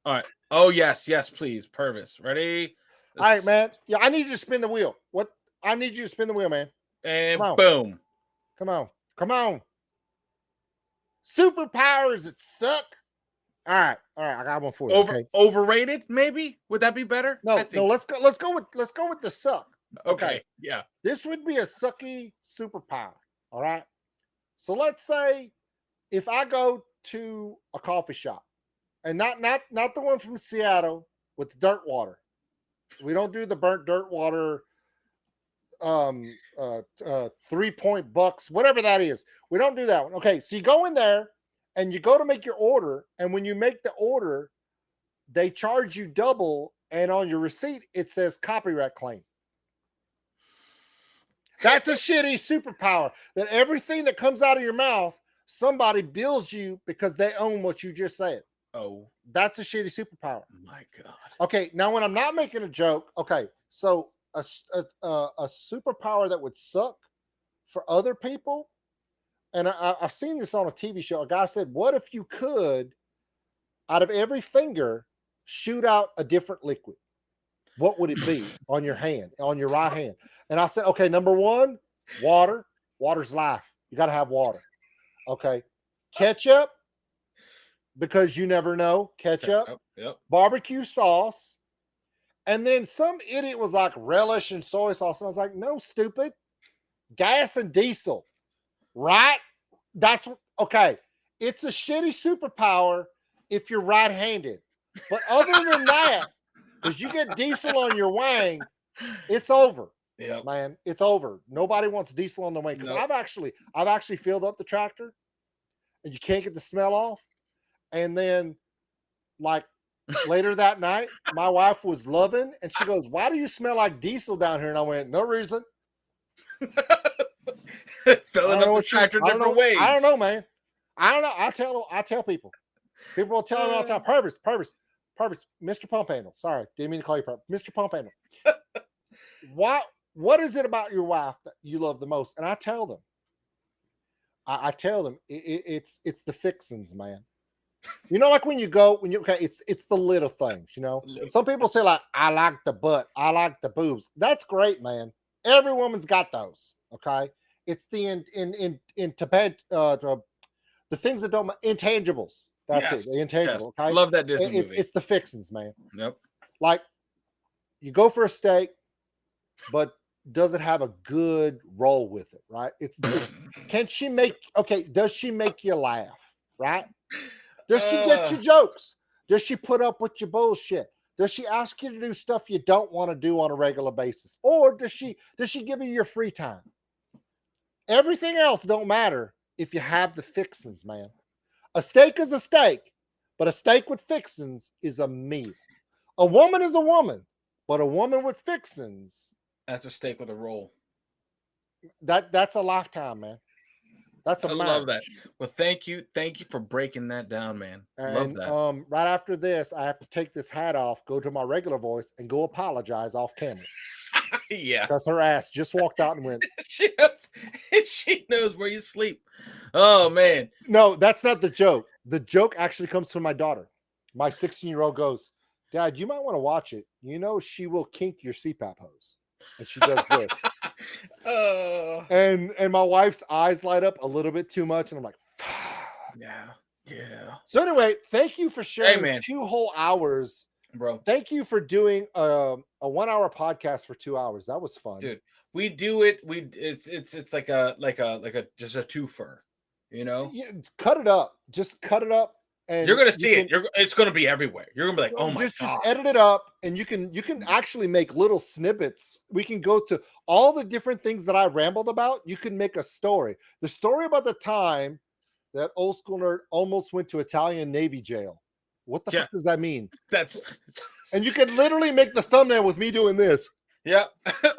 All right. Oh yes, please, Purvis. Ready? All right, man. Yeah, I need you to spin the wheel. What? I need you to spin the wheel, man. And boom. Come on. Superpowers that suck. All right. I got one for you. Overrated? Maybe would that be better? No. Let's go with the suck. Okay. Yeah. This would be a sucky superpower. All right. So let's say if I go to a coffee shop, and not the one from Seattle with the dirt water. We don't do the burnt dirt water. 3-point bucks, whatever that is. We don't do that one. Okay, so you go in there and you go to make your order, and when you make the order, they charge you double, and on your receipt it says copyright claim. That's a shitty superpower. That everything that comes out of your mouth, somebody bills you because they own what you just said. Oh, that's a shitty superpower. My God. Okay, now when I'm not making a joke, okay, so a superpower that would suck for other people, and I've seen this on a TV show. A guy said, "What if you could, out of every finger, shoot out a different liquid? What would it be on your hand, on your right hand?" And I said, "Okay, number one, water. Water's life. You got to have water. Okay, ketchup, because you never know. Ketchup, yep. Barbecue sauce." And then some idiot was like relish and soy sauce. And I was like, no, stupid. Gas and diesel. Right? That's okay. It's a shitty superpower if you're right-handed. But other than that, because you get diesel on your wang, it's over. Yeah, man. It's over. Nobody wants diesel on the wang. Because I've actually filled up the tractor and you can't get the smell off. And then like later that night, my wife was loving, and she goes, "Why do you smell like diesel down here?" And I went, "No reason." Filling up the tractor different ways. I don't know, man. I don't know. I tell people. People will tell me all the time, Purvis, Mr. Pump Handle. Sorry, didn't mean to call you Purvis. Mr. Pump Handle. What is it about your wife that you love the most? And I tell them. I tell them it's the fixins, man. You know, like it's the little things, you know. Some people say, like, I like the butt, I like the boobs. That's great, man. Every woman's got those. Okay. It's the in Tibet, the things that don't intangibles. That's it. The intangible. Yes. Okay. Love that Disney movie. It's the fixins, man. Yep. Like you go for a steak, but does it have a good roll with it? Right. Does she make you laugh? Right. Does she get your jokes? Does she put up with your bullshit? Does she ask you to do stuff you don't want to do on a regular basis? Or does she give you your free time? Everything else don't matter if you have the fixins, man. A steak is a steak, but a steak with fixins is a meal. A woman is a woman, but a woman with fixins, that's a steak with a roll. That's a lifetime, man. That's a marriage. Love that. Well, thank you for breaking that down, man. Love that. Right after this, I have to take this hat off, go to my regular voice, and go apologize off camera. Yeah. Because her ass just walked out and went, she knows where you sleep. Oh man. no, that's not the joke. The joke actually comes from my daughter. My 16-year-old goes, Dad, you might want to watch it. You know, she will kink your CPAP hose. And she does this. Oh. And my wife's eyes light up a little bit too much. And I'm like, Yeah. Yeah. so anyway, thank you for sharing man. 2 whole hours. Bro. Thank you for doing a 1-hour podcast for 2 hours. That was fun. Dude, we do it. It's like a just a twofer, you know? Yeah, cut it up. Just cut it up. And You're gonna see it. It's gonna be everywhere. You're gonna be like, oh my just god. edit it up, and you can actually make little snippets. We can go to all the different things that I rambled about. You can make a story. The story about the time that Old School Nerd almost went to Italian Navy jail. What the fuck does that mean? That's And you can literally make the thumbnail with me doing this. yeah.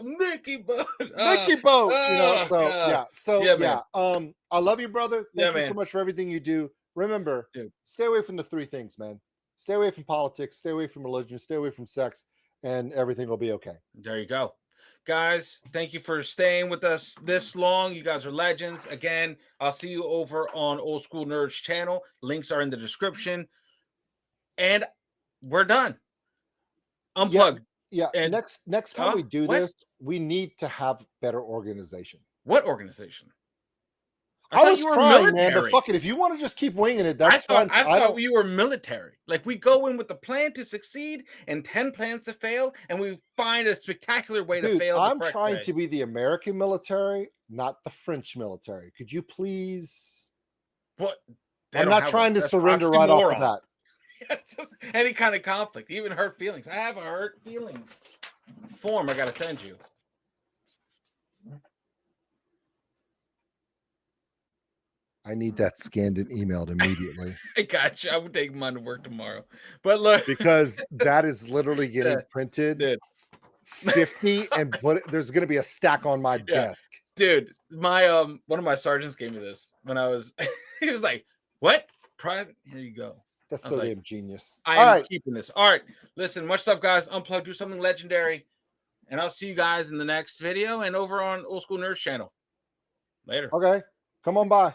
Mickey boat. Mickey boat. You know, so God. yeah. So Yeah, man. I love you, brother. Thank you so man. much for everything you do. Remember, Dude. Stay away from the 3 things, man. Stay away from politics, stay away from religion, stay away from sex, and everything will be okay. There you go. Guys, thank you for staying with us this long. You guys are legends. Again, I'll see you over on Old School Nerds channel. Links are in the description. And we're done. Unplugged. Yeah. And next time we do what? this, we need to have better organization. What organization? I was trying, man. To fuck it. If you want to just keep winging it, that's fine. I thought you were military. Like we go in with the plan to succeed and 10 plans to fail, and we find a spectacular way to fail. I'm trying to be the American military, not the French military. Could you please? What? I'm not trying to surrender right off the bat. Just any kind of conflict, even hurt feelings. I have a hurt feelings form I gotta send you. I need that scanned and emailed immediately. I got you. I would take mine to work tomorrow. But look, because that is literally getting printed 50 and there's gonna be a stack on my desk. Dude, my one of my sergeants gave me this when I was he was like, what? Private? Here you go. That's so damn genius. I am keeping this. All right. Listen, much stuff, guys. Unplug, do something legendary. And I'll see you guys in the next video and over on Old School Nerds channel. Later. Okay. Come on by.